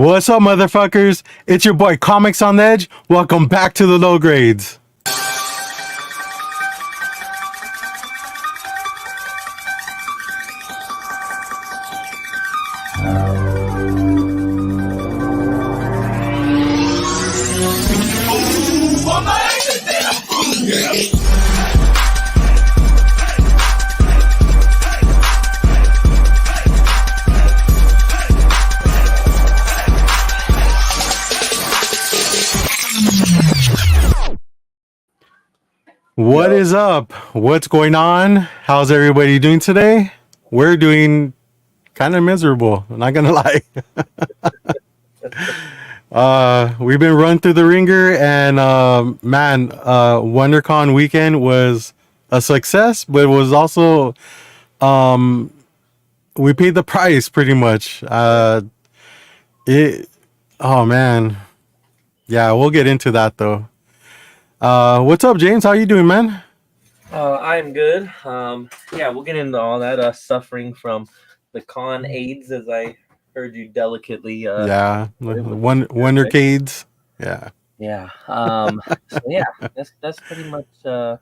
What's up, motherfuckers? It's your boy Comics on the Edge. Welcome back to the low grades. What is up? What's going on? How's everybody doing today? We're doing kind of miserable, I'm not gonna lie. We've been run through the ringer, and Wondercon weekend was a success, but it was also we paid the price pretty much. It oh man. Yeah, we'll get into that though. What's up, James? How you doing, man? I'm good. Yeah, we'll get into all that suffering from the con AIDS, as I heard you delicately. Yeah, Wondercades. Yeah. Yeah. So yeah, that's pretty much the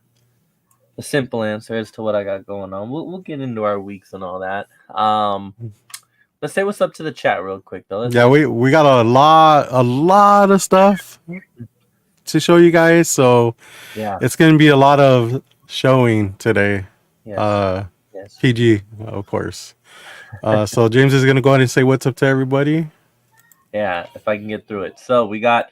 simple answer as to what I got going on. We'll get into our weeks and all that. Let's say what's up to the chat real quick though. We got a lot of stuff to show you guys, so yeah, it's gonna be a lot of showing today. yes. PG, of course. So James is gonna go ahead and say what's up to everybody. Yeah, if I can get through it. So we got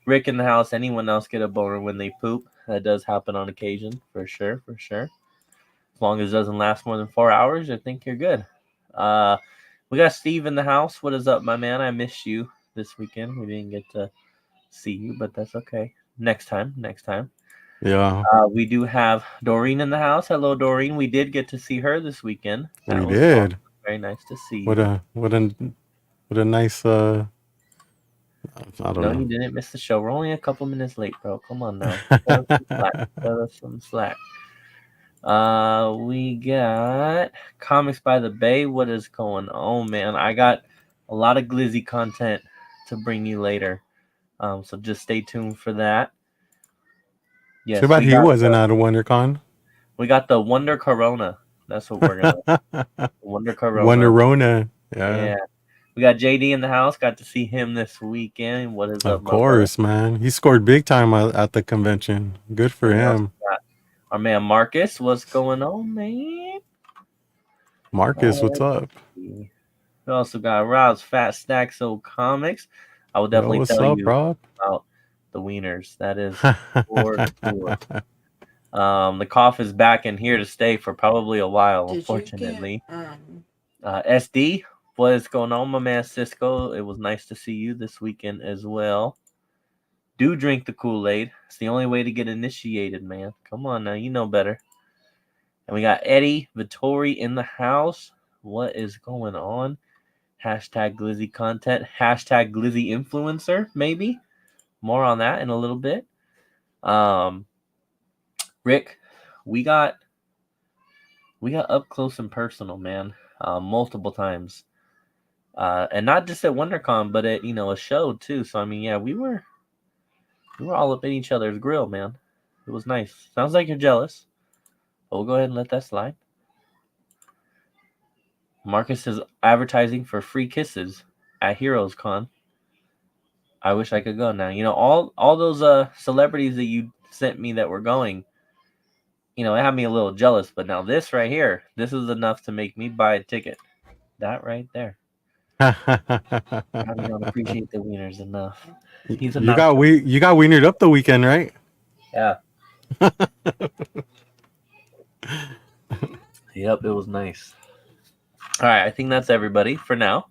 Rick in the house. Anyone else get a boner when they poop? That does happen on occasion, for sure. As long as it doesn't last more than 4 hours, I think you're good. We got Steve in the house. What is up, my man? I missed you this weekend. We didn't get to see you, but that's okay. Next time. Yeah. We do have Doreen in the house. Hello, Doreen. We did get to see her this weekend. We did. Awesome. Very nice to see you. What a nice I don't know. You didn't miss the show. We're only a couple minutes late, bro. Come on now. Cut us some slack. We got Comics by the Bay. What is going on, man? I got a lot of glizzy content to bring you later. So just stay tuned for that. Yes, too bad he wasn't at a WonderCon. We got the Wonder Corona. That's what we're gonna Wonder Corona. Wonder Rona. Yeah. We got JD in the house. Got to see him this weekend. What is up? Of course, man. He scored big time at the convention. Good for him. Our man Marcus. What's going on, man? Marcus, what's up? We also got Rob's Fat Stacks of Comics. I will definitely tell you about the wieners. That is for sure. The cough is back and here to stay for probably a while, unfortunately. SD, what is going on, my man Cisco? It was nice to see you this weekend as well. Do drink the Kool-Aid. It's the only way to get initiated, man. Come on now, you know better. And we got Eddie Vittori in the house. What is going on? Hashtag Glizzy content. Hashtag Glizzy influencer, maybe. More on that in a little bit. Rick, we got up close and personal, man. Multiple times. And not just at WonderCon, but at a show too. So I mean, yeah, we were all up in each other's grill, man. It was nice. Sounds like you're jealous. But we'll go ahead and let that slide. Marcus is advertising for free kisses at Heroes Con. I wish I could go now. All those celebrities that you sent me that were going, it had me a little jealous. But now this right here, this is enough to make me buy a ticket. That right there. I don't appreciate the wieners enough. You got wienered up the weekend, right? Yeah. Yep, it was nice. All right, I think that's everybody for now.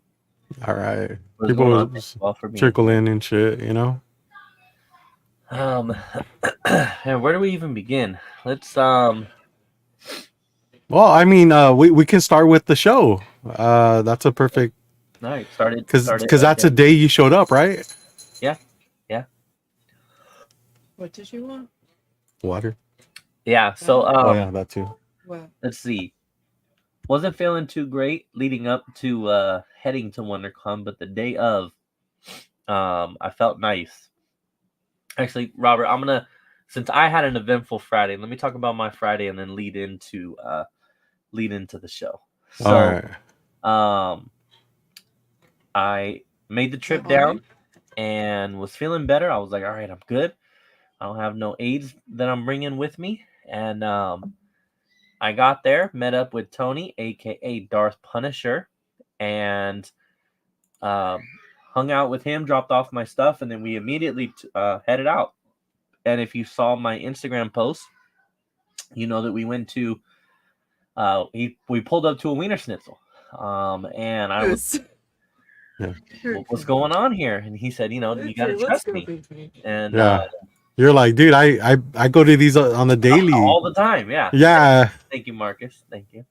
All right. People trickle in and shit, And where do we even begin? Let's Well, I mean, we can start with the show. That's a perfect. All right, started because that's a day you showed up, right? Yeah. What did you want? Water. Yeah. So oh yeah, that too. Well, let's see. Wasn't feeling too great leading up to heading to WonderCon, but the day of, I felt nice. Actually, Robert, since I had an eventful Friday, let me talk about my Friday and then lead into the show. All So, right. I made the trip down and was feeling better. I was like, all right, I'm good. I don't have no aids that I'm bringing with me. And I got there, met up with Tony, aka Darth Punisher, and um, hung out with him, dropped off my stuff, and then we immediately headed out. And if you saw my Instagram post, you know that we went to we pulled up to a Wiener Schnitzel. And I was, what's going on here? And he said, you got to trust me. And Yeah. You're like, dude, I go to these on the daily. all the time. Yeah. Yeah. Thank you, Marcus. Thank you.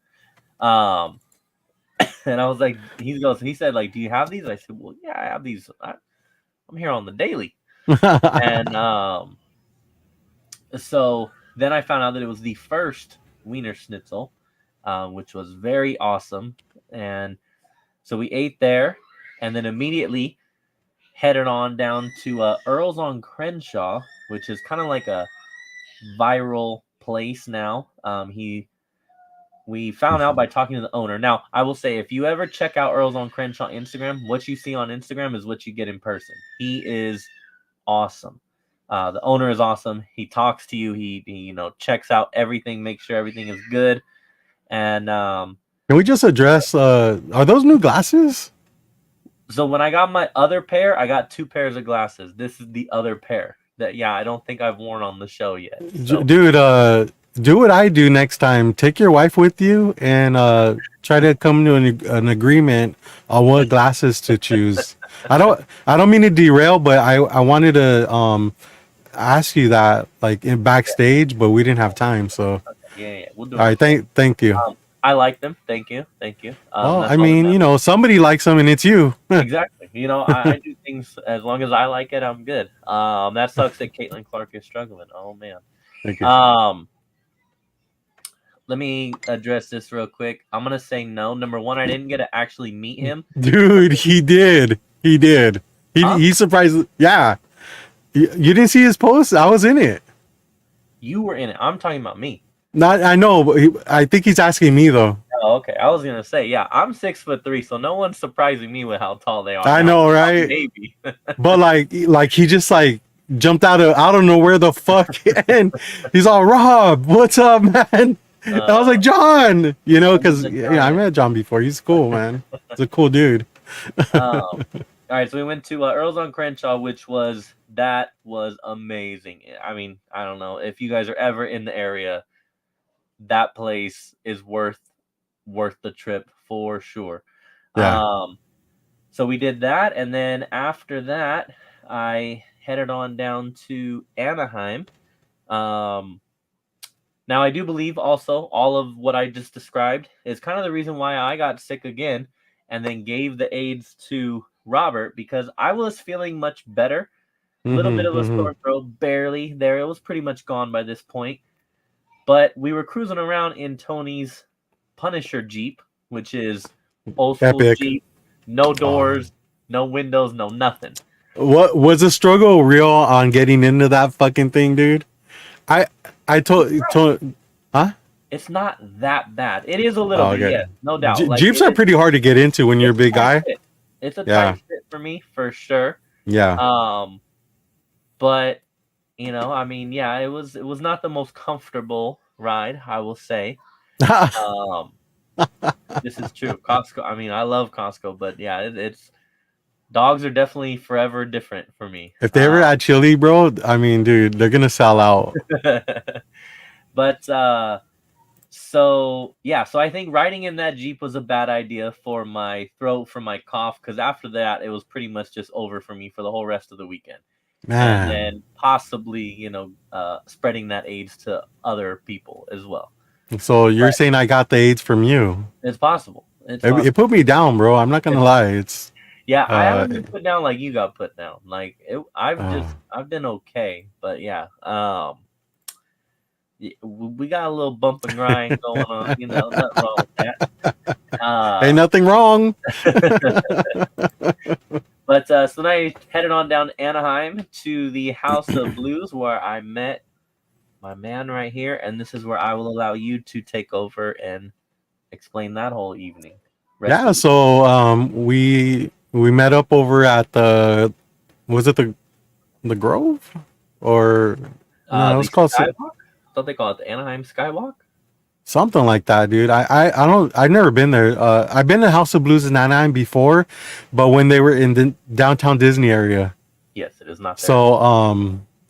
And I was like, he said, like, do you have these? I said, well, yeah, I have these. I'm here on the daily. And so then I found out that it was the first Wiener Schnitzel, which was very awesome. And so we ate there, and then immediately headed on down to Earl's on Crenshaw, which is kind of like a viral place now. We found out by talking to the owner. Now, I will say, if you ever check out Earl's on Crenshaw Instagram, what you see on Instagram is what you get in person. He is awesome. The owner is awesome. He talks to you. He checks out everything, makes sure everything is good. And can we just address? Are those new glasses? So when I got my other pair, I got 2 pairs of glasses. This is the other pair that, I don't think I've worn on the show yet. So. Dude, do what I do next time. Take your wife with you and try to come to an agreement on what glasses to choose. I don't mean to derail, but I wanted to ask you that like in backstage, but we didn't have time. So yeah, we'll do it. All right, thank you. I like them. Thank you. Well, I mean, somebody likes them, and it's you. Exactly. I do things as long as I like it. I'm good. That sucks that Caitlin Clark is struggling. Oh man. Thank you. Let me address this real quick. I'm gonna say no. Number one, I didn't get to actually meet him. Dude, he did. He surprised. Yeah. You didn't see his post? I was in it. You were in it. I'm talking about me. Not, I know, but I think he's asking me though. Oh, okay. I was gonna say, yeah, I'm 6'3", so no one's surprising me with how tall they are. I know, right? Maybe. But like he just like jumped out of I don't know where the fuck, and he's all, Rob, what's up, man? And I was like, John, because I met John before. He's cool, man. He's a cool dude. All right, so we went to Earl's on Crenshaw, which was amazing. I mean, I don't know if you guys are ever in the area. That place is worth the trip for sure. Yeah. So we did that, and then after that, I headed on down to Anaheim. Now I do believe also all of what I just described is kind of the reason why I got sick again, and then gave the aids to Robert, because I was feeling much better. A little bit of a sore throat, barely there. It was pretty much gone by this point. But we were cruising around in Tony's Punisher Jeep, which is old school Jeep, no doors, no windows, no nothing. What was the struggle real on getting into that fucking thing, dude? I told huh? It's not that bad. It is a little bit, yeah, no doubt. Jeeps are pretty hard to get into when you're a big guy. It's a tight fit for me, for sure. Yeah. But I mean, yeah, it was not the most comfortable ride, I will say. This is true. Costco. I mean, I love Costco, but yeah, it's dogs are definitely forever different for me. If they ever add chili, bro, I mean, dude, they're gonna sell out. But so I think riding in that Jeep was a bad idea for my throat, for my cough, because after that, it was pretty much just over for me for the whole rest of the weekend. Man. And then possibly, spreading that AIDS to other people as well. So you're saying I got the AIDS from you? It's possible. It put me down, bro. I'm not gonna lie. It's I haven't been put down like you got put down. Like I've been okay, but yeah. We got a little bump and grind going on. Nothing wrong with that. Ain't nothing wrong. But so then I headed on down to Anaheim to the House of Blues, where I met my man right here, and this is where I will allow you to take over and explain that whole evening. Yeah, so we met up over at the, was it the Grove, or no, it The was called Skywalk. I thought they call it the Anaheim Skywalk. something like that, dude. I don't, I've never been there. I've been to House of Blues in Anaheim before, but when they were in the downtown Disney area. Yes, it is not there.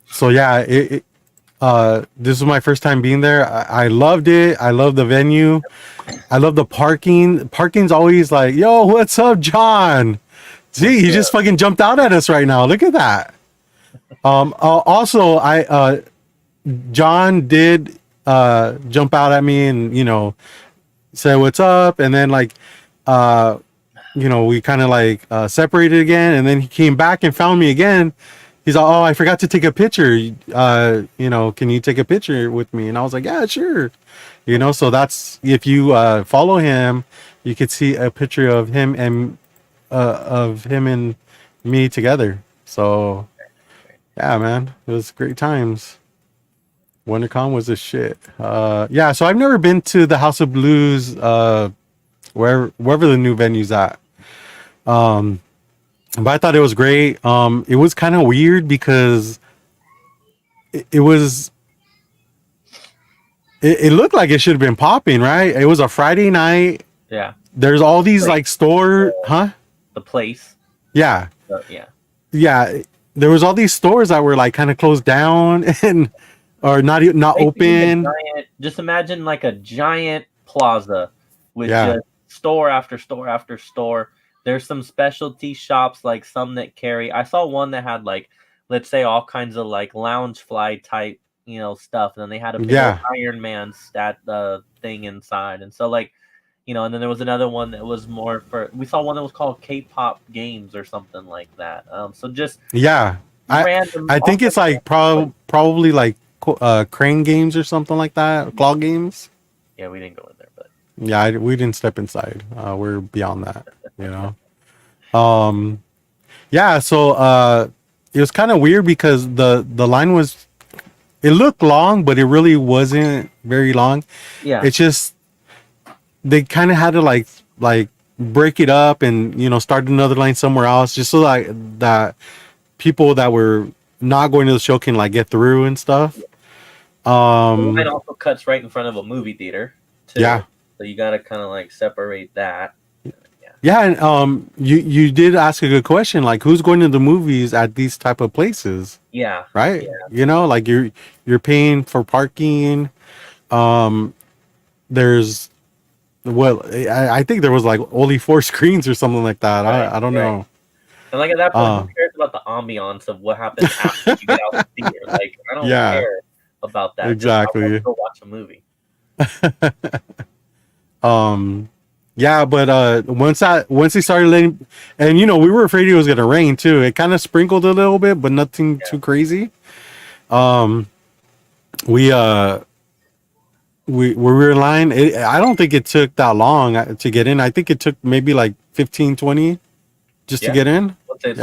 So yeah, this was my first time being there. I loved it. I love the venue. I love the parking. Parking's always like, yo, what's up, John? Gee, he just fucking jumped out at us right now. Look at that. Also, John did jump out at me and, you know, say what's up, and then like you know, we kind of like separated again, and then he came back and found me again. He's like, oh, I forgot to take a picture. You know, can you take a picture with me? And I was like, yeah, sure. You know, so that's, if you follow him, you could see a picture of him and me together. So yeah, man, it was great times. WonderCon was a shit. Yeah, so I've never been to the House of Blues, wherever the new venue's at. But I thought it was great. It was kind of weird because it was, it looked like it should have been popping, right? It was a Friday night. Yeah. There's all these like store, The place. Yeah. Yeah. Yeah. There was all these stores that were like kind of closed down and or not open. Just imagine like a giant plaza with just store after store after store. There's some specialty shops, like some that carry. I saw one that had like, let's say, all kinds of like lounge fly type, you know, stuff. And then they had a big Iron Man thing inside. And so like, you know, and then there was another one that was more for. We saw one that was called K-pop Games or something like that. So just I think it's like probably like Crane Games or something like that. Claw Games. Yeah, we didn't go in there, but yeah, we didn't step inside. We're beyond that, you know. Yeah, so it was kind of weird because the line was, it looked long, but it really wasn't very long. Yeah, it's just they kind of had to like break it up and, you know, start another line somewhere else, just so that people that were not going to the show can like get through and stuff. It also cuts right in front of a movie theater too. Yeah, so you got to kind of like separate that. Yeah, and you did ask a good question, like who's going to the movies at these type of places? Yeah, right. Yeah. You know, like you're paying for parking. There's I think there was like only 4 screens or something like that. Right, I don't know. And like at that point, who cares about the ambiance of what happens after you get out of the theater? Like I don't care about that. Exactly. Just go watch a movie. Yeah, but once they started letting, and you know, we were afraid it was gonna rain too. It kind of sprinkled a little bit, but nothing too crazy. We were in line. I don't think it took that long to get in. I think it took maybe like 15, 20 just to get in. It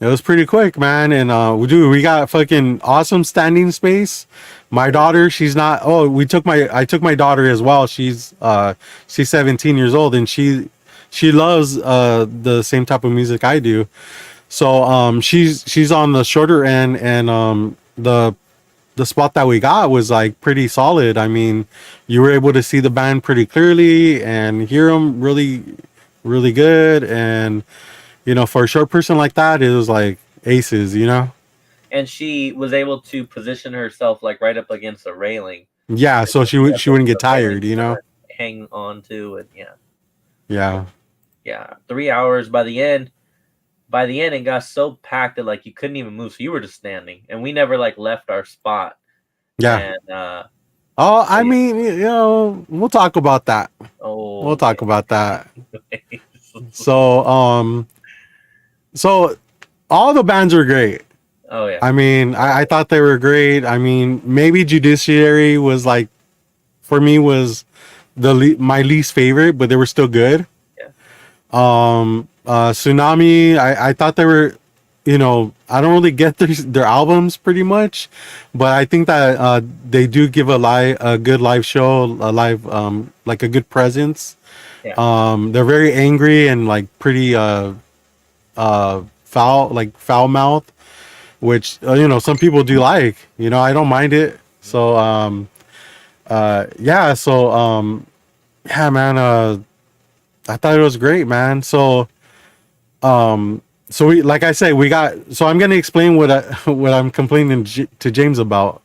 was pretty quick, man. And we got fucking awesome standing space. My daughter, she's not. Oh, I took my daughter as well. She's 17 years old, and she loves the same type of music I do. So she's on the shorter end, and the spot that we got was like pretty solid. I mean, you were able to see the band pretty clearly and hear them really, really good. And you know, for a short person like that, it was like aces, you know. And she was able to position herself like right up against a railing. Yeah, so she wouldn't get tired, you know. Hang on to it, yeah. 3 hours by the end, it got so packed that like you couldn't even move, so you were just standing, and we never like left our spot. Yeah. And I mean, you know, we'll talk about that. We'll talk about that. So all the bands were great. Oh yeah. I mean, I thought they were great. I mean, maybe Judiciary was like, for me, was my least favorite, but they were still good. Yeah. Tsunami. I thought they were, I don't really get their albums pretty much, but I think that they do give a good live show, a live like a good presence. Yeah. They're very angry and like pretty foul, like foul mouth, which some people do like. I don't mind it. So yeah, so yeah, man. I thought it was great, man. So we, like I say, we got. So I'm gonna explain what what I'm complaining to James about.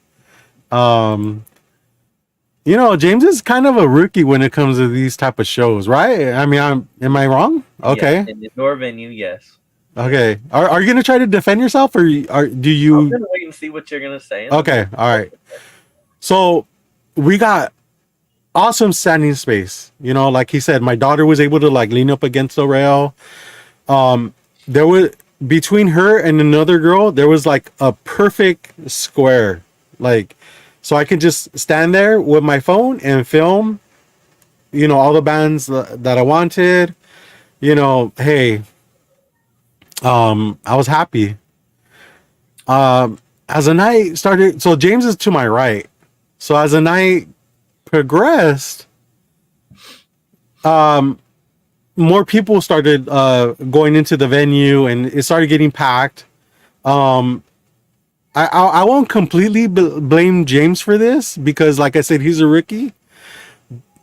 Um, James is kind of a rookie when it comes to these type of shows, right? I mean, am I wrong? Okay. Yes, in the door venue, yes. Okay. Are you gonna try to defend yourself, or do you? I'm gonna wait and see what you're gonna say. Okay. All right. So we got awesome standing space. Like he said, my daughter was able to like lean up against the rail. There was between her and another girl, there was like a perfect square. Like, so I could just stand there with my phone and film, all the bands that I wanted. Hey, I was happy. As the night started, so James is to my right. So as the night progressed, more people started going into the venue, and it started getting packed. I won't completely blame James for this because, like I said, he's a rookie,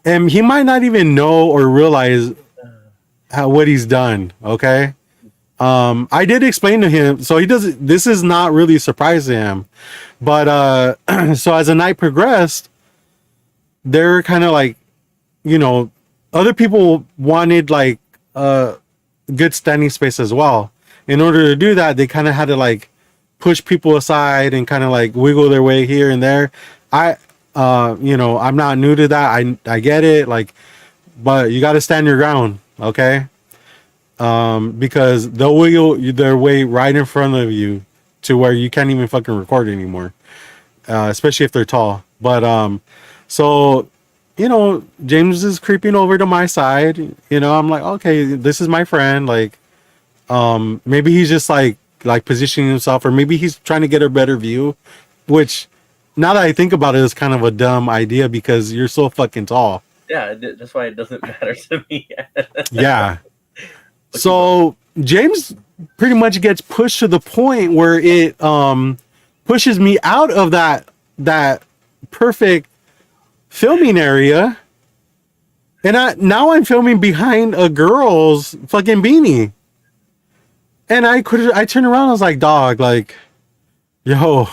and he might not even know or realize what he's done. Okay, I did explain to him, so he doesn't. This is not really a surprise to him, but so as the night progressed, they're kind of like, other people wanted like good standing space as well. In order to do that, they kind of had to like push people aside and kind of like wiggle their way here and there. I'm not new to that. I get it. Like, but you got to stand your ground. Okay. Because they'll wiggle their way right in front of you to where you can't even fucking record anymore. Especially if they're tall. But, so, James is creeping over to my side. I'm like, okay, this is my friend. Like, maybe he's just like positioning himself, or maybe he's trying to get a better view, which now that I think about it is kind of a dumb idea because you're so fucking tall. Yeah, that's why it doesn't matter to me. Yeah. So James pretty much gets pushed to the point where it pushes me out of that perfect filming area, and now I'm filming behind a girl's fucking beanie. And I turned around, I was like, dog, like, yo,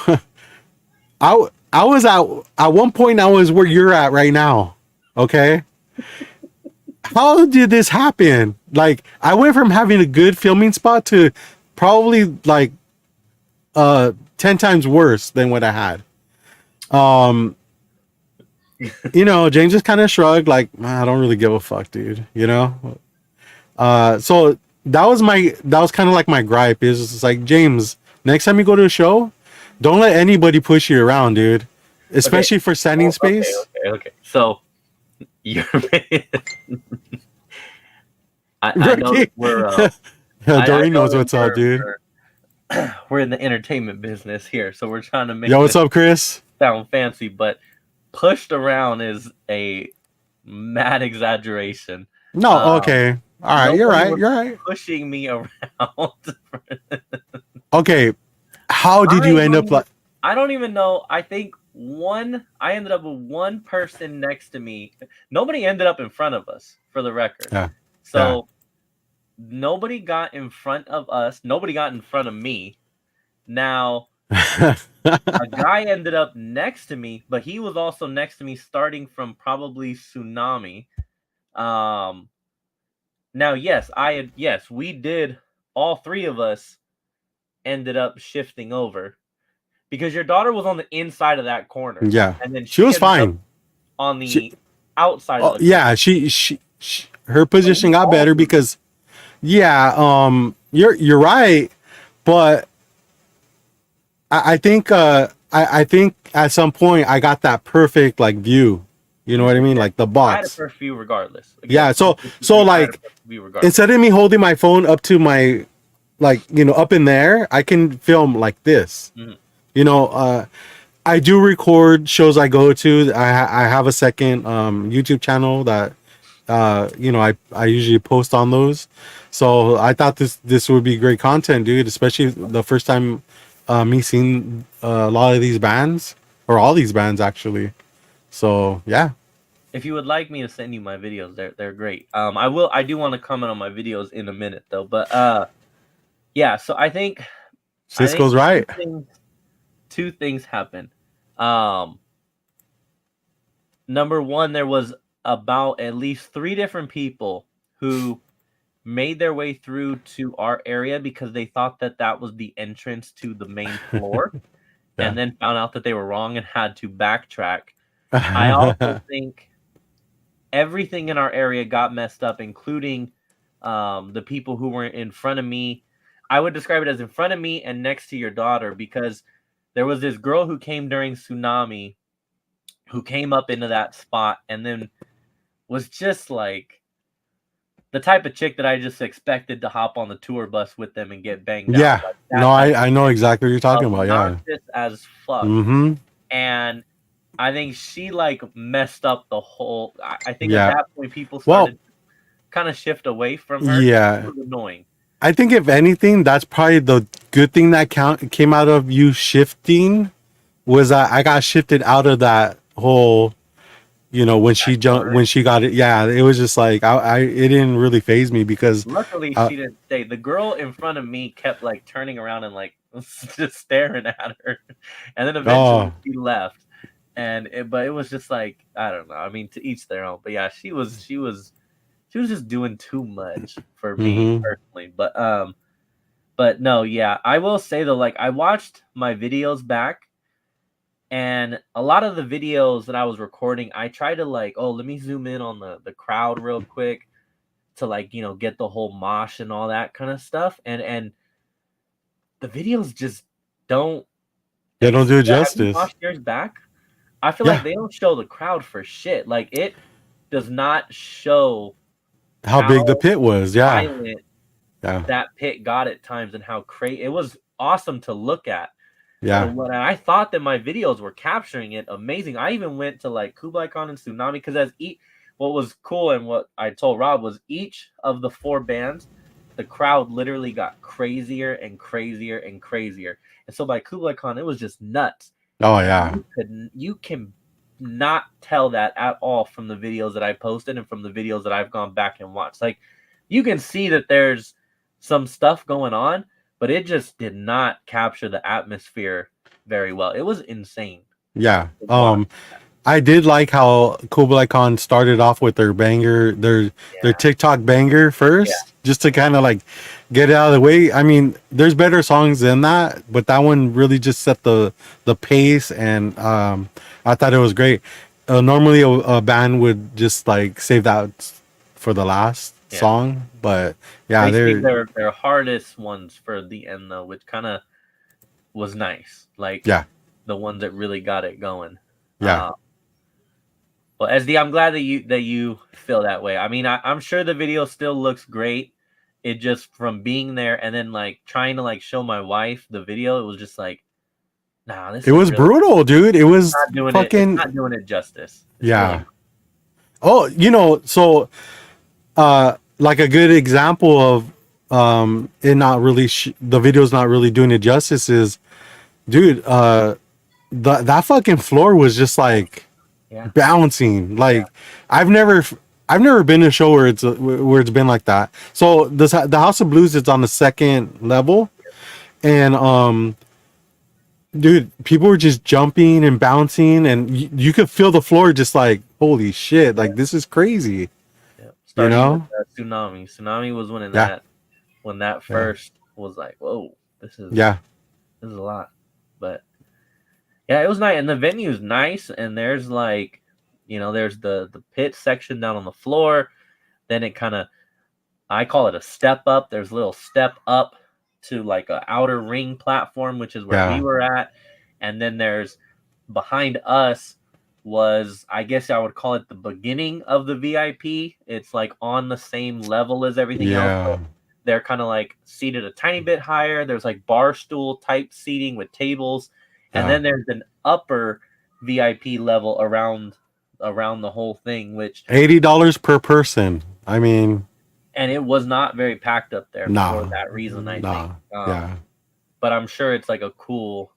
I was at one point, I was where you're at right now. Okay. How did this happen? Like, I went from having a good filming spot to probably like 10 times worse than what I had. James just kind of shrugged, like, I don't really give a fuck, dude. So that was kind of like my gripe. Is just like, James, next time you go to a show, don't let anybody push you around, dude. Especially for standing space. Okay. So you're I know we're Dory knows what's up, dude. We're in the entertainment business here, so we're trying to make what's up, Chris? Sound fancy, but pushed around is a mad exaggeration. No, okay. All right, you're right. Pushing me around. Okay, how did you end up like? I don't even know. I think I ended up with one person next to me. Nobody ended up in front of us, for the record. Yeah. So nobody got in front of us. Nobody got in front of me. Now, a guy ended up next to me, but he was also next to me starting from probably Tsunami. Now, yes, we did. All three of us ended up shifting over because your daughter was on the inside of that corner. Yeah, and then she was fine on the outside. Of the yeah, she her position got better because, yeah, you're right, but I think I think at some point I got that perfect like view, You know what I mean? Yeah. Like the I had a box. first view regardless. Yeah. Again, So don't so disagree. I had a like first view regardless. instead of me holding my phone up to my like up in there, I can film like this. Mhm. You know, I do record shows I go to. I have a second YouTube channel that I usually post on those. So I thought this would be great content, dude. Especially the first time me seeing a lot of these bands or all these bands actually. So yeah, If you would like me to send you my videos, they're great. I do want to comment on my videos in a minute though, but yeah. So I think Cisco's right. two things happened. Um, Number one, there was about at least three different people who made their way through to our area because they thought that that was the entrance to the main floor, Yeah. and then found out that they were wrong and had to backtrack. I also think everything in our area got messed up, including the people who were in front of me. I would describe it as in front of me and next to your daughter, because there was this girl who came during tsunami who came up into that spot and then was just like the type of chick that I just expected to hop on the tour bus with them and get banged out Yeah. like No, that. Like, I know exactly what you're talking about. Yeah. obnoxious as fuck. Mm-hmm. And I think she like messed up the whole. I think at Yeah. that point people Well, started kind of shift away from her. It yeah. was annoying. I think if anything, that's probably the good thing that came out of you shifting was that I got shifted out of that whole, when she jumped, Corner. when she got it. Yeah, it was just like it didn't really phase me because, Luckily, uh, she didn't stay. The girl in front of me kept like turning around and like just staring at her, and then eventually oh, she left. But it was just like, I don't know. I mean, to each their own. But yeah, she was just doing too much for me mm-hmm. personally. But no, yeah, I will say though, like I watched my videos back, and a lot of the videos that I was recording, I tried to like, oh, let me zoom in on the crowd real quick to like get the whole mosh and all that kind of stuff, and the videos just don't. They don't do it Have you justice. watched yours back? I feel like Yeah, they don't show the crowd for shit. Like it does not show how big the how pit was. Yeah, violent yeah, that pit got at times and how crazy it was. Awesome to look at. yeah. When I thought that my videos were capturing it, amazing. I even went to like Kublai Khan and Tsunami because what was cool and what I told Rob was each of the four bands, the crowd literally got crazier and crazier and crazier. And so by Kublai Khan, it was just nuts. Oh And yeah, you can not tell that at all from the videos that I posted and from the videos that I've gone back and watched. Like you can see that there's some stuff going on, but it just did not capture the atmosphere very well. It was insane yeah. to watch. I did like how Kublai Khan started off with their banger, their Yeah, TikTok banger yeah, first, just to kind of like get it out of the way. I mean, there's better songs than that, but that one really just set the pace, and I thought it was great. Normally, a band would just like save that for the last yeah. song, but yeah, They saved they're their hardest ones for the end though, which kind of was nice. Like yeah, the ones that really got it going. yeah. Well, SD, I'm glad that you feel that way. I mean, I'm sure the video still looks great. It just from being there and then like trying to like show my wife the video, it was just like, nah, this It is was really brutal, dude. It was not doing it. It's fucking not doing it justice. It's really yeah. not. Oh, so like a good example of it not really the video's not really doing it justice is, dude, that fucking floor was just like Yeah, bouncing. yeah, Like I've never been to a show where it's been like that. So the House of Blues is on the second level, and dude, people were just jumping and bouncing, and you could feel the floor just like, holy shit, yeah, like this is crazy, yeah. you Starting with know? tsunami. Tsunami was Yeah, when that yeah, first was like, whoa, this is yeah, this is a lot. But yeah, it was nice, and the venue's nice. And there's like, there's the pit section down on the floor. Then it kind of, I call it a step up. There's a little step up to like a outer ring platform, which is where we yeah, were at. And then there's behind us. was, I guess I would call it the beginning of the VIP. It's like on the same level as everything else. Yeah. So they're kind of like seated a tiny bit higher. There's like bar stool type seating with tables, and Yeah. then there's an upper VIP level around the whole thing, which $80 per person. I mean, and it was not very packed up there for nah. that reason, I think. Nah. Yeah. But I'm sure it's like a cool.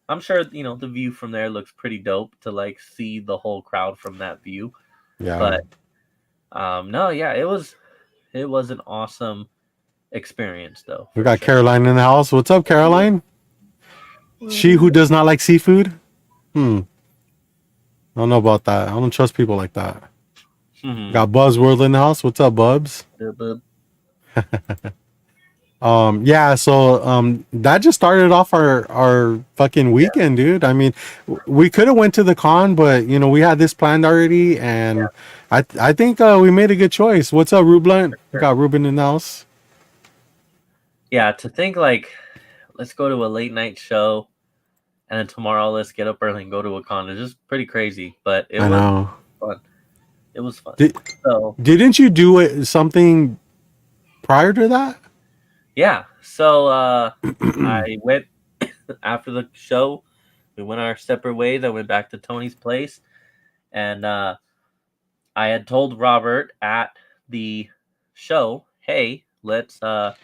I'm sure the view from there looks pretty dope to like see the whole crowd from that view. Yeah. But no, yeah, it was an awesome experience though, We for got sure. Caroline in the house. What's up, Caroline? She who does not like seafood? I don't know about that. I don't trust people like that. Got Buzz World in the house. What's up, Bubs? Yeah, so that just started off our fucking Yeah, weekend, dude. I mean, we could have went to the con, but we had this planned already, and yeah, I think we made a good choice. What's up, Ruben? We sure. got Ruben in the house. Yeah, to think like let's go to a late night show and then tomorrow let's get up early and go to a con. It's just pretty crazy, but it I was know. fun. It was fun. Did So didn't you do something prior to that? yeah, so I went after the show. We went our separate ways. I went back to Tony's place, and I had told Robert at the show, "Hey, let's go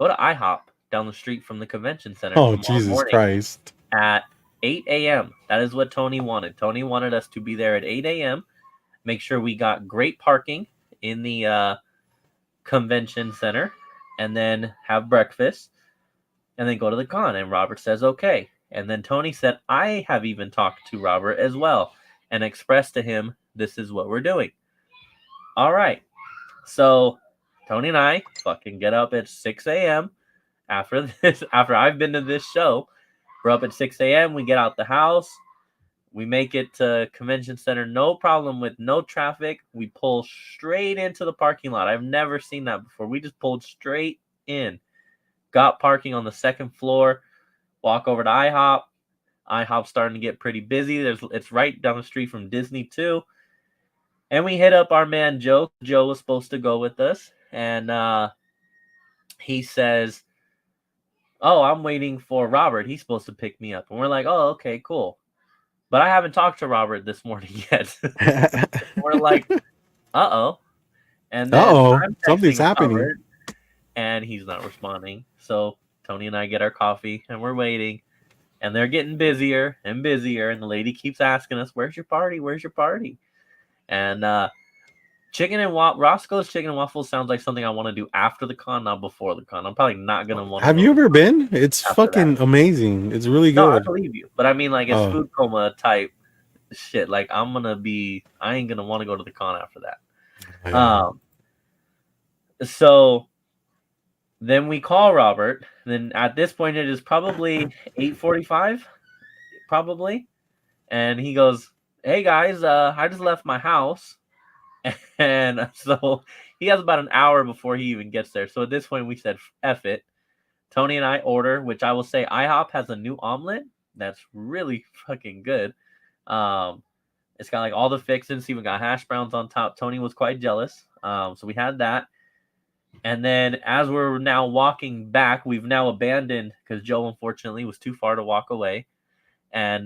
to IHOP down the street from the convention center Oh, tomorrow Jesus morning Christ! at 8 a.m." That is what Tony wanted. Tony wanted us to be there at 8 a.m. Make sure we got great parking in the convention center, and then have breakfast, and then go to the con. And Robert says, okay. And then Tony said, I have even talked to Robert as well and expressed to him, this is what we're doing. All right. So Tony and I fucking get up at 6 a.m. after this, after I've been to this show. We're up at 6 a.m. We get out the house. We make it to convention center, no problem with no traffic. We pull straight into the parking lot. I've never seen that before. We just pulled straight in. Got parking on the second floor. Walk over to IHOP. IHOP's starting to get pretty busy. It's right down the street from Disney too. And we hit up our man Joe. Joe was supposed to go with us, and he says, "Oh, I'm waiting for Robert. He's supposed to pick me up." And we're like, "Oh, okay, cool." But I haven't talked to Robert this morning yet. We're like, "Uh-oh." And then Uh-oh, I'm something's texting happening. Robert, and he's not responding. So Tony and I get our coffee, and we're waiting. And they're getting busier and busier. And the lady keeps asking us, "Where's your party? Where's your party?" And Roscoe's Chicken and Waffles sounds like something I want to do after the con, not before the con. I'm probably not gonna want to Have go you to the ever con been? It's after that. fucking amazing. It's really No, I good. believe you, but I mean, like, it's Oh, food coma type shit. Like, I ain't gonna want to go to the con after that. yeah. So then we call Robert. Then at this point, it is probably 8:45, probably, and he goes, "Hey guys, I just left my house." And so he has about an hour before he even gets there. So at this point, we said, F it. Tony and I order, which I will say IHOP has a new omelet that's really fucking good. Um, it's got like all the fixings, even got hash browns on top. Tony was quite jealous. So we had that. And then as we're now walking back, we've now abandoned because Joe unfortunately was too far to walk away. And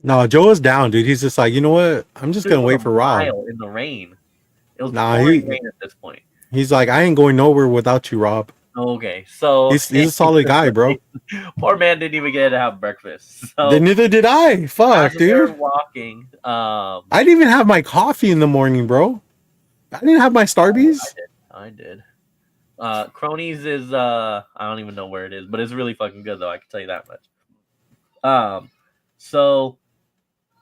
No, Joe is down, dude. He's just like, you know what? I'm just dude, it gonna was wait a for Rob. mile in the rain. It was Nah, pouring rain at this point. he's like, I ain't going nowhere without you, Rob. Okay, so He's a solid guy, bro. poor man didn't even get to have breakfast. Then So neither did I. as Fuck, we're dude. walking, I didn't even have my coffee in the morning, bro. I didn't have my Starbies. I did. Cronies is I don't even know where it is, but it's really fucking good though. I can tell you that much. So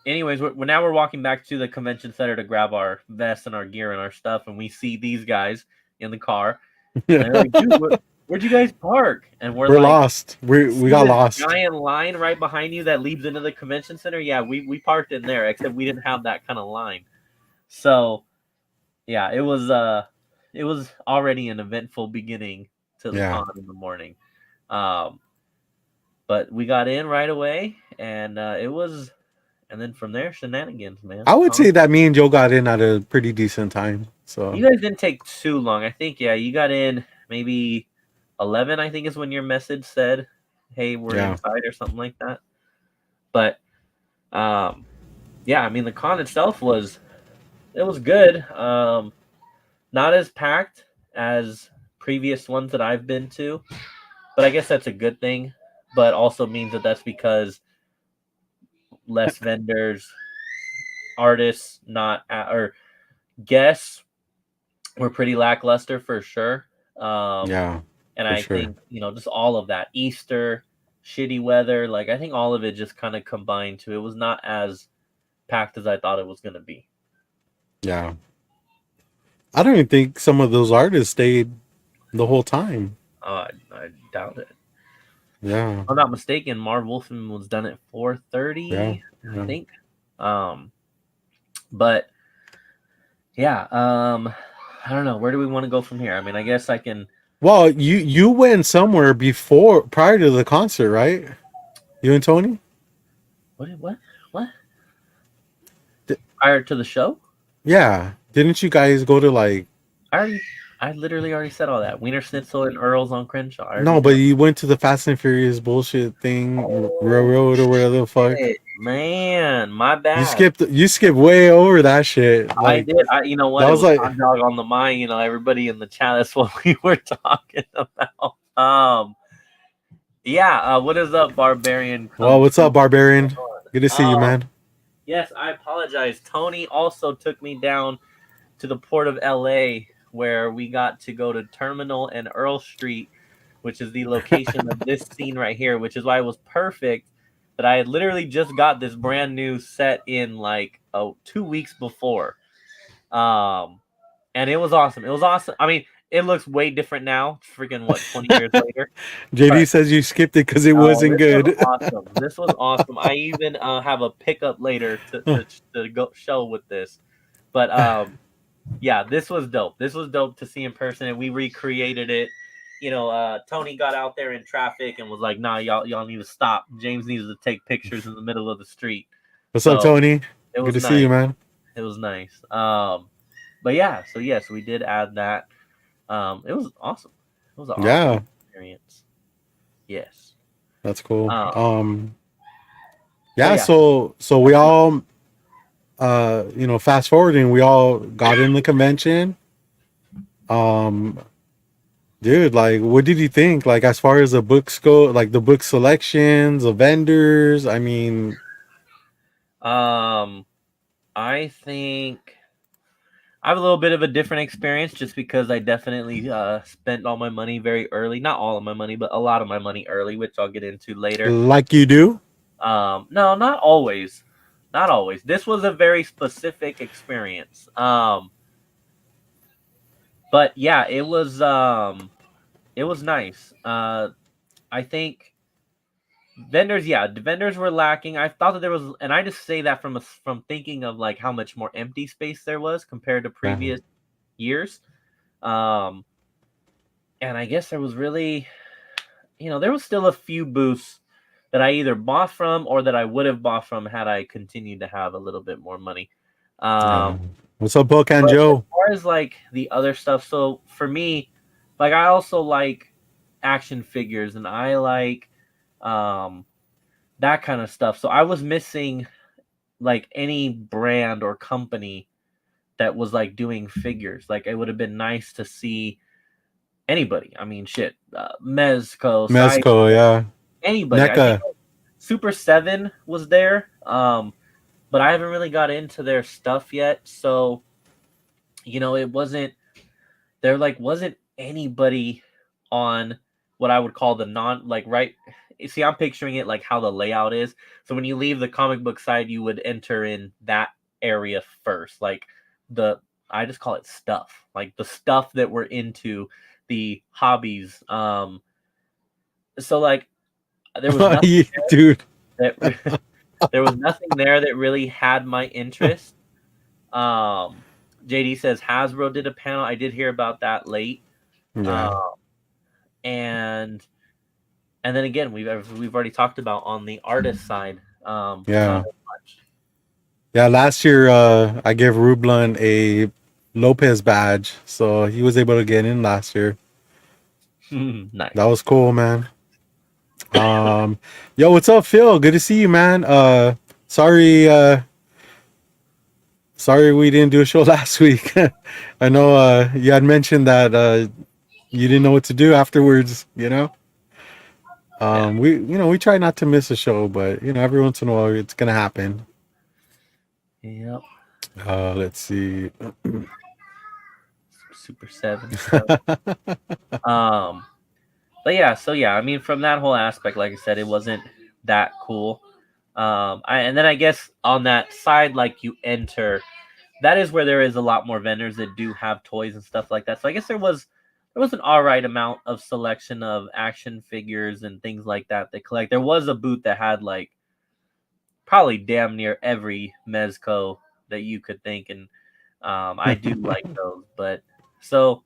anyways, we're walking back to the convention center to grab our vests and our gear and our stuff, and we see these guys in the car, and they're like, "Dude, where'd you guys park?" And we're We're like, lost. We "See got this lost. giant line right behind you that leads into the convention center? Yeah, we parked in there, except we didn't have that kind of line." So yeah, it was already an eventful beginning to the Yeah. con in the morning. Um, but we got in right away, and and then from there, shenanigans, man. I would say that me and Joe got in at a pretty decent time. So You guys didn't take too long. I think, yeah, you got in maybe 11, I think is when your message said, hey, we're yeah, inside or something like that. But yeah, I mean the con itself was good. Not as packed as previous ones that I've been to, but I guess that's a good thing. But also means that that's because less vendors, artists, not or guests were pretty lackluster for sure. Um, yeah, and for I sure. think just all of that Easter, shitty weather, like I think all of it just kind of combined to it was not as packed as I thought it was going to be. Yeah, I don't even think some of those artists stayed the whole time. I doubt it. Yeah, If I'm not mistaken, Marv Wolfman was done at yeah, 4:30, I yeah. think. Um, but yeah, I don't know. Where do we want to go from here? I mean, I guess I can. Well, you went somewhere before prior to the concert, right? You and Tony? What? D- Prior to the show? yeah. Didn't you guys go to like I already, I literally already said all that. Wiener Schnitzel and Earls on Crenshaw. I already no, did but all. you went to the Fast and Furious bullshit thing, Oh railroad or whatever the fuck. shit, man, my bad. You skipped way over that shit. I Like did. You know what? that It was was like hot dog on the mind. Everybody in the chat. That's what we were talking about. Yeah. What is up, Barbarian? well, Kung what's Fu? up, Barbarian? What's Good to see going you, on? man. Yes, I apologize. Tony also took me down to the port of LA where we got to go to Terminal and Earl Street, which is the location of this scene right here, which is why it was perfect that I had literally just got this brand new set in like 2 weeks before. Um and it was awesome. It was awesome. I mean, it looks way different now. Freaking what, 20 years later. JD But says you skipped it because it oh, wasn't this was good. awesome. This was awesome. I even have a pickup later to go show with this. But yeah, this was dope. This was dope to see in person, and we recreated it. Tony got out there in traffic and was like, "Nah, y'all need to stop. James needs to take pictures in the middle of the street." What's up, So Tony? it Good was to see you, nice. man. It was nice. But yeah, so yes, we did add that. It was awesome. It was an awesome Yeah, experience. Yes. that's cool. Um, but Yeah, yeah, so we all fast forwarding, we all got in the convention. Um dude, like what did you think? Like as far as the books go, like the book selections, the vendors, I mean, um, I think I have a little bit of a different experience just because I definitely spent all my money very early. Not all of my money, but a lot of my money early, which I'll get into later. like you do? No, not always. Not always. This was a very specific experience. But yeah, it was nice. I think the vendors were lacking. I thought that there was, and I just say that from thinking of like how much more empty space there was compared to Yeah. previous years. Um, and I guess there was really, there was still a few booths that I either bought from or that I would have bought from had I continued to have a little bit more money. Yeah. Um, What's up, Book and but as Joe? far as like the other stuff, so for me, like I also like action figures and I like um that kind of stuff. So I was missing like any brand or company that was like doing figures. Like it would have been nice to see anybody. I mean, shit, Mezco, Side, Mezco, yeah. anybody. I think NECA. Super Seven was there, but I haven't really got into their stuff yet. So it wasn't there. Like, wasn't anybody on what I would call the non like right. See, I'm picturing it like how the layout is. So when you leave the comic book side, you would enter in that area first, like the I just call it stuff, like the stuff that we're into, the hobbies. So like there was nothing Yeah, dude. that there was nothing there that really had my interest. Um, JD says Hasbro did a panel. I did hear about that late. Uh, Yeah. and then again, we've already talked about on the artist side. Not Yeah. as much. Yeah, last year I gave Rublin a Lopez badge, so he was able to get in last year. That Nice. was cool, man. Um, yo, what's up, Phil? Good to see you, man. Sorry, sorry we didn't do a show last week. I know you had mentioned that you didn't know what to do afterwards. Yeah. We try not to miss a show, but every once in a while it's gonna happen. Yep. Let's see. Super seven. So, um, but yeah. So yeah, I mean, from that whole aspect, like I said, it wasn't that cool. And then I guess on that side, like you enter, that is where there is a lot more vendors that do have toys and stuff like that. So I guess there was an all right amount of selection of action figures and things like that they collect. There was a booth that had like probably damn near every mezco that you could think, and I do like those. But so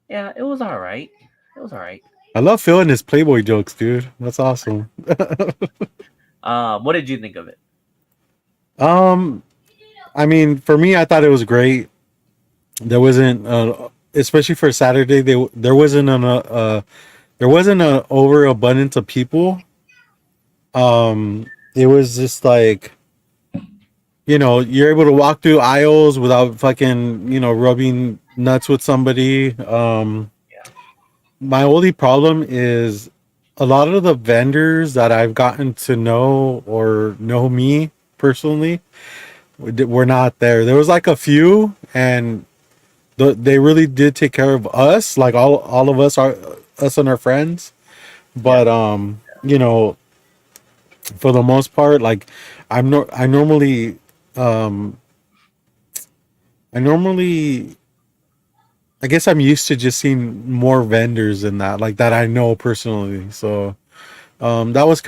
yeah, it was all right. It was all right. I love Phil and his Playboy jokes, dude. That's awesome. What did you think of it? um, I mean, for me, I thought it was great. There wasn't, especially for Saturday, there wasn't an overabundance of people. It was just like you're able to walk through aisles without fucking rubbing nuts with somebody. Yeah, My only problem is a lot of the vendors that I've gotten to know or know me personally were not there. There was like a few, and they really did take care of us, like all of us, us and our friends. yeah, But for the most part, like I normally um I normally I guess I'm used to just seeing more vendors than that, like that I know personally. So that was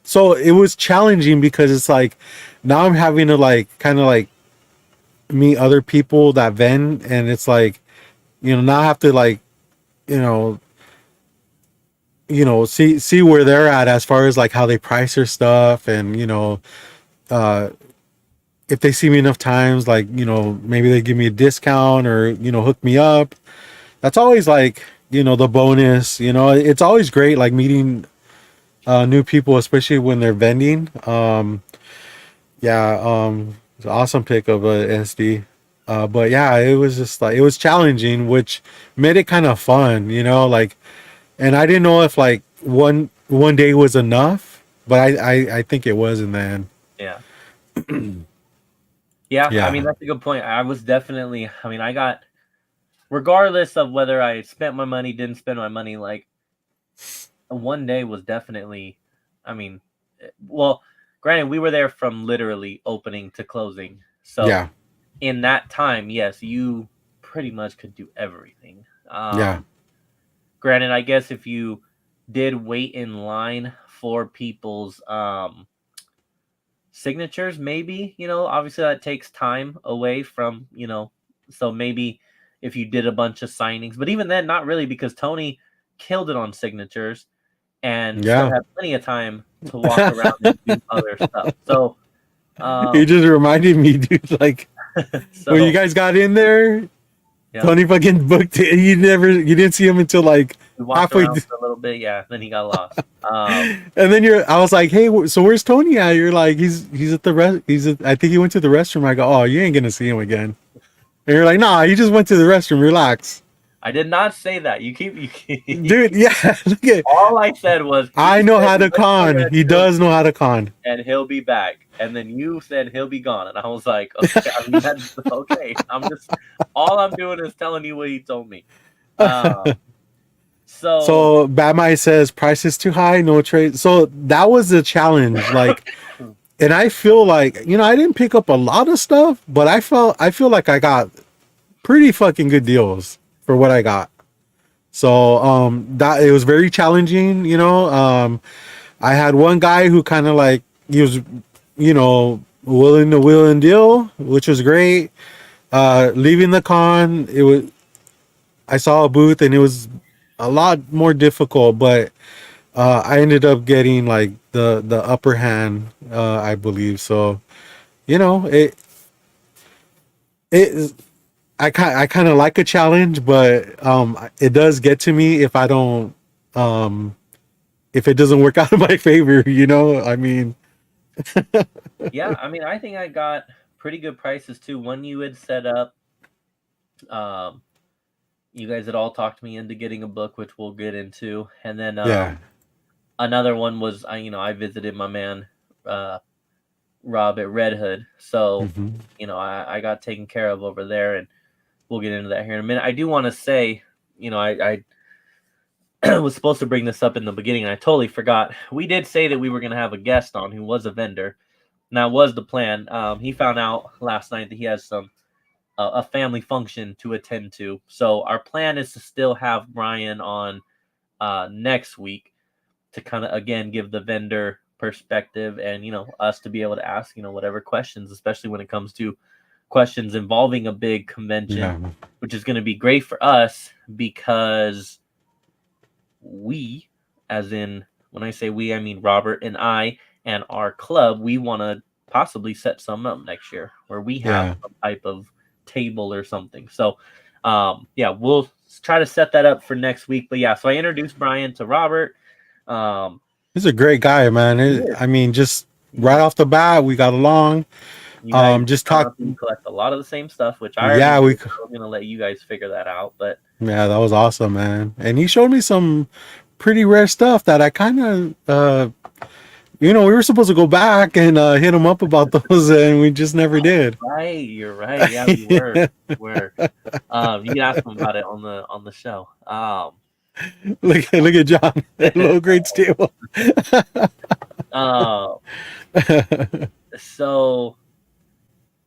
so it was challenging because it's like now I'm having to like kind of like meet other people that vend, and it's like now I have to like you know see where they're at as far as like how they price their stuff, and uh if they see me enough times, like maybe they give me a discount or hook me up. That's always like the bonus. It's always great like meeting new people, especially when they're vending. Yeah, it's an awesome pick of a SD. But yeah, it was just like it was challenging, which made it kind of fun, like. And I didn't know if like one day was enough, but I think it was in the end. yeah, yeah. I mean, Yeah, that's a good point. I was definitely. I mean, I got regardless of whether I spent my money, didn't spend my money, like one day was definitely, I mean, well, granted, we were there from literally opening to closing. So yeah, in that time, yes, you pretty much could do everything. yeah, Granted, I guess if you did wait in line for people's signatures, maybe, obviously that takes time away from, so maybe if you did a bunch of signings, but even then, not really because Tony killed it on signatures and still yeah. had plenty of time to walk around and do other stuff. So, You um, just reminded me, dude. Like when you so guys got in there, yeah, Tony fucking booked it. You didn't see him until like we walked halfway. around for a little bit. Yeah, then he got lost. And then I was like, hey, so where's Tony at? You're like, he's at the I think he went to the restroom. I go, oh, you ain't gonna see him again. And you're like, nah, he just went to the restroom. Relax, I did not say that. You dude. keep. Yeah, look at. All I said was I he know said how he to went to the con. He restroom does know how to con. and he'll be back. And then you said he'll be gone, and I was like, okay. I mean, that's okay. All I'm doing is telling you what he told me. Um, so So Batman says price is too high, no trade. So that was the challenge. Like, and I feel like I didn't pick up a lot of stuff, but I feel like I got pretty fucking good deals for what I got. So that it was very challenging. I had one guy who kind of like he was willing to wheel and deal, which was great. Leaving the con, it was I saw a booth and it was a lot more difficult, but I ended up getting like the upper hand, I believe. So you know, it I kind of like a challenge, but it does get to me if I don't um if it doesn't work out in my favor, you know? I mean, Yeah, I mean, I think I got pretty good prices too. One you had set up, um, you guys had all talked me into getting a book, which we'll get into, and then yeah. another one was I visited my man uh, Rob at Red Hood, so Hmm. I got taken care of over there, and we'll get into that here in a minute. I do want to say, I was supposed to bring this up in the beginning, and I totally forgot. We did say that we were going to have a guest on who was a vendor. And that was the plan. He found out last night that he has some a family function to attend to. So our plan is to still have Brian on next week to kind of again give the vendor perspective and us to be able to ask whatever questions, especially when it comes to questions involving a big convention, Yeah. which is going to be great for us because we, as in when I say we, I mean Robert and I and our club, we want to possibly set some up next year where we have Yeah. some type of table or something. So, yeah, we'll try to set that up for next week. But yeah, so I introduced Brian to Robert. Um, He's a great guy, man. he is. I mean, just He right is. off the bat, we got along. You guys Just found talk. out that you collect a lot of the same stuff, which I already Yeah, knew. I was gonna let you guys figure that out, but yeah, that was awesome, man. And he showed me some pretty rare stuff that I kind of, we were supposed to go back and hit him up about those, and we just never did. right, you're right. Yeah, we were. We were. You can ask him about it on the show. Look at John, low grade stable. Uh, so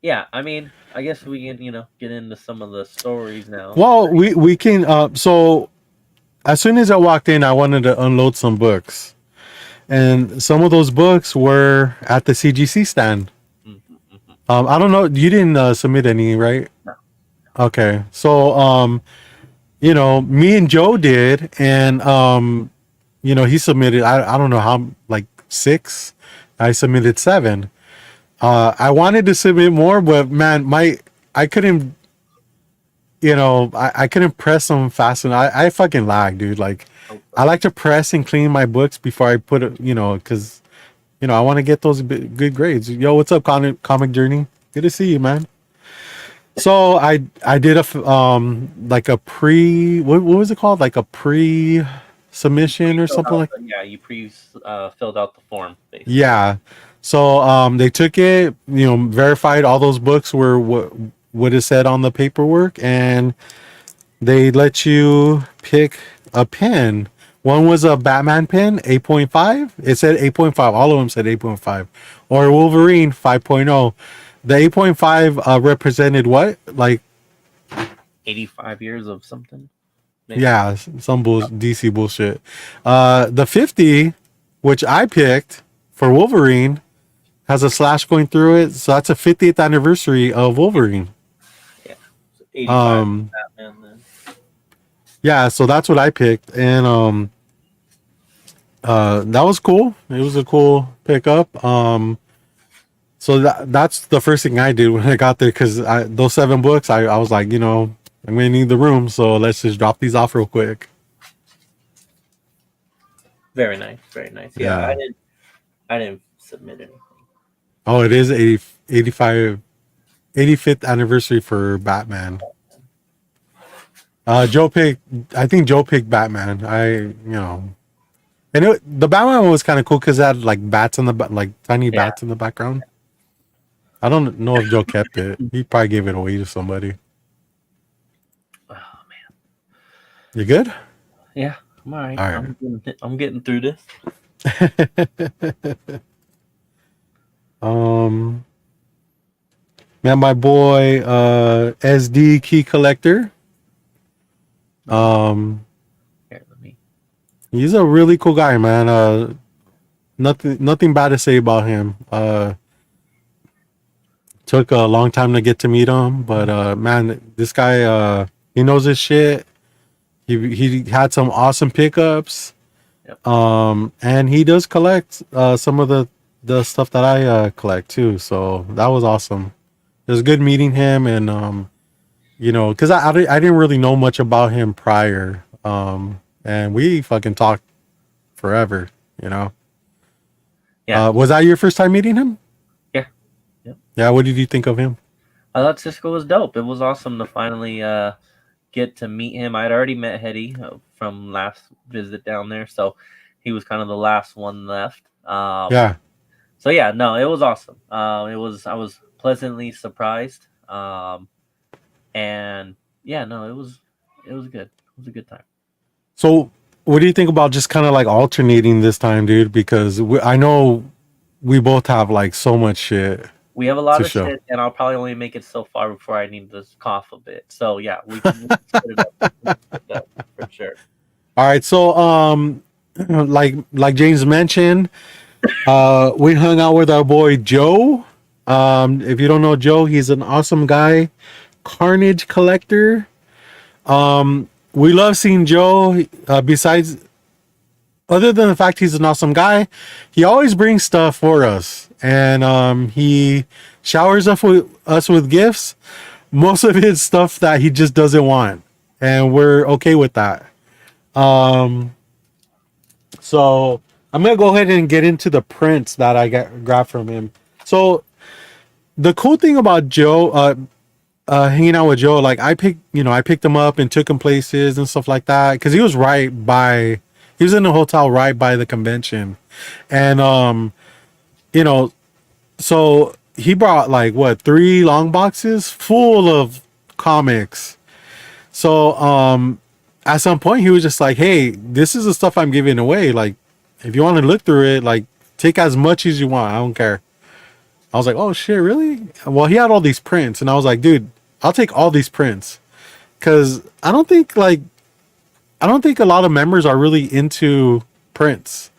yeah, I mean, I guess we can get into some of the stories now. Well, we can. So as soon as I walked in, I wanted to unload some books, and some of those books were at the CGC stand. Mm-hmm, mm-hmm. I don't know. You didn't submit any, right? No. Okay. So, me and Joe did, and he submitted. I don't know how, like 6. I submitted 7. I wanted to submit more, but man, I couldn't. I couldn't press them fast enough. I fucking lag, dude. Like, Okay. I like to press and clean my books before I put it. Because I want to get those good grades. Yo, what's up, Comic Journey? Good to see you, man. So I did like a pre what was it called, like a pre submission or something like. Yeah, you filled out the form basically. Yeah. So they took it, verified all those books were what is said on the paperwork, and they let you pick a pen. One was a Batman pen, 8.5. It said 8.5. All of them said 8.5. Or Wolverine 5.0. The 8.5 represented what? Like 85 years of something. Maybe. yeah, some DC bullshit. The 50, which I picked for Wolverine, has a slash going through it, so that's a 50th anniversary of Wolverine. Yeah, 85 Batman then. Yeah, so that's what I picked, and that was cool. It was a cool pickup. So that's the first thing I did when I got there, because those 7 books, I was like, I'm gonna need the room, so let's just drop these off real quick. Very nice, very nice. Yeah, I didn't submit anything. Oh, it is 85th anniversary for Batman. I think Joe picked Batman. And the Batman one was kind of cool because it had like bats in like tiny bats in the background. I don't know if Joe kept it. He probably gave it away to somebody. Oh man, You good? yeah, I'm all right. All right. I'm getting through this. Man, my boy SD Key Collector. Here, let me. He's a really cool guy, man. Nothing bad to say about him. Took a long time to get to meet him, but man, this guy he knows his shit. He had some awesome pickups. Yep. And he does collect some of the stuff that I collect too. So that was awesome. It was good meeting him, and because I didn't really know much about him prior, and we fucking talked forever. You know, Yeah. was that your first time meeting him? Yeah. Yep. Yeah. What did you think of him? I thought Cisco was dope. It was awesome to finally get to meet him. I'd already met Hetty from last visit down there, so he was kind of the last one left. Yeah. So yeah, no, it was awesome. I was pleasantly surprised. And yeah, no, it was good. It was a good time. So, what do you think about just kind of like alternating this time, dude? Because I know we both have like so much shit We have a lot to of show. shit, and I'll probably only make it so far before I need to cough a bit. So yeah, we can split it up. We can split it up for sure. All right. So, like James mentioned, we hung out with our boy Joe. If you don't know Joe, he's an awesome guy, carnage collector. We love seeing Joe. Besides, other than the fact he's an awesome guy, he always brings stuff for us, and he showers us with gifts. Most of his stuff that he just doesn't want, and we're okay with that. So I'm gonna go ahead and get into the prints that I grabbed from him. So the cool thing about Joe, hanging out with Joe, like I picked him up and took him places and stuff like that because he was he was in a hotel right by the convention, and you know, so he brought like what 3 long boxes full of comics. So at some point he was just like, "Hey, this is the stuff I'm giving away. Like, if you want to look through it, like take as much as you want. I don't care." I was like, "Oh shit, really?" Well, he had all these prints, and I was like, "Dude, I'll take all these prints," because I don't think a lot of members are really into prints.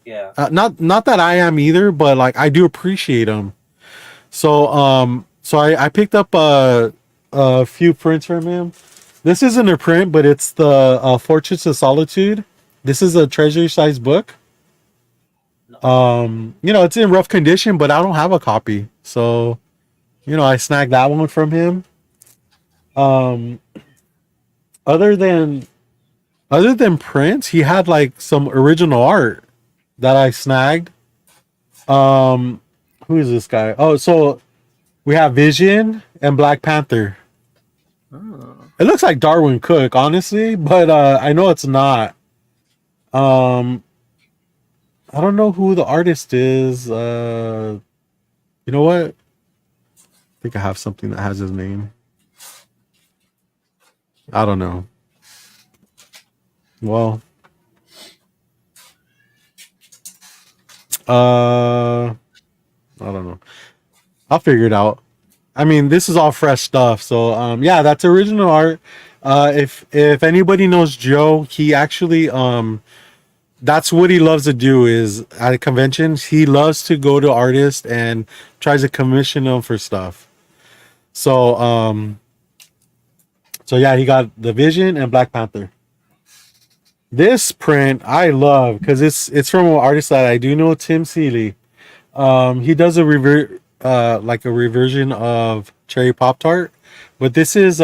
Yeah. Not that I am either, but like I do appreciate them. So I picked up a few prints from him. This isn't a print, but it's the Fortress of Solitude. This is a treasury size book. It's in rough condition, but I don't have a copy. So, I snagged that one from him. Um, other than prints, he had like some original art that I snagged. Um, who is this guy? Oh, so we have Vision and Black Panther. Oh. It looks like Darwin Cook, honestly, but I know it's not. Um, I don't know who the artist is. You know what? I think I have something that has his name. I don't know. Well, I don't know. I'll figure it out. I mean, this is all fresh stuff. So, yeah, that's original art. If anybody knows Joe, he actually that's what he loves to do is at conventions, he loves to go to artists and tries to commission them for stuff. So, so yeah, he got the Vision and Black Panther. This print I love because it's from an artist that I do know, Tim Seeley. He does like a reversion of Cherry Pop Tart, but this is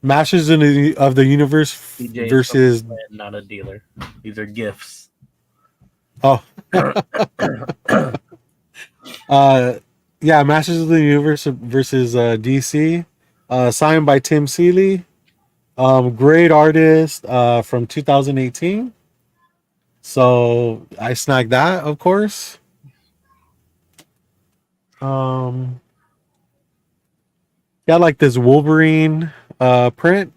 Masters of the Universe DJ versus not a dealer. These are gifts. oh yeah, Masters of the Universe versus DC, signed by Tim Seeley. Great artist from 2018. So I snagged that, of course. Um, got like this Wolverine print.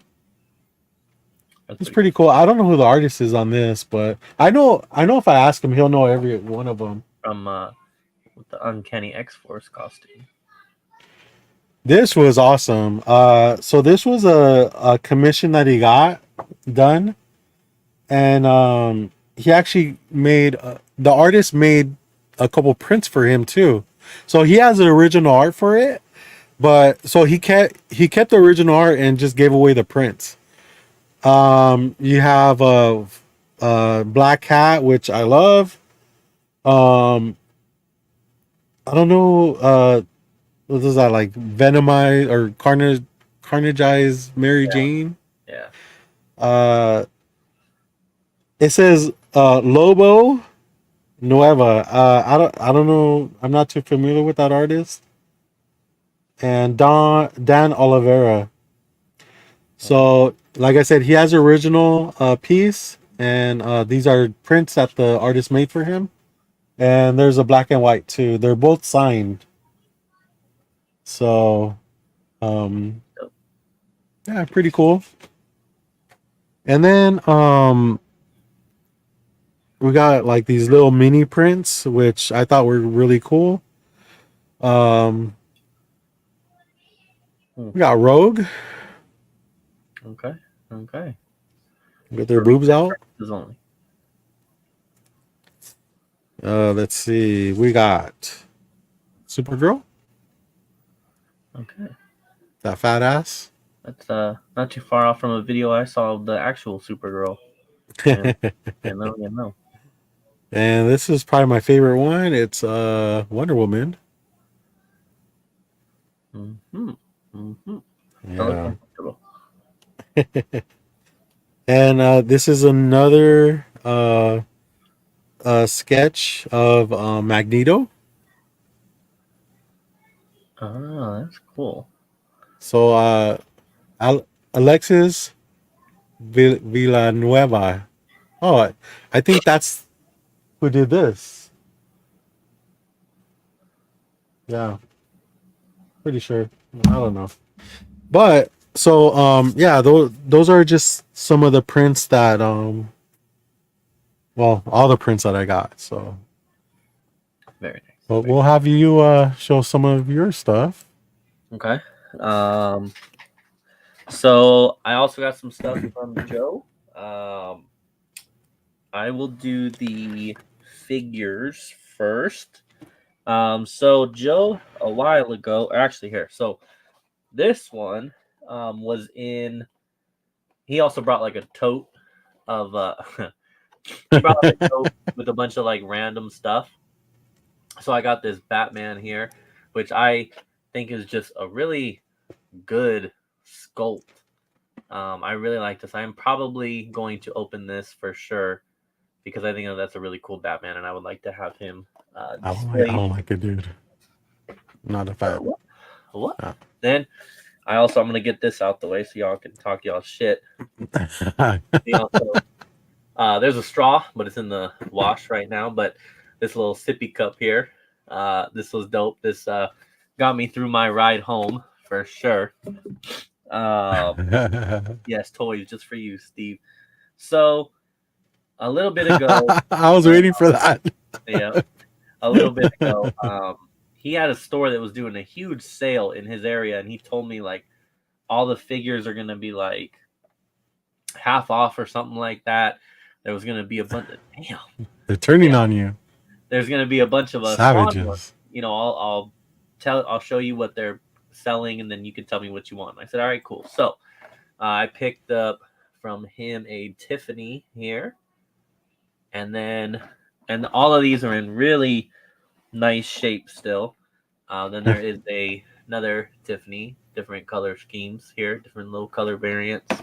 It's pretty cool. I don't know who the artist is on this, but I know if I ask him, he'll know every one of them. From with the Uncanny X-Force costume. This was awesome. So this was a commission that he got done, and he actually made the artist made a couple prints for him too. So he has the original art for it, but so he kept the original art and just gave away the prints. You have a Black Cat, which I love. I don't know. What is that like? Venomize or Carnagize Mary Jane. Yeah. Uh, it says Lobo Nueva. I don't know. I'm not too familiar with that artist. And Dan Oliveira. So, like I said, he has original piece, and these are prints that the artist made for him. And there's a black and white too. They're both signed. So, um, yeah, pretty cool. And then we got like these little mini prints, which I thought were really cool. Um, we got Rogue Okay. Okay. with their For boobs research out. purposes only. Let's see. We got Supergirl, Okay. that fat ass. That's not too far off from a video I saw of the actual Supergirl. Yeah. You know. And this is probably my favorite one. It's Wonder Woman. Mm-hmm. Mm-hmm. That looks Yeah. uncomfortable. And this is another sketch of Magneto. Ah, that's cool. So Alexis Villanueva. Oh, I think that's who did this. Yeah, pretty sure. I don't know. But so yeah, those are just some of the prints that well, all the prints that I got. So Very nice. but we'll have you show some of your stuff. Okay. So I also got some stuff from Joe. I will do the figures first. So Joe, a while ago, or actually here. So this one was in. He also brought like a tote of. He brought like a tote with a bunch of like random stuff. So I got this Batman here, which I think is just a really good sculpt. I really like this. I'm probably going to open this for sure because I think that's a really cool Batman, and I would like to have him I displayed. don't like it, dude. Not a fan. What? Oh. Then I'm gonna get this out the way so y'all can talk y'all shit. There's a straw, but it's in the wash right now. But this little sippy cup here, this was dope. This got me through my ride home for sure. Yes, toys just for you, Steve. So a little bit ago, I was waiting for that. yeah, a little bit ago, he had a store that was doing a huge sale in his area, and he told me like all the figures are gonna be like half off or something like that. There was gonna be a bunch of They're turning on you. There's gonna be a bunch of Spawn ones. Savages. You know, I'll show you what they're selling, and then you can tell me what you want. And I said, all right, cool. So I picked up from him a Tiffany here, and all of these are in really nice shape still. Then there is another Tiffany, different color schemes here, different little color variants.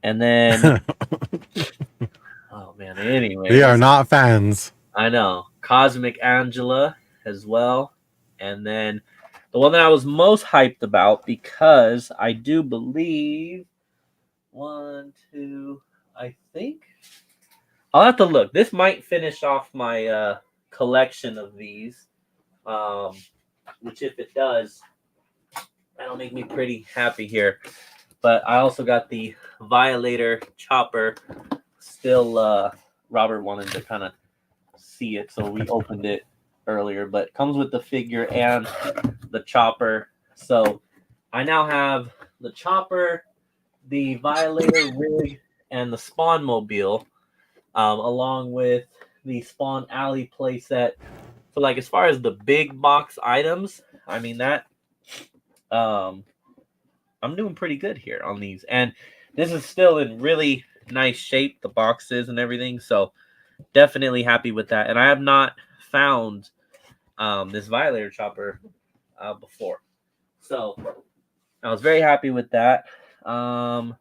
And then, oh man, anyway. They are not fans. I know. Cosmic Angela as well. And then the one that I was most hyped about because I do believe I think. I'll have to look. This might finish off my collection of these. Which if it does, that'll make me pretty happy here. But I also got the Violator Chopper. Still, Robert wanted to kind of see it, so we opened it earlier. But it comes with the figure and the chopper. So I now have the chopper, the Violator rig, and the Spawn Mobile, along with the Spawn Alley playset. So, like, as far as the big box items, I mean that I'm doing pretty good here on these, and this is still in really nice shape, the boxes and everything. So, definitely happy with that. And I have not found this Violator chopper before. So I was very happy with that. I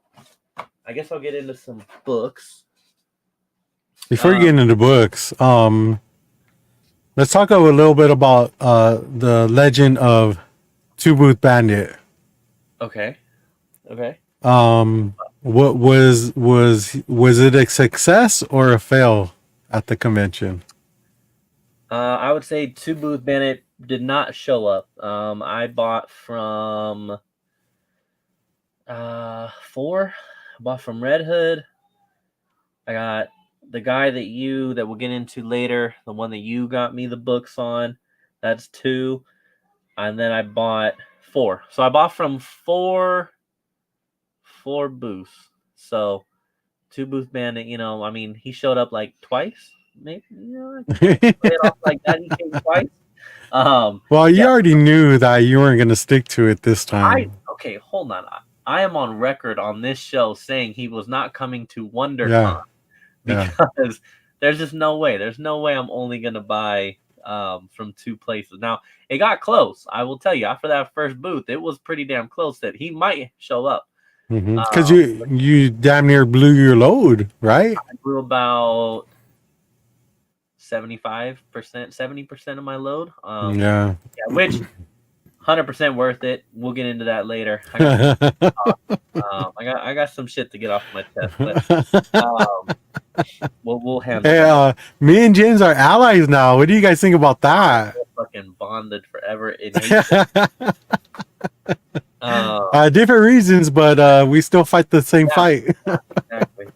guess I'll get into some books. Before you get into the books, let's talk a little bit about the legend of Two Booth Bandit. Okay. What was it a success or a fail at the convention? I would say Two Booth Bandit did not show up. I bought from four. I bought from Red Hood. I got the guy that we'll get into later, the one that you got me the books on. That's two. And then I bought four. So I bought from four booths. So Two Booth Bandit, I mean, he showed up like twice, maybe. Play it off like that. He came twice. Well, you already knew that you weren't going to stick to it this time. Okay, hold on. I am on record on this show saying he was not coming to WonderCon because there's just no way. There's no way I'm only going to buy from two places. Now, it got close. I will tell you, after that first booth, it was pretty damn close that he might show up. Because you damn near blew your load, right? I blew about 75%, 70% of my load. Which 100% worth it. We'll get into that later. I got some shit to get off my chest, but we'll handle that. Me and James are allies now. What do you guys think about that? We're fucking bonded forever in different reasons, but we still fight the same fight. Exactly.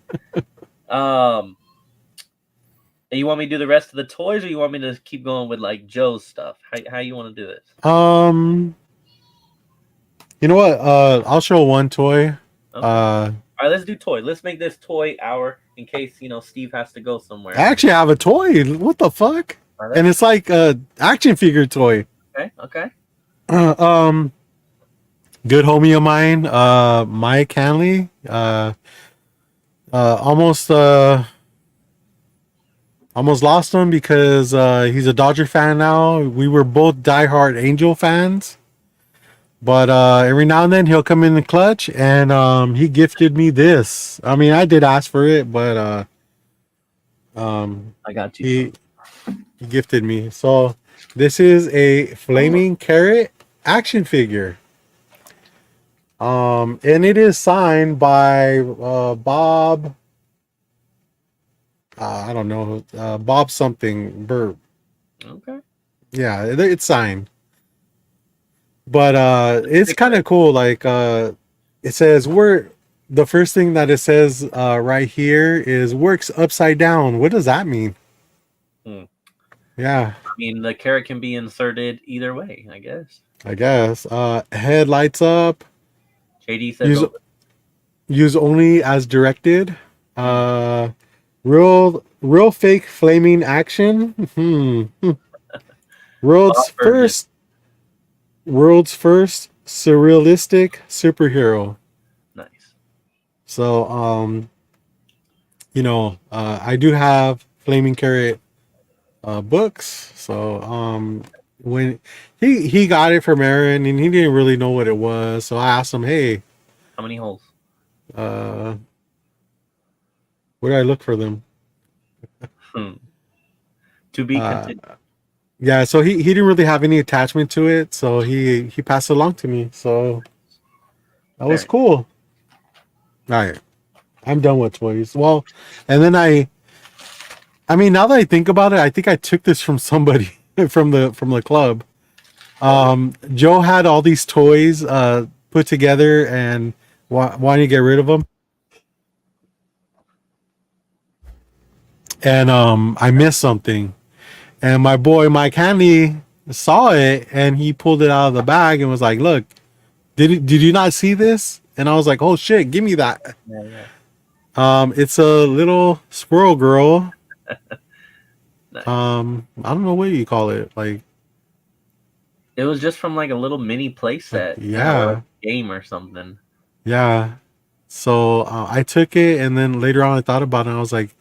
You want me to do the rest of the toys, or you want me to keep going with like Joe's stuff? How you want to do this? You know what? I'll show one toy. Okay. All right, let's do toy. Let's make this toy hour in case Steve has to go somewhere. I actually have a toy. What the fuck? And it's like a action figure toy. Okay. Good homie of mine, Mike Hanley. Almost lost him because he's a Dodger fan now. We were both diehard Angel fans. But every now and then he'll come in the clutch, and he gifted me this. I mean, I did ask for it, but I got you. He gifted me. So this is a flaming carrot action figure. And it is signed by Bob. I don't know, Bob something Burp. Okay. Yeah, it's signed. But it's kind of cool. Like it says the first thing that it says right here is works upside down. What does that mean? Yeah. I mean, the carrot can be inserted either way, I guess. Head lights up. JD says use only as directed. Real fake flaming action. World's first surrealistic superhero. Nice. So I do have Flaming Carrot books. So when he got it from Aaron and he didn't really know what it was, so I asked him, hey, how many holes? Where did I look for them? To be continued. Yeah, so he didn't really have any attachment to it, so he passed it along to me. So that was cool. All right, I'm done with toys. Well, and then I mean, now that I think about it, I think I took this from somebody from the club. Joe had all these toys put together and wanted to get rid of them. And I missed something. And my boy Mike Hanley saw it and he pulled it out of the bag and was like, look, did you not see this? And I was like, oh shit, give me that. Yeah. It's a little squirrel girl. Nice. I don't know what you call it. Like, it was just from like a little mini play set. Yeah. Like game or something. Yeah. So I took it, and then later on I thought about it and I was like,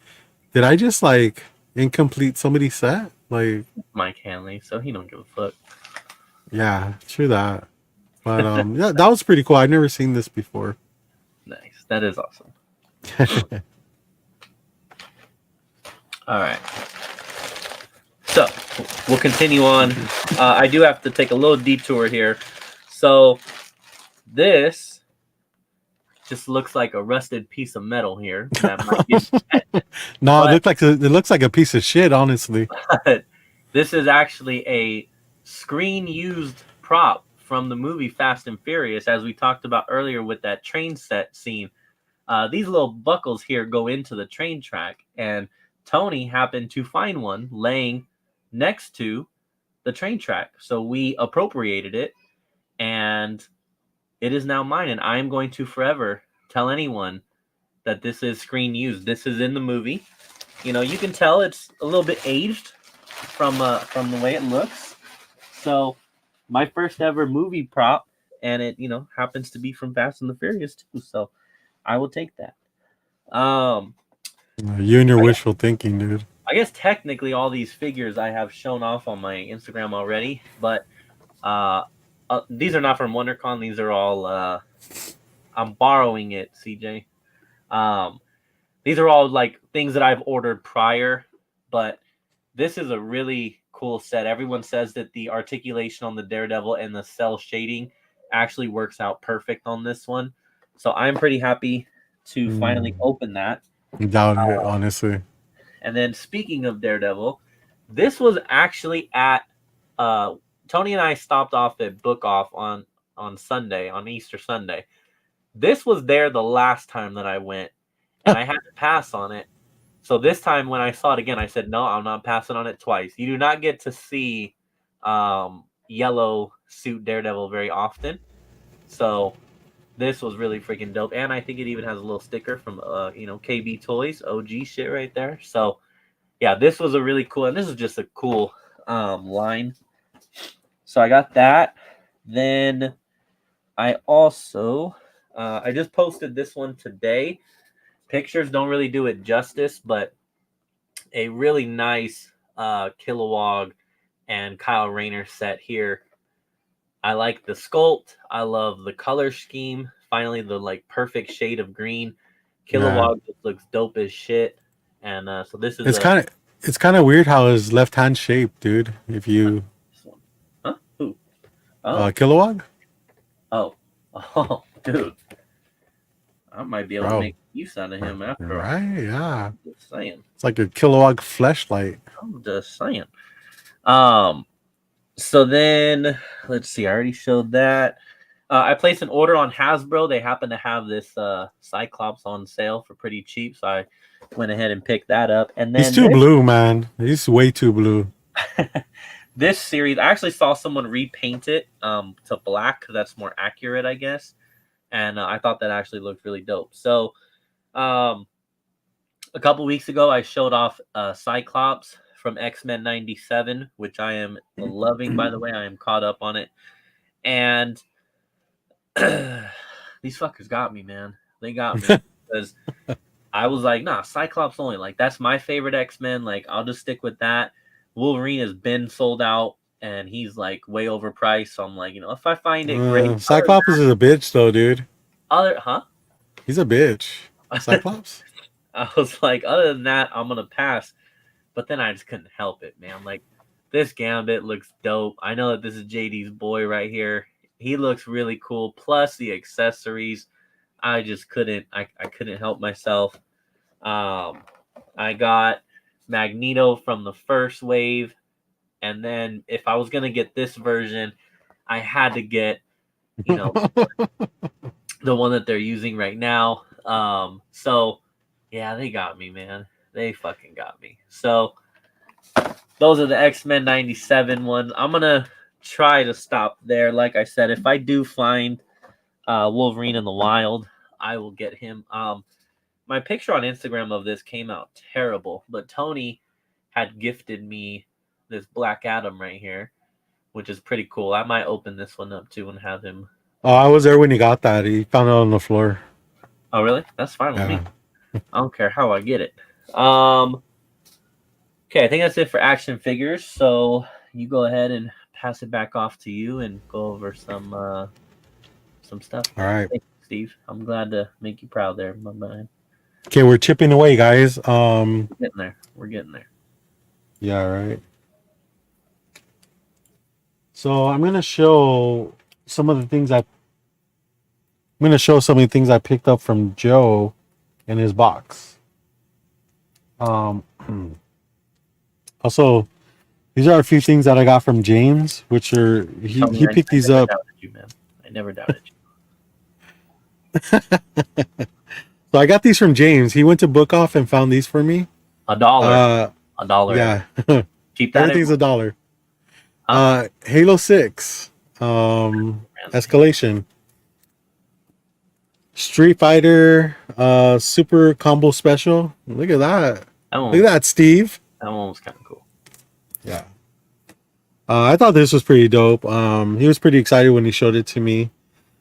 did I just like incomplete somebody's set? Like, Mike Hanley, so he don't give a fuck. yeah, true that. But yeah, that was pretty cool. I've never seen this before. Nice. That is awesome. All right. So we'll continue on. I do have to take a little detour here. So this just looks like a rusted piece of metal here that might get No, but it looks like a piece of shit, honestly. this is actually a screen used prop from the movie Fast and Furious, as we talked about earlier with that train set scene. These little buckles here go into the train track, and Tony happened to find one laying next to the train track. So we appropriated it, and it is now mine. And I am going to forever tell anyone that this is screen used. This is in the movie. You know, you can tell it's a little bit aged from the way it looks. So my first ever movie prop, and it happens to be from Fast and the Furious too. So I will take that. You and your wishful thinking, dude. I guess technically all these figures I have shown off on my Instagram already, but these are not from WonderCon. These are all I'm borrowing it, CJ. Um, these are all like things that I've ordered prior, but this is a really cool set. Everyone says that the articulation on the Daredevil and the cell shading actually works out perfect on this one. So I'm pretty happy to finally open that. Doubt it, honestly. And then speaking of Daredevil, this was actually at Tony and I stopped off at Book Off on Sunday, on Easter Sunday. This was there the last time that I went, and I had to pass on it. So this time when I saw it again, I said, no, I'm not passing on it twice. You do not get to see yellow suit Daredevil very often. So this was really freaking dope. And I think it even has a little sticker from KB Toys, OG shit right there. So yeah, this was a really cool, and this is just a cool line. So I got that. Then I also I just posted this one today. Pictures don't really do it justice, but a really nice Kilowog and Kyle Rayner set here. I like the sculpt. I love the color scheme. Finally, the like perfect shade of green. Kilowog looks dope as shit. And so this is it's kind of weird how his left hand shaped, dude. If you huh? Who? Oh. Kilowog? Oh. Oh, dude. I might be able to make use out of him after all. Right, yeah. I'm just saying. It's like a Kilowog fleshlight. I'm just saying. So then, let's see. I already showed that. I placed an order on Hasbro. They happen to have this Cyclops on sale for pretty cheap, so I went ahead and picked that up. And then he's too blue, man. He's way too blue. This series, I actually saw someone repaint it to black because that's more accurate, I guess. And I thought that actually looked really dope. So, a couple weeks ago, I showed off Cyclops from X-Men 97, which I am loving, by the way. I am caught up on it. And these fuckers got me, man. They got me. Because I was like, nah, Cyclops only. Like, that's my favorite X-Men. Like, I'll just stick with that. Wolverine has been sold out, and he's, like, way overpriced. So I'm like, if I find it great. Cyclops is a bitch, though, dude. Huh? He's a bitch. Cyclops? I was like, other than that, I'm going to pass. But then I just couldn't help it, man. Like, this Gambit looks dope. I know that this is JD's boy right here. He looks really cool. Plus the accessories. I just couldn't. I couldn't help myself. I got Magneto from the first wave. And then if I was going to get this version, I had to get, the one that they're using right now. So, yeah, they got me, man. They fucking got me. So, those are the X-Men 97 ones. I'm going to try to stop there. Like I said, if I do find Wolverine in the wild, I will get him. My picture on Instagram of this came out terrible, but Tony had gifted me this Black Adam right here, which is pretty cool. I might open this one up too and have him. Oh, I was there when he got that. He found it on the floor. Oh, really? That's fine with me. I don't care how I get it. Okay, I think that's it for action figures. So you go ahead and pass it back off to you and go over some stuff, All man. right. Thank you, Steve. I'm glad to make you proud there, my man. Okay, we're chipping away, guys. We're getting there. We're getting there. Yeah, right. So I'm gonna show some of the things I. I'm gonna show some of the things I picked up from Joe in his box. Um, also, these are a few things that I got from James, which are Tell me he picked I these never up. doubted you, man. I never doubted you. So I got these from James. He went to Book Off and found these for me. A dollar. Uh, A dollar. yeah, Keep that in everything's a dollar. huh? Halo 6, Man. Escalation, Street Fighter, Super Combo Special. Look at that. That one Look was at that, Steve. that one was kind of cool. Yeah. I thought this was pretty dope. He was pretty excited when he showed it to me.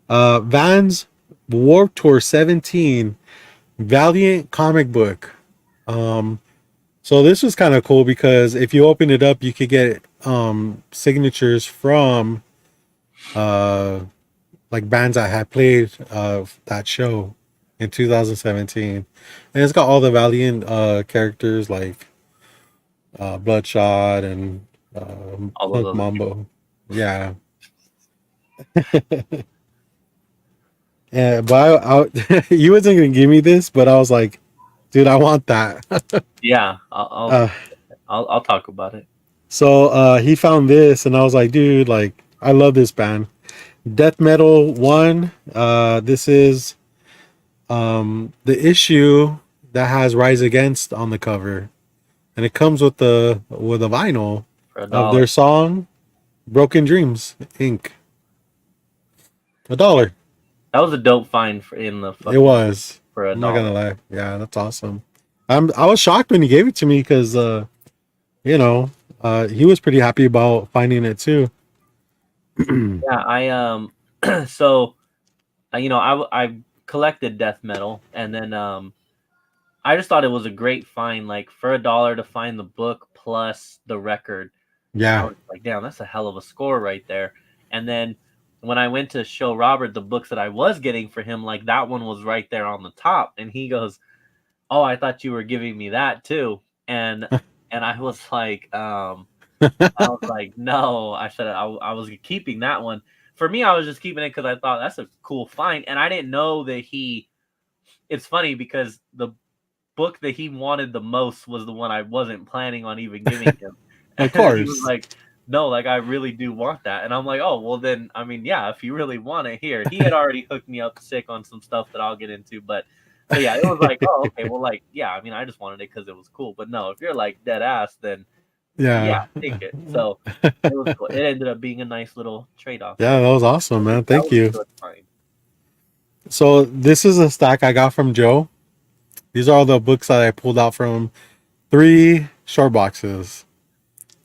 Vans Warp Tour 17 Valiant comic book. Um, so this was kind of cool because if you open it up, you could get signatures from uh like bands that had played that show in 2017, and it's got all the Valiant characters like Bloodshot and All those Punk other people. Mambo. Yeah, yeah. But you wasn't gonna give me this, but I was like, dude, I want that. Yeah, uh, I'll talk about it. so he found this, and I was like, dude, like I love this band. Death Metal One. This is the issue that has Rise Against on the cover, and it comes with a vinyl For a of dollar. their song "Broken Dreams" Inc. $1. That was a dope find in the It fucking was. for a I'm not gonna dollar. lie. Yeah, that's awesome. I was shocked when he gave it to me because you know he was pretty happy about finding it too. Yeah, so I collected death metal, and then I just thought it was a great find, like for a dollar to find the book plus the record. I Yeah. was like, damn, that's a hell of a score right there. And then when I went to show Robert the books that I was getting for him, like that one was right there on the top, and he goes, "Oh, I thought you were giving me that too." And I was like, no, I said I was keeping that one. For me, I was just keeping it because I thought that's a cool find, and I didn't know that he. It's funny because the book that he wanted the most was the one I wasn't planning on even giving him, Of and then he was course. like, "No, like I really do want that," and I'm like, "Oh, well then, I mean, yeah, if you really want it, here." He had already hooked me up sick on some stuff that I'll get into, but yeah, it was like, "Oh, okay, well, like, yeah, I mean, I just wanted it because it was cool," but no, if you're like dead ass, then yeah, Yeah. take it. So it was cool. It ended up being a nice little trade off Yeah, there. that was awesome, man. That Thank was a you. good find. So this is a stack I got from Joe. These are all the books that I pulled out from 3 short boxes.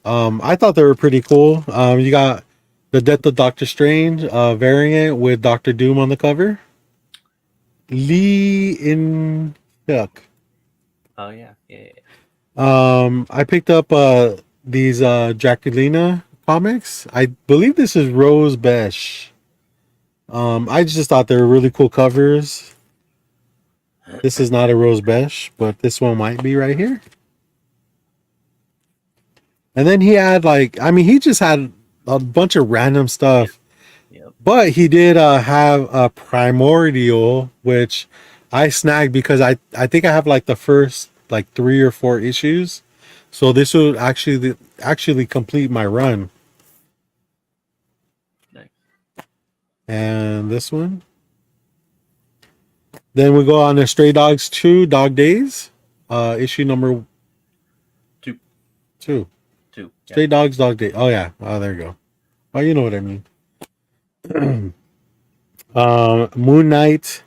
I thought they were pretty cool. You got the Death of Doctor Strange variant with Doctor Doom on the cover. Lee in Hyuk. Oh yeah, yeah, yeah. I picked up these Draculina comics. I believe this is Rose Besh. I just thought they were really cool covers. This is not a Rose Besh, but this one might be right here. And then he had like, I mean, he just had a bunch of random Yeah, stuff, yep. but he did have a Primordial, which I snagged because I think I have like the first like 3 or 4 issues, so this would actually complete my run. Nice. And this one, then we go on to Stray Dogs 2 Dog Days, issue number Two, 2. two. Yeah. Stray Dogs Dog Days. Oh yeah, oh there you go. Oh, you know what I mean. Moon Knight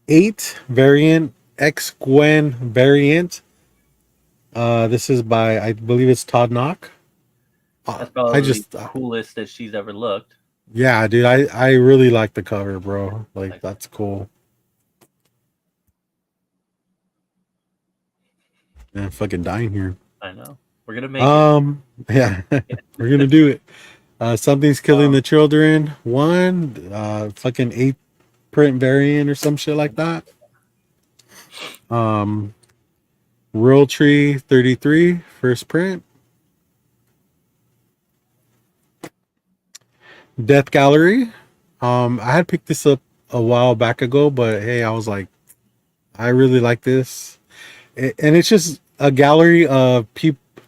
8 variant, X Gwen variant. This is by, I believe it's Todd Knock. That's I probably just the coolest that she's ever looked. yeah, dude, I really like the cover, bro. Like Like, that's cool. I'm fucking dying here. I know. We're gonna make it. Yeah, we're gonna do it. Something's killing Um, the children. One, fucking 8 print variant or some shit like that. Um, Real Tree 33 first print. Death Gallery. I had picked this up a while back ago, but hey, I was like, I really like this, and it's just a gallery of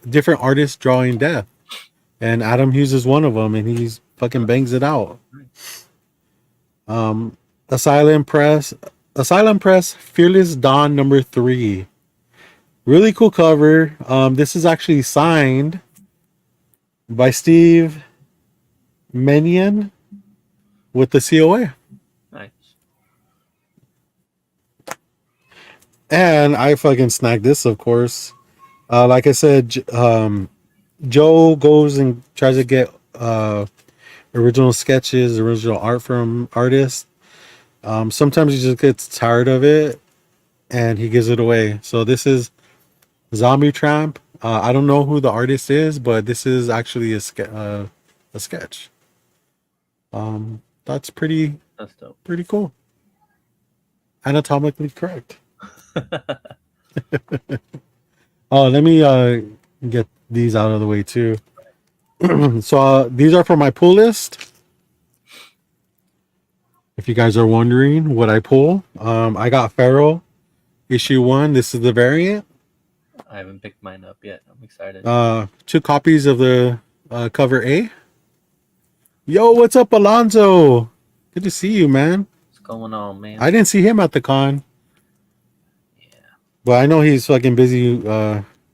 different artists drawing death, and Adam Hughes is one of them, and he's fucking bangs it out. Um, Asylum Press, Asylum Press, Fearless Dawn #3. Really cool cover. This is actually signed by Steve Menion with the COA. nice. And I fucking snagged this, of course. Like I said, Joe goes and tries to get original sketches, original art from artists. Sometimes he just gets tired of it and he gives it away. So this is Zombie Tramp. I don't know who the artist is, but this is actually a sketch. That's That's dope. pretty cool. Anatomically correct. Oh, let me get these out of the way too. So these are for my pull list. If you guys are wondering what I pull, I got Pharaoh issue 1. This is the variant. I haven't picked mine up yet. I'm excited. 2 copies of the cover A. Yo, what's up, Alonzo? Good to see you, man. What's going on, man? I didn't see him at the con. Yeah. But I know he's fucking busy,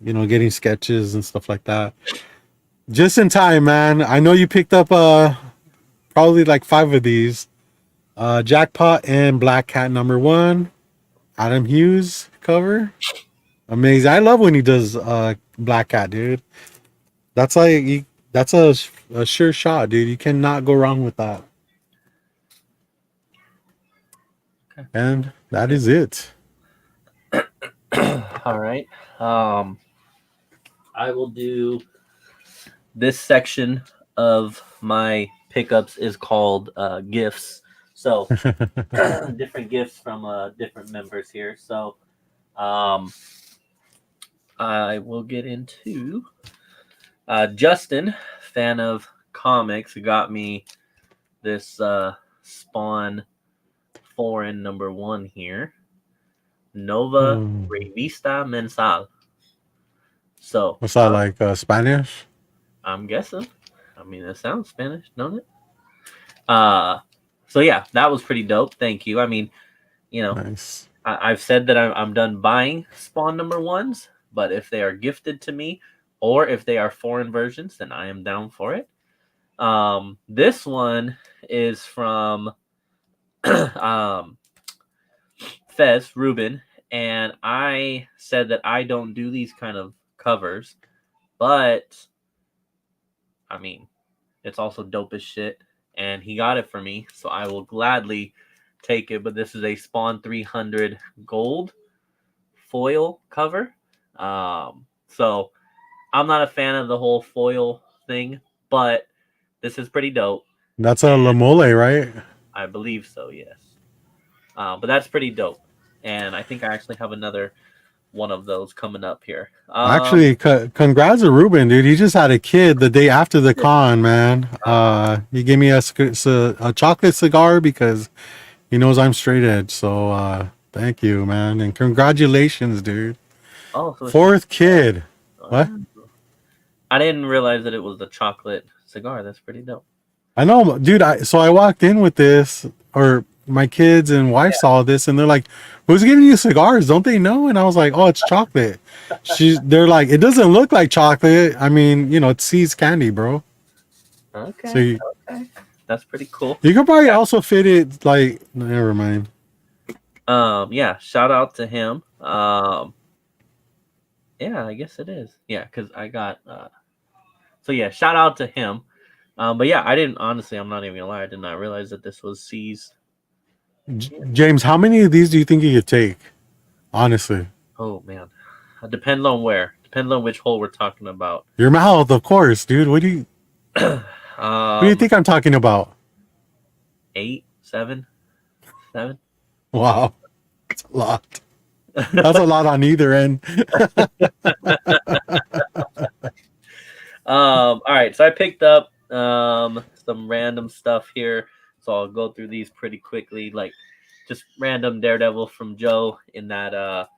getting sketches and stuff like that. Just in time, man. I know you picked up probably like 5 of these. Jackpot and Black Cat #1. Adam Hughes cover. Amazing. I love when he does Black Cat, dude. That's like that's a sure shot, dude. You cannot go wrong with that. Okay. And that is it. All right. I will do this section of my pickups is called gifts. So different gifts from different members here. So I will get into Justin, fan of comics, got me this Spawn foreign #1 here. Nova Revista Mensal. So What's that like Spanish? I'm guessing. I mean, it sounds Spanish, don't it? So yeah, that was pretty dope. Thank you. I mean, Nice. I've said that I'm done buying Spawn #1s, but if they are gifted to me or if they are foreign versions, then I am down for it. This one is from Fez Ruben, and I said that I don't do these kind of covers, but I mean, it's also dope as shit, and he got it for me, so I will gladly take it. But this is a Spawn 300 gold foil cover. So I'm not a fan of the whole foil thing, but this is pretty dope. That's a La Mole, right? I believe so, yes. But that's pretty dope, and I think I actually have another one of those coming up here. Actually, congrats to Ruben, dude. He just had a kid the day after the con, man. He gave me a chocolate cigar because he knows I'm straight edge. So thank you, man, and congratulations, dude. Oh, so 4th kid. What? I didn't realize that it was the chocolate cigar. That's pretty dope. I know, dude. So I walked in with this, or my kids and wife saw this, and they're like, "Who's giving you cigars? Don't they know?" And I was like, "Oh, it's chocolate." They're like, "It doesn't look like chocolate. I mean, it's See's candy, bro." Okay. Okay. That's pretty cool. You could probably also fit it like. Never mind. Yeah. Shout out to him. Yeah, I guess it is. Yeah, because I got. So yeah, shout out to him. But yeah, I didn't honestly. I'm not even gonna lie. I did not realize that this was C's. James, how many of these do you think you could take? Honestly. Oh man, it depends on where. Depends on which hole we're talking about. Your mouth, of course, dude. What do you think I'm talking about? 8, 7, 7. Wow, that's a lot. That's a lot on either end. All right, so I picked up some random stuff here, so I'll go through these pretty quickly, like just random Daredevil from Joe in that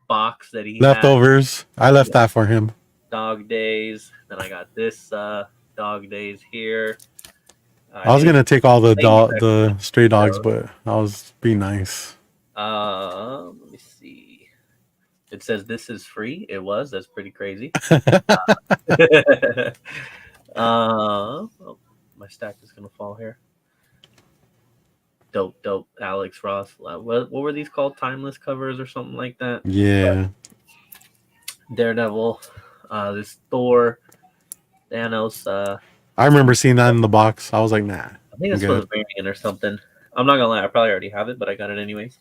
box that he had. Leftovers. I left that for him. Dog Days. Then I got this Dog Days here. I was gonna take all the stray dogs, but I was being nice. Let me see. It says this is free. It was. That's pretty crazy. Oh, my stack is gonna fall here. Dope. Alex Ross. What were these called? Timeless covers or something like that? Yeah. But Daredevil. This Thor. Thanos. I remember seeing that in the box. I was like, nah. I think this was a variant or something. I'm not gonna lie. I probably already have it, but I got it anyways.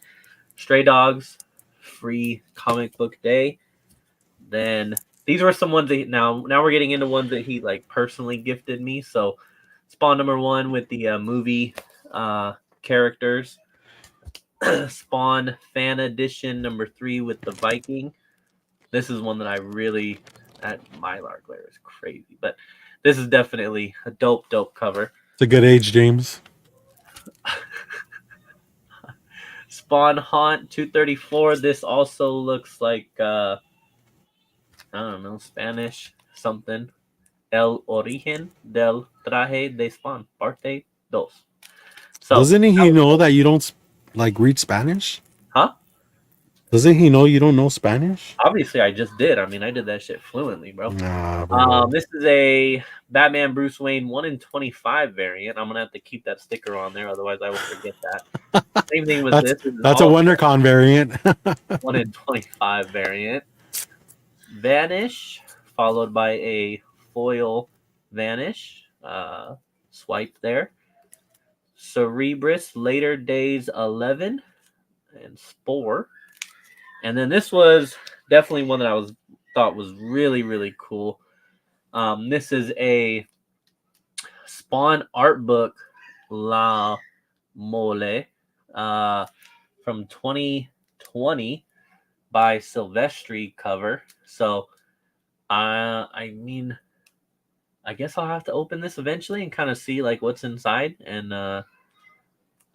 Stray Dogs. Free comic book day. Then these were some ones that now we're getting into ones that he like personally gifted me. So Spawn #1 with the movie characters. Spawn fan edition #3 with the Viking. This is one that I really, that Mylar glare is crazy, but this is definitely a dope cover. It's a good age, James. Spawn Haunt 234. This also looks like I don't know, Spanish something. El origen del traje de Spawn, parte 2. So doesn't he know that you don't like read Spanish? Huh? Doesn't he know you don't know Spanish? Obviously, I just did. I mean, I did that shit fluently, bro. Nah, bro. This is a Batman Bruce Wayne 1 in 25 variant. I'm gonna have to keep that sticker on there, otherwise I will forget that. Same thing with this. That's a Wondercon variant. 1 in 25 variant. Vanish, followed by a foil Vanish. Swipe there. Cerebrus, Later Days 11, and Spore. And then this was definitely one that I thought was really cool. This is a Spawn art book, La Mole, from 2020 by Silvestri cover. So, I mean, I guess I'll have to open this eventually and kind of see like what's inside and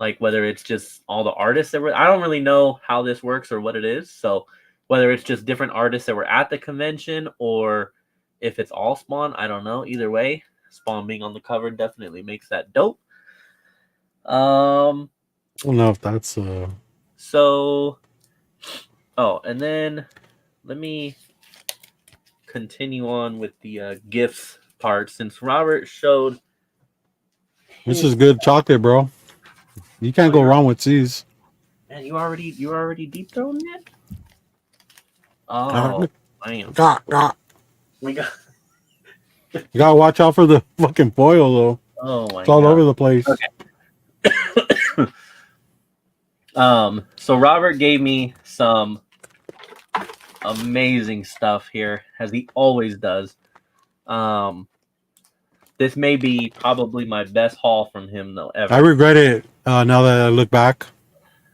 like whether it's just all the artists that were. I don't really know how this works or what it is. So whether it's just different artists that were at the convention or if it's all Spawn, I don't know. Either way, Spawn being on the cover definitely makes that dope. I don't know if that's So, and then let me continue on with the gifts part since Robert showed. This is good chocolate, bro. You can't go wrong with these. Man, you already deep thrown it? Oh, damn. We got. You gotta watch out for the fucking foil, though. Oh my! It's all over the place. Okay. So Robert gave me some amazing stuff here, as he always does. This may be probably my best haul from him though ever. I regret it now that I look back.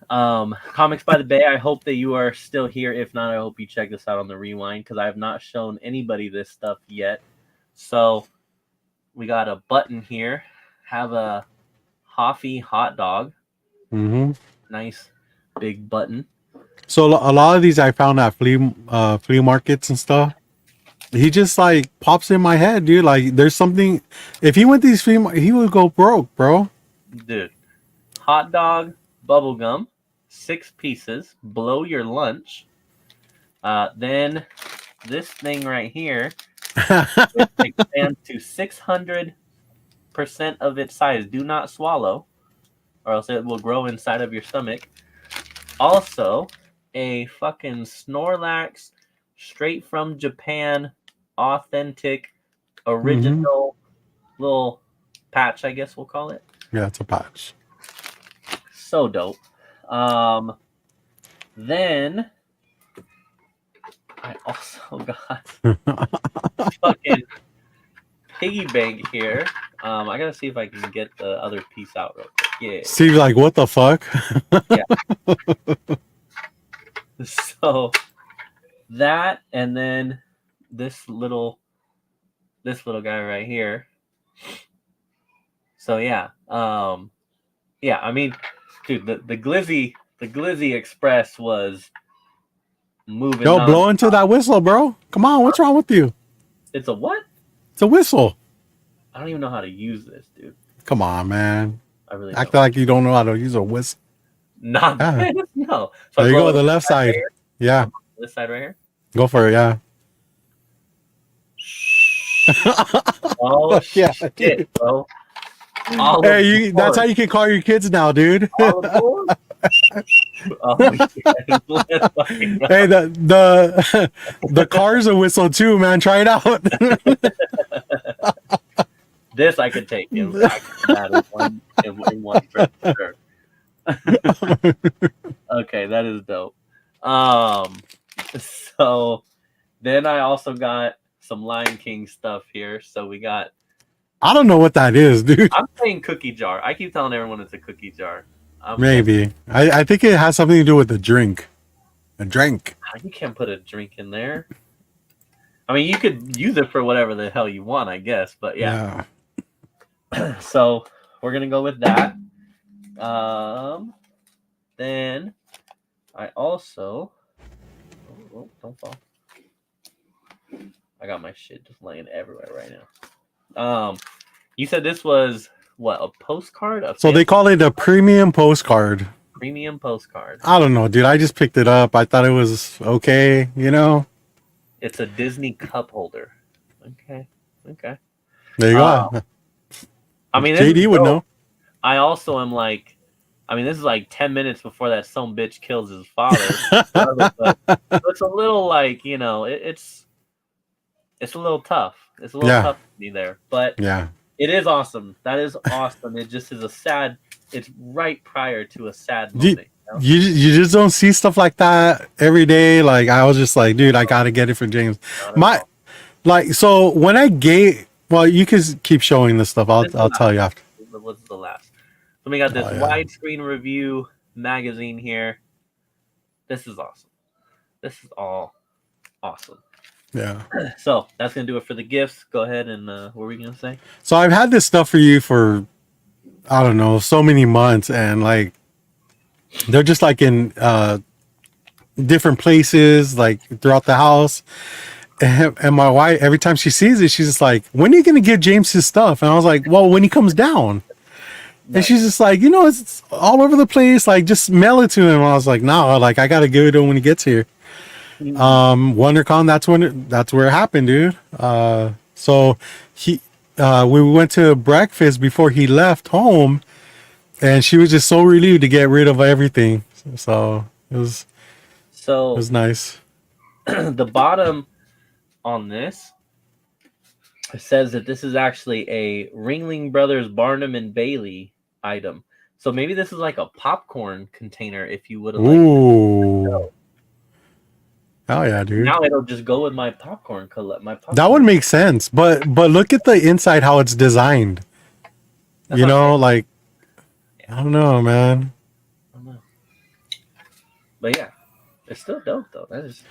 Comics by the Bay, I hope that you are still here. If not, I hope you check this out on the rewind because I have not shown anybody this stuff yet. So we got a button here. Have a Hoffy hot dog. Mm-hmm. Nice big button. So a lot of these I found at flea markets and stuff. He just like pops in my head, dude. Like there's something. If he went these he would go broke, bro. Dude, hot dog, bubble gum, 6 pieces. Blow your lunch. Then this thing right here expands to 600% of its size. Do not swallow, or else it will grow inside of your stomach. Also, a fucking Snorlax, straight from Japan, authentic, original little patch, I guess we'll call it. Yeah, it's a patch. So dope. Then I also got fucking piggy bank here. I gotta see if I can get the other piece out real quick. Yeah. See, like, what the fuck? Yeah. So that, and then this little guy right here. So yeah, yeah. I mean, dude, the Glizzy Express was moving. Yo, on. blow into that whistle, bro. Come on, what's wrong with you? It's a what? It's a whistle. I don't even know how to use this, dude. Come on, man. I really Act don't. like you don't know how to use a whistle. Not Yeah. this, no. So There you go, the left side. right Yeah. This side right here. Go for it, yeah. Oh Yeah, shit, dude. bro. Hey, that's how you can call your kids now, dude. All aboard? Oh, yeah. Hey, the car's a whistle too, man. Try it out. This I could take in one trip for sure. Okay, that is dope. So then I also got some Lion King stuff here. So we got. I don't know what that is, dude. I'm saying cookie jar. I keep telling everyone it's a cookie jar. Maybe. I think it has something to do with the drink. A drink. You can't put a drink in there. I mean, you could use it for whatever the hell you want, I guess. But yeah. So we're gonna go with that. Then I also. Oh, don't fall. I got my shit just laying everywhere right now. You said this was what, a postcard? So they call it a premium postcard. Premium postcard. I don't know, dude. I just picked it up. I thought it was okay, you know? It's a Disney cup holder. Okay. There you go. I mean, JD would know. I also am like, I mean, this is like 10 minutes before that some bitch kills his father. But it's a little like, you know, it's a little tough. It's a little tough to be there. But yeah, it is awesome. That is awesome. It just is a sad. It's right prior to a sad moment. You just don't see stuff like that every day. Like I was just like, dude, I gotta get it for James. So when I gave, well, you can keep showing this stuff. I'll tell you after. What's the last? So we got this widescreen review magazine here. This is awesome. This is all awesome. Yeah. So that's gonna do it for the gifts. Go ahead and what were we gonna say? So I've had this stuff for you for, I don't know, so many months, and like they're just like in different places, like throughout the house. And my wife, every time she sees it, she's just like, "When are you gonna give James his stuff?" And I was like, "Well, when he comes down." Nice. And she's just like, "You know, it's all over the place. Like, just mail it to him." And I was like, "No, like I gotta give it to him when he gets here." Wondercon, that's where it happened, dude. So we went to breakfast before he left home, and she was just so relieved to get rid of everything. So it was nice. The bottom on this, it says that this is actually a Ringling Brothers Barnum and Bailey item. So maybe this is like a popcorn container if you would have liked. Ooh. Oh yeah, dude. Now it'll just go with my popcorn. That would make sense, but look at the inside, how it's designed. That's you know, like I don't know, man. I don't know. But yeah, it's still dope though. That is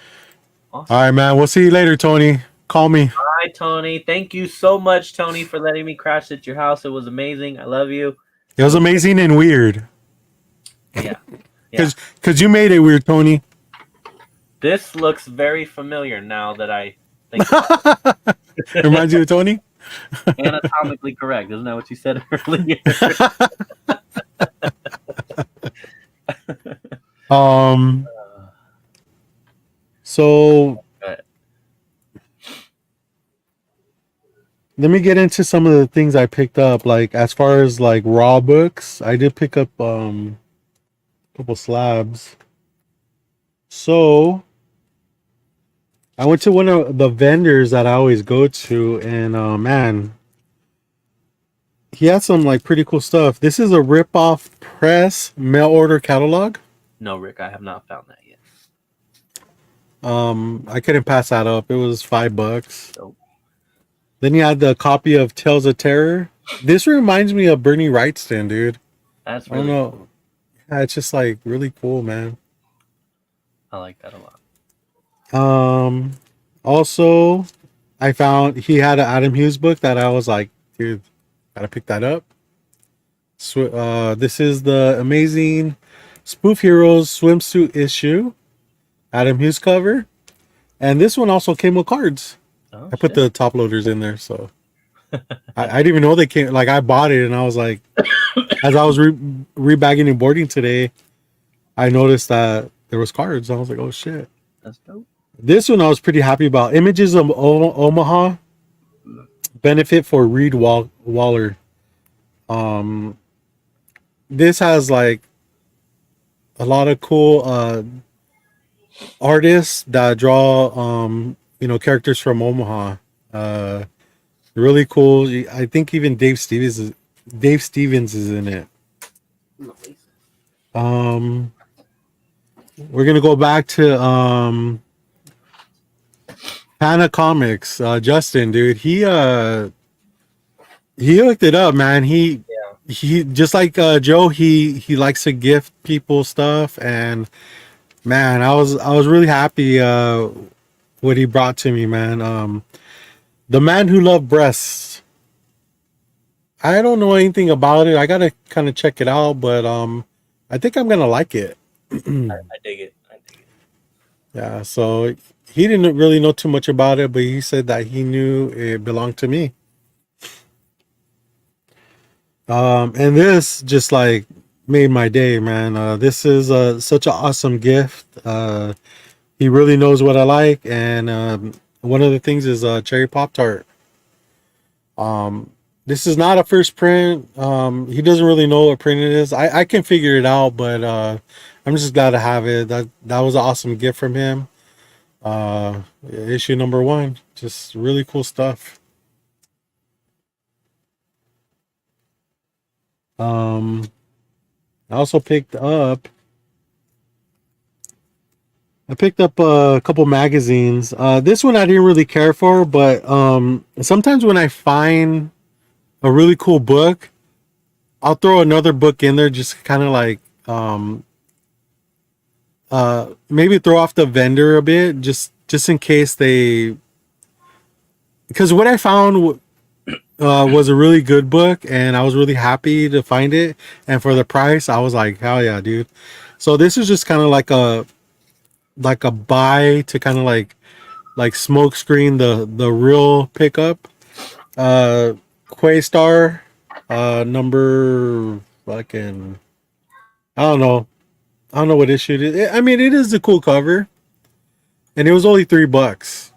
awesome. All right, man. We'll see you later, Tony. Call me. All right, Tony. Thank you so much, Tony, for letting me crash at your house. It was amazing. I love you. It was amazing and weird. Yeah. Because you made it weird, Tony. This looks very familiar now that I think about it. Reminds you of Tony? Anatomically correct. Isn't that what you said earlier? So let me get into some of the things I picked up. Like as far as like raw books, I did pick up a couple slabs. So I went to one of the vendors that I always go to, and man, he had some like pretty cool stuff. This is a rip-off press mail order catalog. No, Rick, I have not found that yet. I couldn't pass that up. It was $5. Dope. Then you had the copy of Tales of Terror. This reminds me of Bernie Wrightson, dude. That's I don't really know. cool. Yeah, it's just like really cool, man. I like that a lot. Also, I found he had an Adam Hughes book that I was like, dude, gotta pick that up. This is the Amazing Spoof Heroes swimsuit issue, Adam Hughes cover, and this one also came with cards. Oh, I put shit. the top loaders in there, so I didn't even know they came. Like I bought it, and I was like, as I was rebagging and boarding today, I noticed that there was cards. I was like, oh shit. That's dope. This one I was pretty happy about. Images of Omaha, benefit for Reed Waller. Um, this has like a lot of cool artists that draw characters from Omaha. Uh, really cool. I think even Dave Stevens is in it. Nice. We're gonna go back to Hannah Comics. Justin, dude, he hooked it up, man. He just like Joe. He likes to gift people stuff, and man, I was really happy what he brought to me, man. The Man Who Loved Breasts. I don't know anything about it. I gotta kind of check it out, but I think I'm gonna like it. I dig it. I dig it. Yeah, so he didn't really know too much about it, but he said that he knew it belonged to me. And this just like made my day, man. This is such an awesome gift. He really knows what I like, and one of the things is cherry pop tart. This is not a first print. He doesn't really know what print it is. I can figure it out, but I'm just glad to have it. That was an awesome gift from him. Issue number 1, just really cool stuff. Um, I also picked up a couple magazines. This one I didn't really care for, but sometimes when I find a really cool book, I'll throw another book in there just kind of like maybe throw off the vendor a bit, just in case they. Because what I found was a really good book, and I was really happy to find it. And for the price, I was like, hell yeah, dude. So this is just kind of like a buy to kind of like smoke screen the real pickup. Quaystar, number fucking I don't know what issue it is. I mean, it is a cool cover, and it was only $3.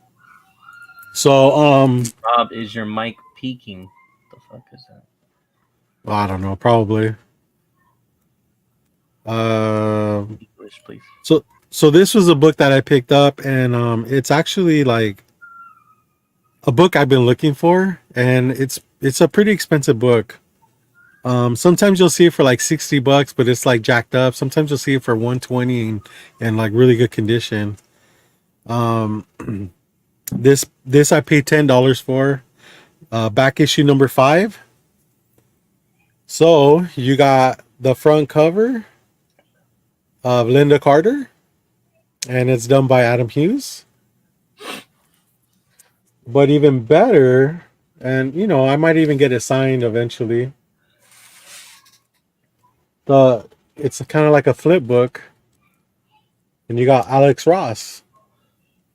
So Rob, is your mic peaking? The fuck is that? I don't know, probably. English, please. So this was a book that I picked up, and it's actually like a book I've been looking for, and it's a pretty expensive book. Sometimes you'll see it for like $60, but it's like jacked up. Sometimes you'll see it for 120 and like really good condition. Um, this I paid $10 for. Back issue number 5. So you got the front cover of Linda Carter, and it's done by Adam Hughes. But even better, and I might even get it signed eventually. It's kind of like a flip book, and you got Alex Ross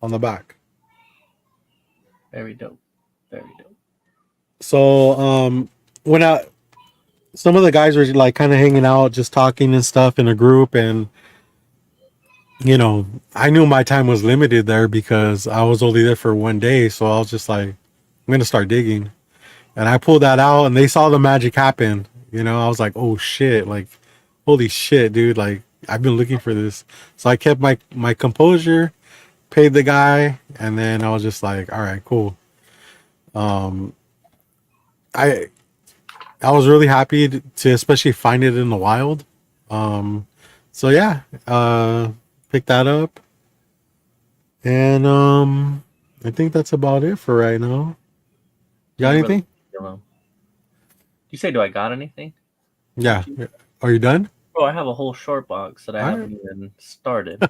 on the back. Very dope. Very dope. So when some of the guys were like kind of hanging out, just talking and stuff in a group, and I knew my time was limited there because I was only there for 1 day, so I was just like, I'm gonna start digging, and I pulled that out, and they saw the magic happen. I was like, oh shit, like, holy shit, dude, like I've been looking for this. So I kept my composure, paid the guy, and then I was just like, all right, cool. I I was really happy to especially find it in the wild. So yeah, pick that up. And I think that's about it for right now. You got Can't really. anything? You say, do I got anything? Yeah. Are you done? Oh, I have a whole short box that I All haven't even started.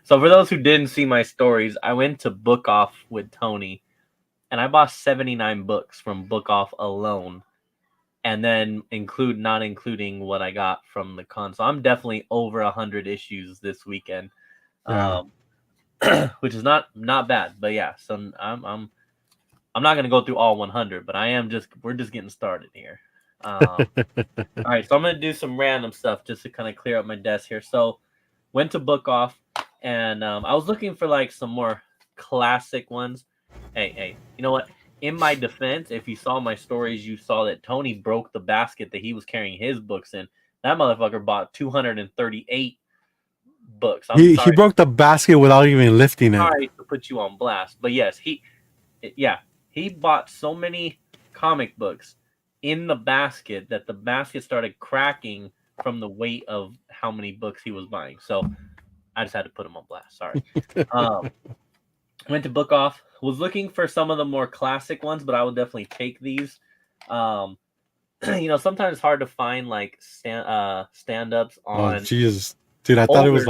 So for those who didn't see my stories, I went to Book Off with Tony, and I bought 79 books from Book Off alone, and then not including what I got from the con. So I'm definitely over 100 issues this weekend, Yeah. um, which is not bad. But yeah, so I'm not gonna go through all 100, but we're just getting started here. All right, so I'm gonna do some random stuff just to kind of clear up my desk here. So went to Book Off, and I was looking for like some more classic ones. Hey, you know what? In my defense, if you saw my stories, you saw that Tony broke the basket that he was carrying his books in. That motherfucker bought 238 books. I'm He sorry, broke the basket without even lifting it. sorry to put you on blast, but yes, yeah, he bought so many comic books in the basket that the basket started cracking from the weight of how many books he was buying. So I just had to put him on blast. Sorry. Um, went to Book Off. Was looking for some of the more classic ones, but I would definitely take these. Um, sometimes it's hard to find like stand ups Oh on Jesus, dude! I thought it was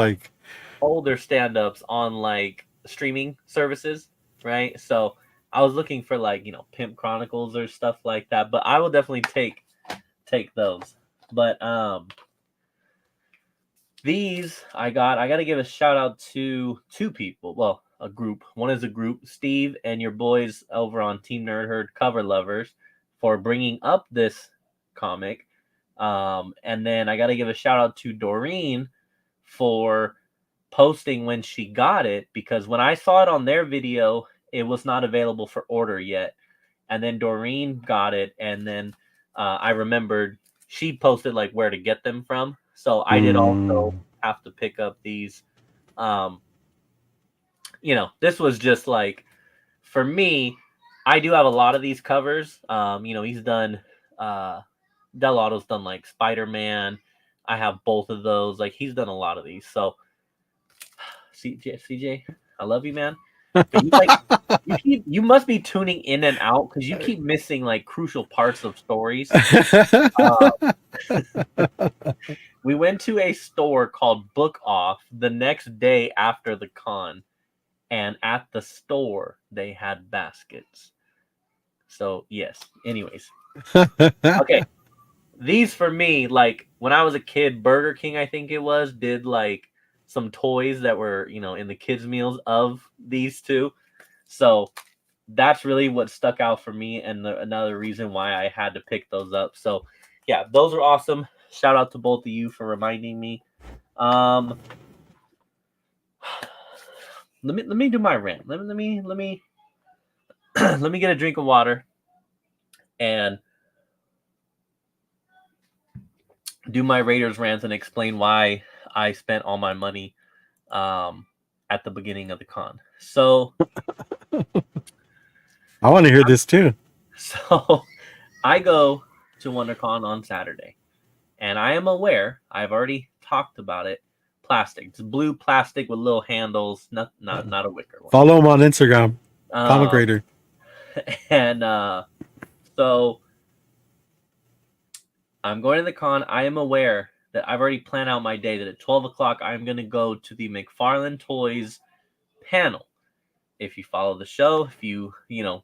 older like stand ups on like streaming services, right? So I was looking for like Pimp Chronicles or stuff like that, but I will definitely take those. But these I got to give a shout out to two people. Well, a group. One is a group, Steve and your boys over on Team Nerd Herd Cover Lovers, for bringing up this comic. And then I got to give a shout out to Doreen for posting when she got it, because when I saw it on their video, it was not available for order yet. And then Doreen got it, and then I remembered she posted like where to get them from. So I did also mm, have to pick up these. Um, this was just like for me. I do have a lot of these covers. He's done. Delato's done like Spider Man. I have both of those. Like he's done a lot of these. So CJ, I love you, man. But you must be tuning in and out because you keep missing like crucial parts of stories. Uh, we went to a store called Book Off the next day after the con, and at the store they had baskets. So yes. Anyways, okay. These for me, like when I was a kid, Burger King, I think it was, did like some toys that were in the kids' meals of these two. So that's really what stuck out for me, and another reason why I had to pick those up. So yeah, those are awesome. Shout out to both of you for reminding me. Um, let me do my rant. Let me let me get a drink of water and do my Raiders rant and explain why I spent all my money um, at the beginning of the con. So I want to hear this too. so I go to WonderCon on Saturday, and I am aware I've already talked about it. Plastic, it's blue plastic with little handles, not a wicker one. Follow him on Instagram, Comic Um, Raider. and so I'm going to the con. I am aware that I've already planned out my day. That at 12 o'clock I'm going to go to the McFarlane Toys panel. If you follow the show, if you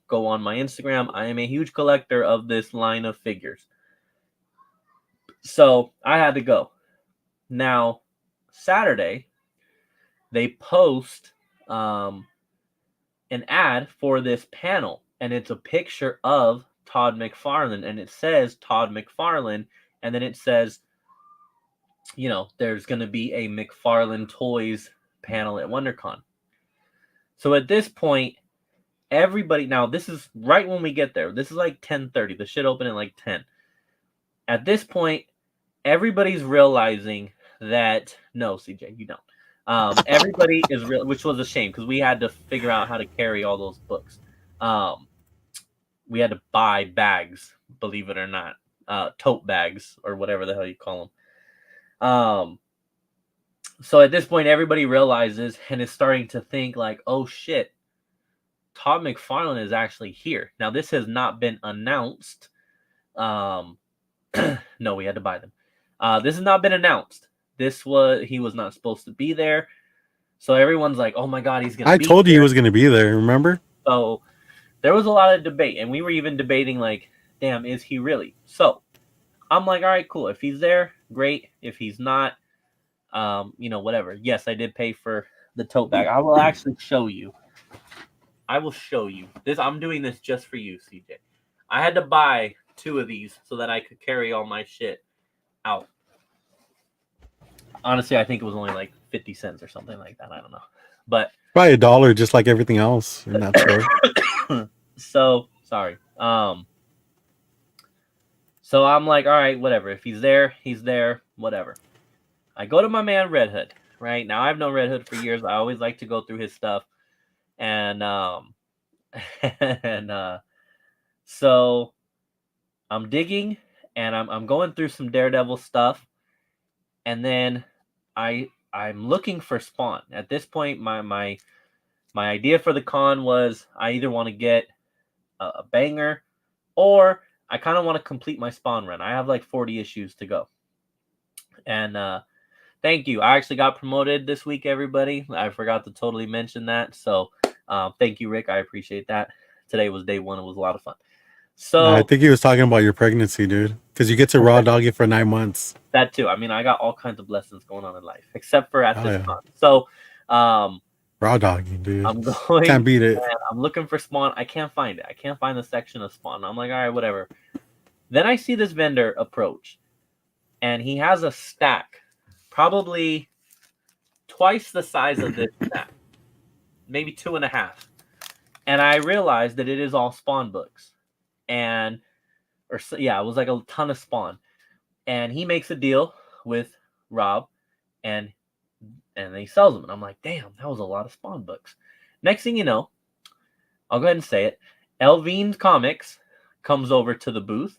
go on my Instagram, I am a huge collector of this line of figures. So I had to go. Now, Saturday, they post an ad for this panel, and it's a picture of Todd McFarlane, and it says Todd McFarlane, and then it says, there's going to be a McFarlane Toys panel at WonderCon. So at this point, everybody, now this is right when we get there. This is like 10:30. The shit opened at like 10. At this point, everybody's realizing that no, CJ, you don't. Everybody is real, which was a shame because we had to figure out how to carry all those books. Um, we had to buy bags, believe it or not, tote bags or whatever the hell you call them. So at this point, everybody realizes and is starting to think like, oh shit, Todd McFarlane is actually here. Now, this has not been announced. No, we had to buy them. This has not been announced. He was not supposed to be there. So everyone's like, oh my God, he's going to be I told you here. he was going to be there, remember? So there was a lot of debate, and we were even debating like, damn, is he really? So I'm like, all right, cool. If he's there, great. If he's not, whatever. Yes, I did pay for the tote bag. I will actually show you. I will show you this. I'm doing this just for you, CJ. I had to buy 2 of these so that I could carry all my shit out. Honestly, I think it was only like 50 cents or something like that. I don't know. But probably $1, just like everything else in that store. So sorry. So I'm like, all right, whatever. If he's there, whatever. I go to my man Red Hood, right? Now I've known Red Hood for years. I always like to go through his stuff. And so I'm digging and I'm going through some Daredevil stuff. And then I'm looking for Spawn. At this point, my idea for the con was I either want to get a banger or I kind of want to complete my Spawn run. I have like 40 issues to go. And thank you. I actually got promoted this week, everybody. I forgot to totally mention that. So thank you, Rick. I appreciate that. Today was day 1. It was a lot of fun. So I think he was talking about your pregnancy, dude. Because you get to raw dog it for 9 months. That too. I mean, I got all kinds of blessings going on in life, except for at this time. So raw dogging, dude. I'm going. Can't beat it. I'm looking for Spawn. I can't find it. I can't find the section of Spawn. I'm like, all right, whatever. Then I see this vendor approach, and he has a stack, probably twice the size of this stack, maybe 2.5. And I realized that it is all Spawn books, it was like a ton of Spawn. And he makes a deal with Rob, and he sells them. And I'm like, damn, that was a lot of Spawn books. Next thing you know, I'll go ahead and say it. Elvine Comics comes over to the booth,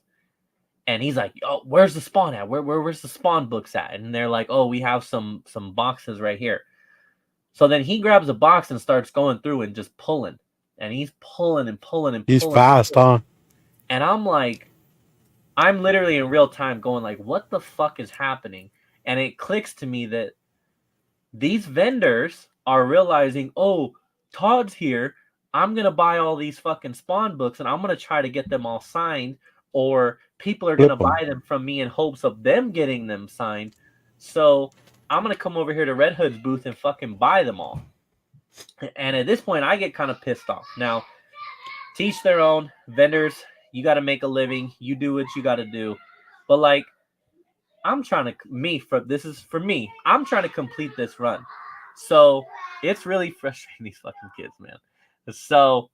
and he's like, "Oh, where's the Spawn at? Where's the Spawn books at?" And they're like, "Oh, we have some boxes right here." So then he grabs a box and starts going through and just pulling, and he's pulling and pulling and he's pulling. Fast, huh? And I'm like, I'm literally in real time going like, what the fuck is happening? And it clicks to me that these vendors are realizing, oh, Todd's here. I'm going to buy all these fucking Spawn books and I'm going to try to get them all signed, or people are going to buy them from me in hopes of them getting them signed. So I'm going to come over here to Red Hood's booth and fucking buy them all. And at this point, I get kind of pissed off. Now, teach their own. Vendors, you got to make a living. You do what you got to do. But like, I'm trying to, this is for me. I'm trying to complete this run. So it's really frustrating, these fucking kids, man. So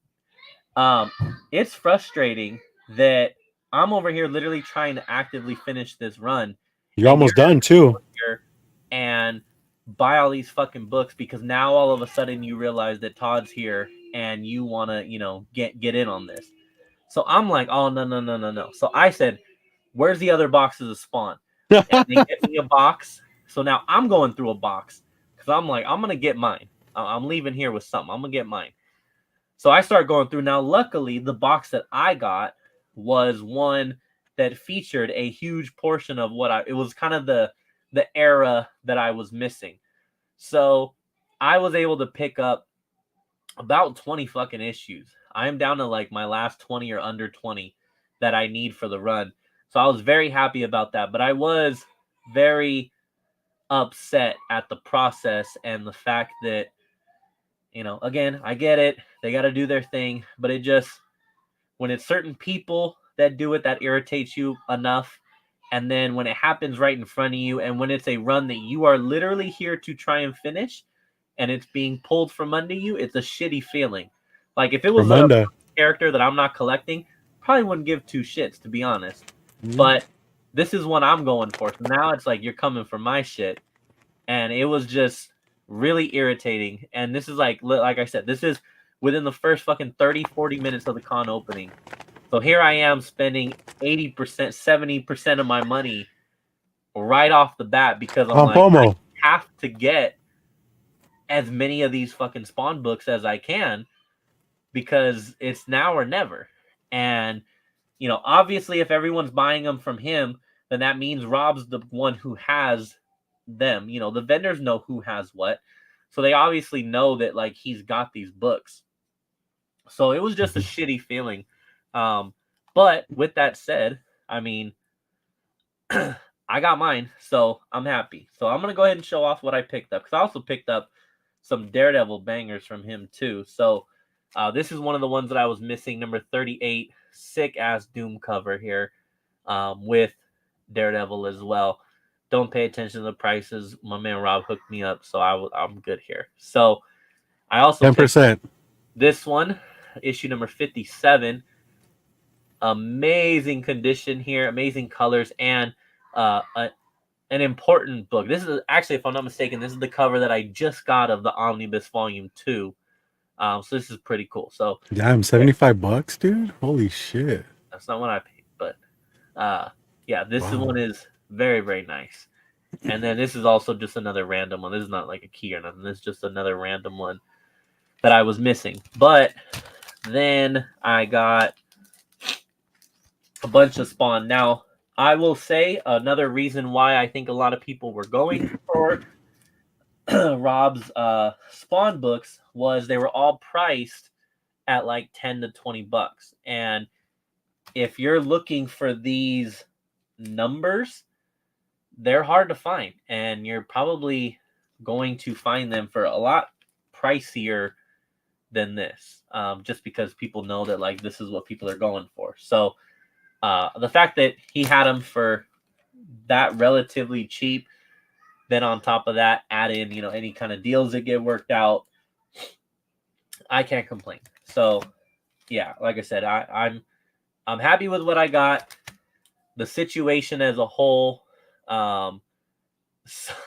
it's frustrating that I'm over here literally trying to actively finish this run. You're almost done too. And buy all these fucking books because now all of a sudden you realize that Todd's here and you want to, get in on this. So I'm like, oh, no. So I said, where's the other boxes of Spawn? And they get me a box. So now I'm going through a box because I'm like, I'm going to get mine. I'm leaving here with something. I'm going to get mine. So I start going through. Now, luckily, the box that I got was one that featured a huge portion of it was kind of the era that I was missing. So I was able to pick up about 20 fucking issues. I'm down to like my last 20 or under 20 that I need for the run. So I was very happy about that, but I was very upset at the process and the fact that, again, I get it. They got to do their thing, but it just, when it's certain people that do it, that irritates you enough. And then when it happens right in front of you, and when it's a run that you are literally here to try and finish, and it's being pulled from under you, it's a shitty feeling. Like if it was a character that I'm not collecting, probably wouldn't give 2 shits, to be honest. Mm-hmm. But this is what I'm going for. So now it's like you're coming for my shit. And it was just really irritating. And this is like I said, this is within the first fucking 30, 40 minutes of the con opening. So here I am spending 80%, 70% of my money right off the bat because I'm like, have to get as many of these fucking Spawn books as I can because it's now or never. And obviously, if everyone's buying them from him, then that means Rob's the one who has them. The vendors know who has what, so they obviously know that like he's got these books. So it was just a shitty feeling. But with that said, I mean, I got mine, so I'm happy. So I'm gonna go ahead and show off what I picked up because I also picked up some Daredevil bangers from him too. So this is one of the ones that I was missing, number 38, sick ass Doom cover here, with Daredevil as well. Don't pay attention to the prices. My man Rob hooked me up, so I'm good here. So I also 10%. This one, issue number 57. Amazing condition here, amazing colors, and an important book. This is actually, if I'm not mistaken, this is the cover that I just got of the Omnibus Volume 2. So this is pretty cool. So damn, $75, dude. Holy shit. That's not what I paid, but yeah, this one is very, very nice. And then this is also just another random one. This is not like a key or nothing. This is just another random one that I was missing. But then I got a bunch of Spawn. Now, I will say another reason why I think a lot of people were going for Rob's Spawn books was they were all priced at like $10 to $20. And if you're looking for these numbers, they're hard to find, and you're probably going to find them for a lot pricier than this, just because people know that like this is what people are going for. So the fact that he had them for that relatively cheap, then on top of that, add in any kind of deals that get worked out, I can't complain. So yeah, like I said, I'm happy with what I got. The situation as a whole sucks.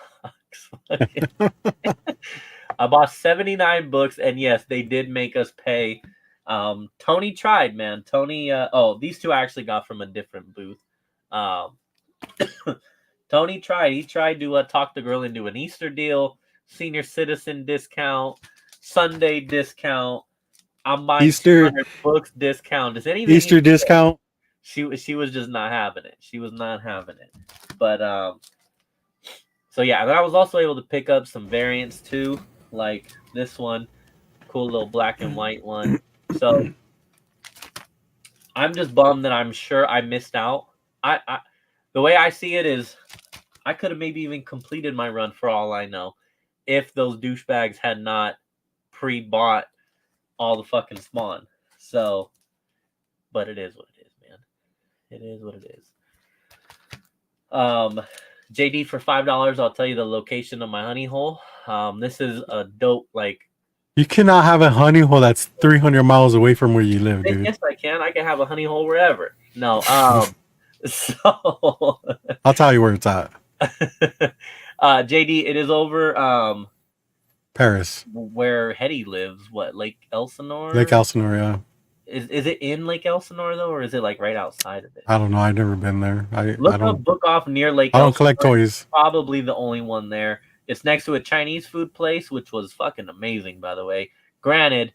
I bought 79 books, and yes, they did make us pay. Tony tried, man. Tony, these two I actually got from a different booth. Tony tried. He tried to talk the girl into an Easter deal, senior citizen discount, Sunday discount. I'm buying Easter 200 books discount. Does anything Easter discount? She was just not having it. She was not having it. But so yeah, and I was also able to pick up some variants too, like this one, cool little black and white one. So I'm just bummed that I'm sure I missed out. I the way I see it is I could have maybe even completed my run for all I know if those douchebags had not pre-bought all the fucking Spawn. So, but it is what it is, man. It is what it is. JD, for $5, I'll tell you the location of my honey hole. This is a dope, like. You cannot have a honey hole that's 300 miles away from where you live, dude. Yes, I can. I can have a honey hole wherever. No, so I'll tell you where it's at. JD, it is over Paris, where Hetty lives. What, Lake Elsinore? Lake Elsinore, yeah. Is it in Lake Elsinore though, or is it like right outside of it? I don't know. I've never been there. Look up Book Off near Lake Elsinore. I Elsinore. don't collect toys. Probably the only one there. It's next to a Chinese food place, which was fucking amazing, by the way. Granted,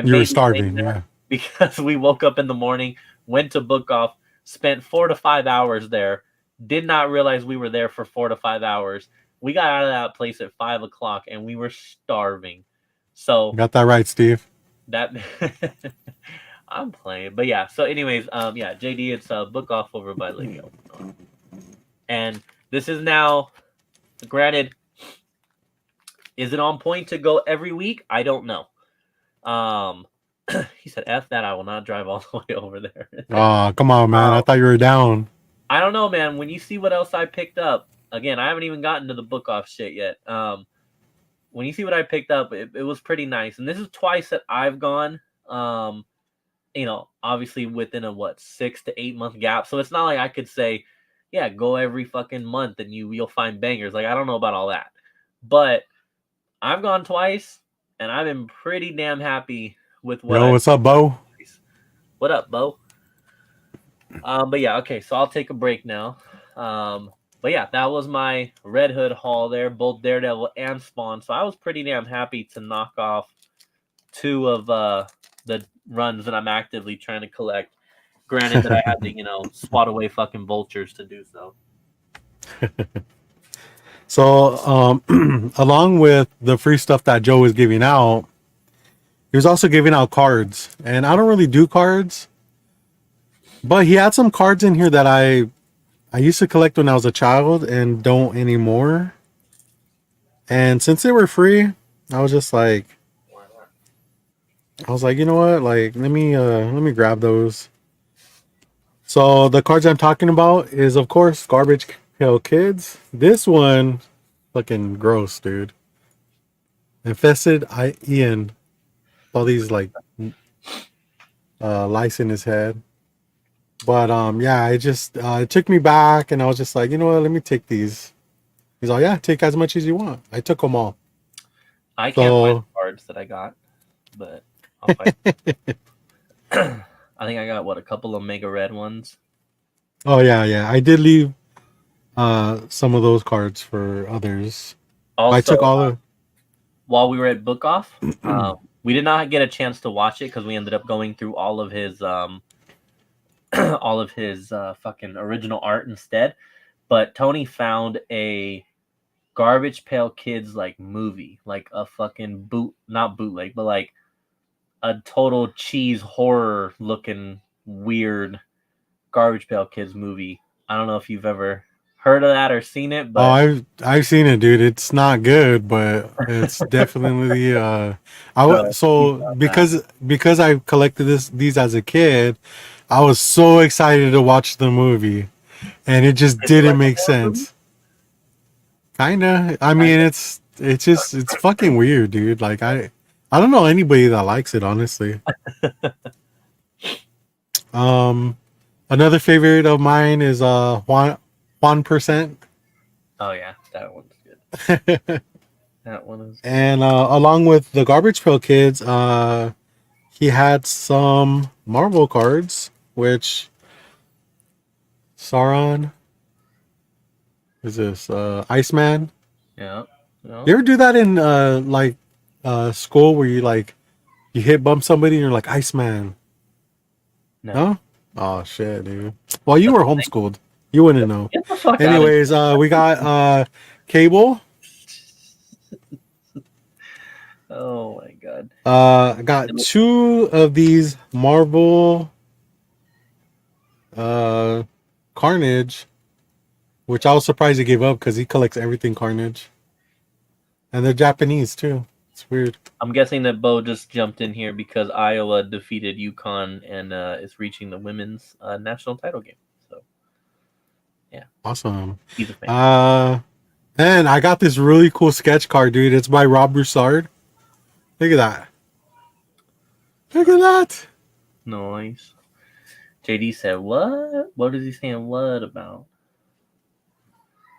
you were starving, yeah. Because we woke up in the morning, went to Book Off, spent 4 to 5 hours there, did not realize we were there for 4 to 5 hours. We got out of that place at 5 o'clock, and we were starving. So you got that right, Steve. That I'm playing, but yeah. So, anyways, yeah, JD, it's Book Off over by Lake Elsinore, and this is now. Granted, is it on point to go every week? I don't know. He said, "F that, I will not drive all the way over there." Oh, come on, man! I thought you were down. I don't know, man. When you see what else I picked up, again, I haven't even gotten to the Book Off shit yet. When you see what I picked up, it was pretty nice, and this is twice that I've gone. Obviously within a 6 to 8 month gap. So it's not like I could say, yeah, go every fucking month and you'll find bangers. Like, I don't know about all that. But I've gone twice and I've been pretty damn happy with what. Yo, what's up, Bo? What up, Bo? But yeah, okay, so I'll take a break now. But yeah, that was my Red Hood haul there, both Daredevil and Spawn. So I was pretty damn happy to knock off 2 of the runs that I'm actively trying to collect. Granted that I had to, swat away fucking vultures to do so. So, along with the free stuff that Joe was giving out, he was also giving out cards. And I don't really do cards, but he had some cards in here that I used to collect when I was a child and don't anymore. And since they were free, I was just like, you know what? Like, let me grab those. So the cards I'm talking about is, of course, Garbage Pail Kids. This one, fucking gross, dude. Infested Ian. All these like lice in his head. But yeah, it took me back, and I was just like, you know what? Let me take these. He's like, yeah, take as much as you want. I took them all. I can't find the cards that I got, but I'll find. I think I got a couple of mega red ones. Oh yeah. I did leave some of those cards for others. Also, I took all of. While we were at Book Off, we did not get a chance to watch it because we ended up going through all of his fucking original art instead. But Tony found a Garbage Pail Kids like movie, like a fucking not bootleg, but like a total cheese horror looking weird Garbage Pail Kids movie. I don't know if you've ever heard of that or seen it, but I've seen it, dude. It's not good, but it's definitely because I collected these as a kid, I was so excited to watch the movie, and it just didn't make sense. Kinda. I mean, it's fucking weird, dude. Like I don't know anybody that likes it, honestly. Another favorite of mine is Juan%. Oh yeah, that one's good. That one is. And along with the Garbage Pail Kids, he had some Marvel cards, which Sauron is this Iceman. Yeah. You ever do that in school where you hit bump somebody and you're like Iceman? No? Oh shit, dude. Well, you were homeschooled. You wouldn't know. Anyways, we got Cable. Oh my god. I got 2 of these Marvel Carnage, which I was surprised he gave up because he collects everything Carnage. And they're Japanese too. It's weird. I'm guessing that Bo just jumped in here because Iowa defeated UConn and is reaching the women's national title game. So, yeah. Awesome. He's a fan. And I got this really cool sketch card, dude. It's by Rob Broussard. Look at that. Look at that. Nice. JD said, what? What is he saying what about?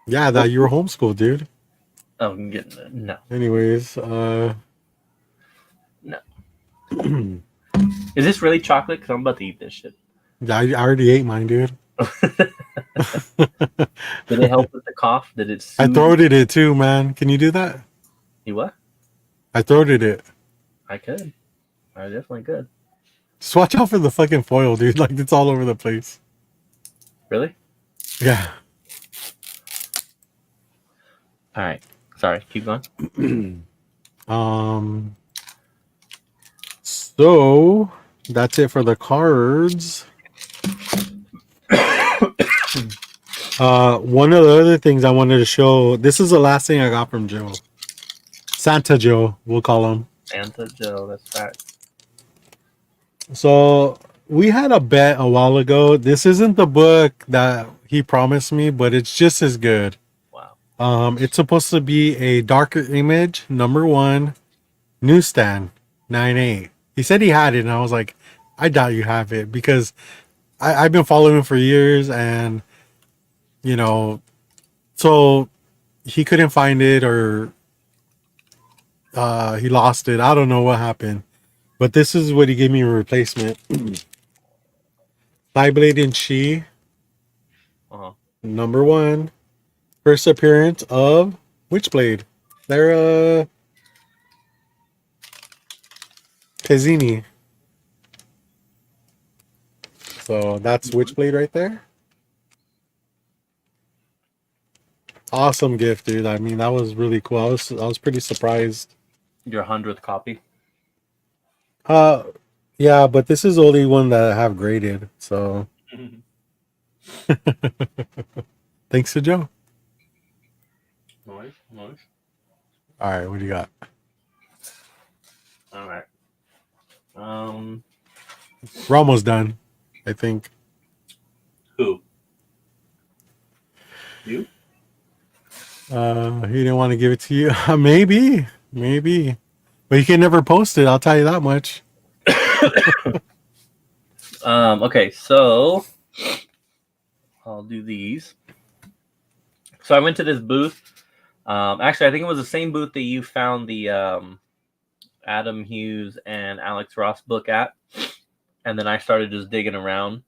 Yeah, that you were homeschooled, dude. Oh, I'm getting it. No. Anyways, no. Is this really chocolate? Because I'm about to eat this shit. I already ate mine, dude. Did it help with the cough? Did it soothe? I throated it too, man. Can you do that? You what? I throated it. I could. I definitely could. Just watch out for the fucking foil, dude. Like, it's all over the place. Really? Yeah. All right. Sorry. Keep going. So that's it for the cards. One of the other things I wanted to show. This is the last thing I got from Joe. Santa Joe, we'll call him. Santa Joe. That's right. So we had a bet a while ago. This isn't the book that he promised me, but it's just as good. Wow. It's supposed to be a darker image, #1, newsstand, 9.8. He said he had it, and I was like, I doubt you have it because I've been following him for years, and so he couldn't find it or he lost it. I don't know what happened. But this is what he gave me a replacement. Flyblade and She. Uh-huh. #1. First appearance of Witchblade. They're Pezzini. So that's Witchblade right there. Awesome gift, dude. I mean, that was really cool. I was pretty surprised. Your 100th copy. Uh, yeah, but this is the only one that I have graded. So thanks to Joe. Nice. All right, what do you got? All right. We're almost done, I think. Who? You? He didn't want to give it to you. Maybe. But you can never post it, I'll tell you that much. Okay, so I'll do these. So I went to this booth. Actually, I think it was the same booth that you found the Adam Hughes and Alex Ross book at. And then I started just digging around.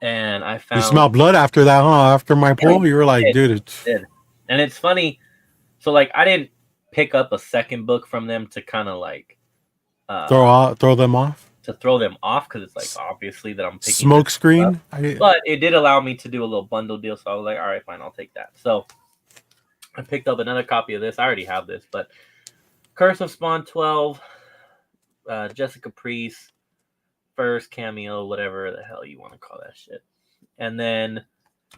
And I found... You smelled blood after that, huh? After my pull, you were like, dude, it did. And it's funny. So, like, I didn't pick up a second book from them to kind of, like... throw them off? To throw them off, because it's, like, obviously that I'm picking... Smoke screen? But it did allow me to do a little bundle deal, so I was like, all right, fine, I'll take that. So, I picked up another copy of this. I already have this, but... Curse of Spawn 12, Jessica Priest, first cameo, whatever the hell you want to call that shit. And then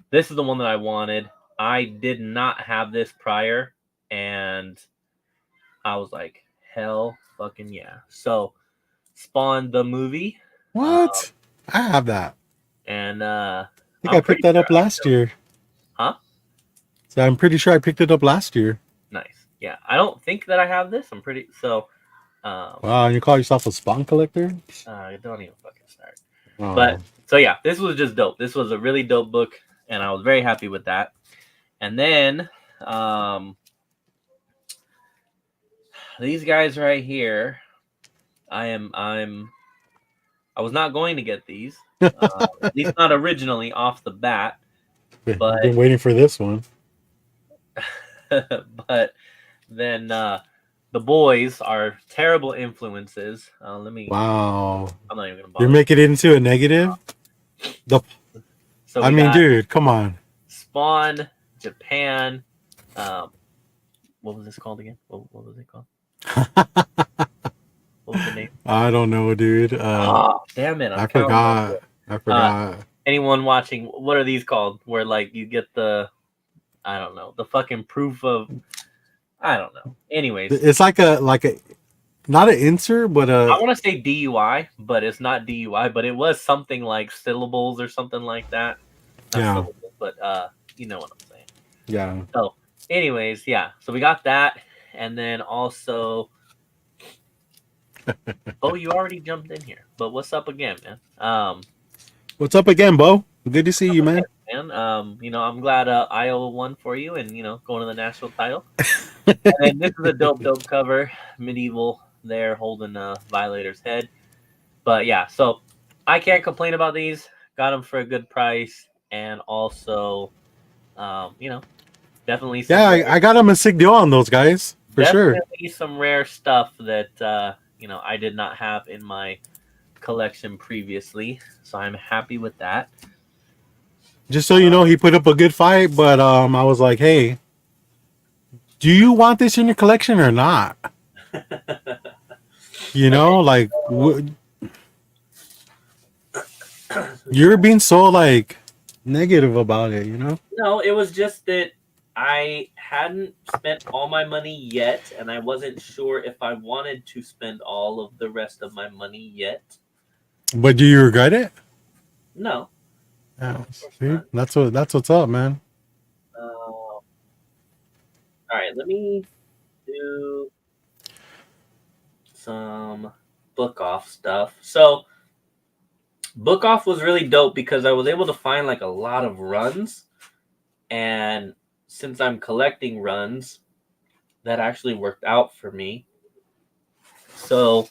this is the one that I wanted. I did not have this prior, and I was like, hell fucking yeah. So, Spawn the movie. What? I have that. And I think I picked that up last year. Huh? So I'm pretty sure I picked it up last year. Nice. Yeah, I don't think that I have this. I'm pretty... So... wow, you call yourself a Spawn collector? Don't even fucking start. Oh. But, so yeah, this was just dope. This was a really dope book, and I was very happy with that. And then, these guys right here, I was not going to get these, at least not originally off the bat. But I've been waiting for this one. But then the boys are terrible influences. Let me... Wow. I'm not even gonna bother. You're making it into a negative? So I mean, dude, come on. Spawn, Japan. What was this called again? What was it called? What was the name? I don't know, dude. Damn it. I forgot. Anyone watching, what are these called? Where, like, you get the... I don't know. The fucking proof of... I don't know. Anyways. It's like a... Not an insert, but I want to say DUI, but it's not DUI. But it was something like syllables or something like that. Not syllables, but you know what I'm saying. Yeah. So, anyways, yeah. So we got that. And then also... Oh, you already jumped in here. But what's up again, man? What's up again, Bo? Good to see you, man. I'm glad Iowa won for you, and going to the national title. And then this is a dope cover, medieval there holding Violator's head. But yeah, so I can't complain about these. Got them for a good price, and also, definitely. Yeah, I got them a sick deal on those guys for sure. Definitely some rare stuff that I did not have in my collection previously, so I'm happy with that. Just so you know, he put up a good fight, but I was like, hey, do you want this in your collection or not? Like, you're being so, like, negative about it, No, it was just that I hadn't spent all my money yet, and I wasn't sure if I wanted to spend all of the rest of my money yet. But do you regret it? No. Yeah, see? That's what's up, man. All right, let me do some book off stuff. So, book off was really dope because I was able to find like a lot of runs, and since I'm collecting runs, that actually worked out for me. So,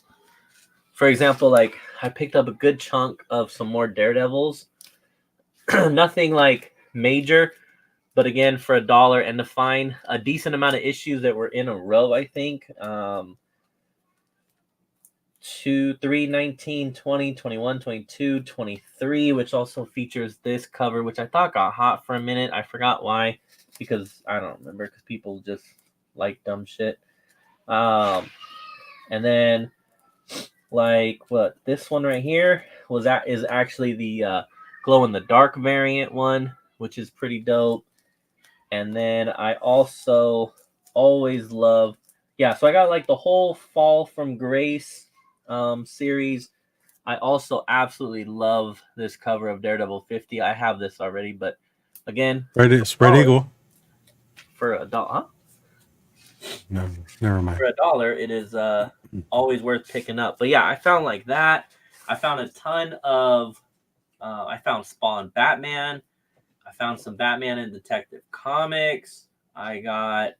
for example, like I picked up a good chunk of some more Daredevils. Nothing like major, but again, for $1 and to find a decent amount of issues that were in a row, I think. 2, 3, 19, 20, 21, 22, 23, which also features this cover, which I thought got hot for a minute. I forgot why, because I don't remember, because people just like dumb shit. And then, like, what, this one right here is actually the glow in the dark variant one, which is pretty dope. And then I also always love, so I got like the whole Fall from Grace series. I also absolutely love this cover of Daredevil 50. I have this already, but again, Spread Eagle. For $1, huh? No, never mind. For $1, it is always worth picking up. But yeah, I found like that. I found a ton of. I found Spawn Batman. I found some Batman and Detective Comics. I got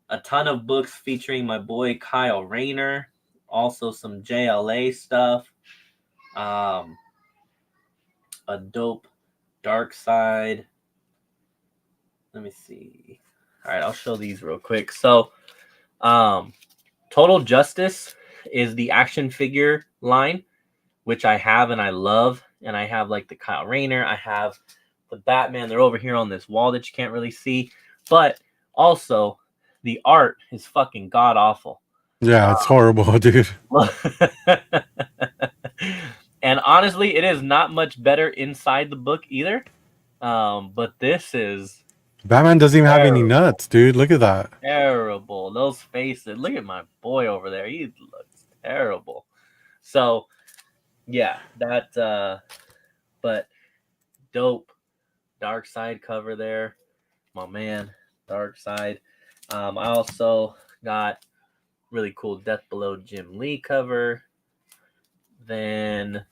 a ton of books featuring my boy Kyle Rayner. Also some JLA stuff. A dope Dark Side. Let me see. All right, I'll show these real quick. So, Total Justice is the action figure line, which I have and I love. And I have like the Kyle Rayner. I have the Batman. They're over here on this wall that you can't really see. But also, the art is fucking god awful. Yeah, it's horrible, dude. And honestly, it is not much better inside the book either. But this is Batman doesn't even have any nuts, dude. Look at that. Terrible. Those faces. Look at my boy over there. He looks terrible. So, yeah, that. But dope Dark Side cover there, my man. Dark Side. I also got really cool Death Below Jim Lee cover. Then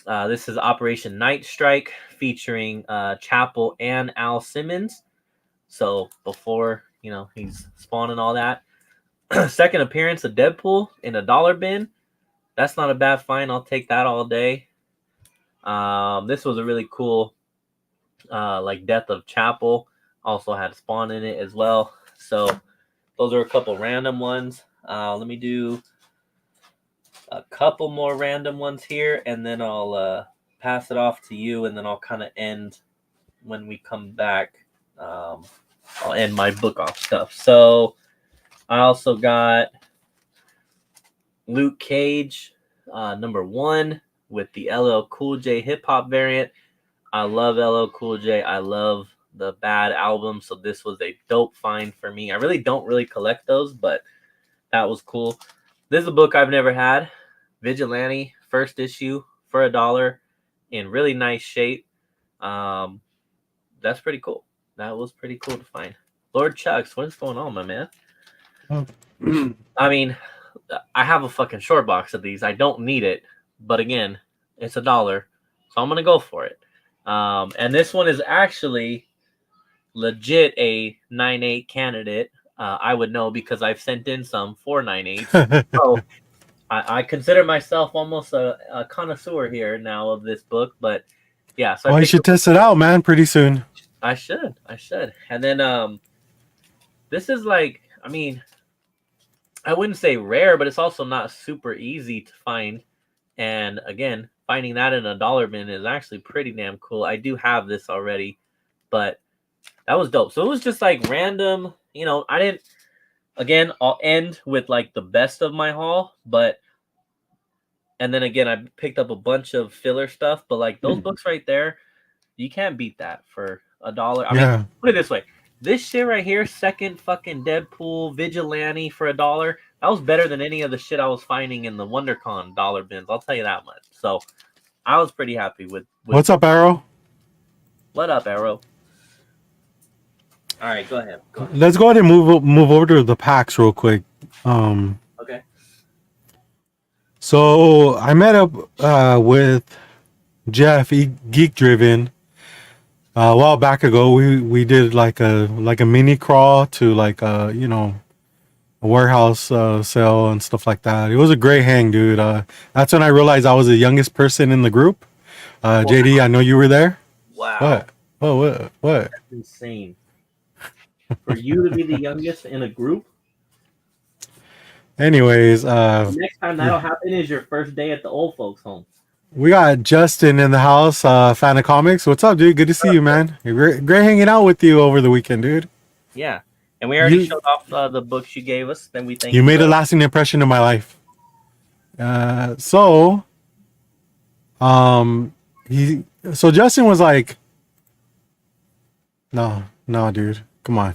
this is Operation Night Strike featuring Chapel and Al Simmons. So before, he's spawning all that. Second appearance of Deadpool in a $1 bin. That's not a bad find. I'll take that all day. This was a really cool like Death of Chapel. Also had Spawn in it as well. So those are a couple random ones. Let me do a couple more random ones here, and then I'll pass it off to you, and then I'll kind of end when we come back. I'll end my book off stuff. So I also got Luke Cage, #1 with the LL Cool J hip hop variant. I love LL Cool J. I love the Bad album, so this was a dope find for me. I really don't collect those, but that was cool. This is a book I've never had. Vigilante, first issue for $1 in really nice shape. That's pretty cool. That was pretty cool to find. Lord Chucks, what is going on, my man? I mean, I have a fucking short box of these. I don't need it, but again, it's $1, so I'm gonna go for it. And this one is actually legit a 9.8 candidate. I would know because I've sent in some for 9.8. So I consider myself almost a connoisseur here now of this book. But yeah, so you should test it out, man, pretty soon. I should. And then this is like, I mean, I wouldn't say rare, but it's also not super easy to find. And again, finding that in a $1 bin is actually pretty damn cool. I do have this already, but that was dope. So it was just like random, I didn't, again, I'll end with like the best of my haul, and then again, I picked up a bunch of filler stuff, but like those books right there, you can't beat that for $1. I mean, put it this way. This shit right here, second fucking Deadpool Vigilante for $1, that was better than any of the shit I was finding in the WonderCon $1 bins. I'll tell you that much. So I was pretty happy with What's up, Arrow? What up, Arrow? All right, go ahead. Let's go ahead and move over to the packs real quick. Okay. So I met up with Jeff, Geek Driven. A while back ago, we did like a mini crawl to like a warehouse sale and stuff like that. It was a great hang, dude. That's when I realized I was the youngest person in the group. JD, I know you were there. Wow. Oh, what? That's insane. For you to be the youngest in a group. Anyways, The next time that'll happen is your first day at the old folks' home. we got Justin in the house, fan of comics. What's up, dude? Good to see you, man. Great hanging out with you over the weekend, dude. Yeah, and we already You showed off the books you gave us. Then we thank you you made for a that. lasting impression in my life. So um he so Justin was like, no, dude, come on.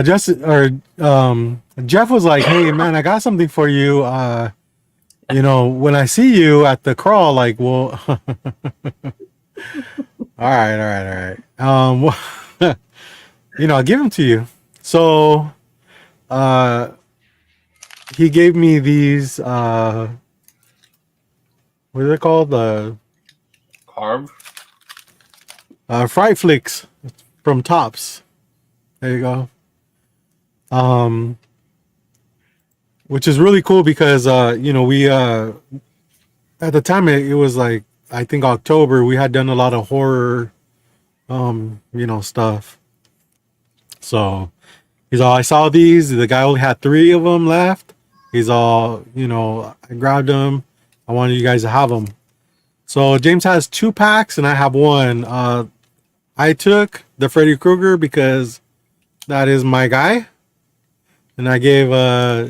Justin or Jeff was like, hey man, I got something for you. When I see you at the crawl, like, well, all right. I'll give them to you. So, uh, he gave me these. What are they called? The Carb. Fright Flicks from Tops. There you go. Um, which is really cool because we at the time it was like I think October. We had done a lot of horror, stuff. So he's all, I saw these. The guy only had 3 of them left. He's all, I grabbed them. I wanted you guys to have them. So James has 2 packs and I have 1. I took the Freddy Krueger because that is my guy. And I gave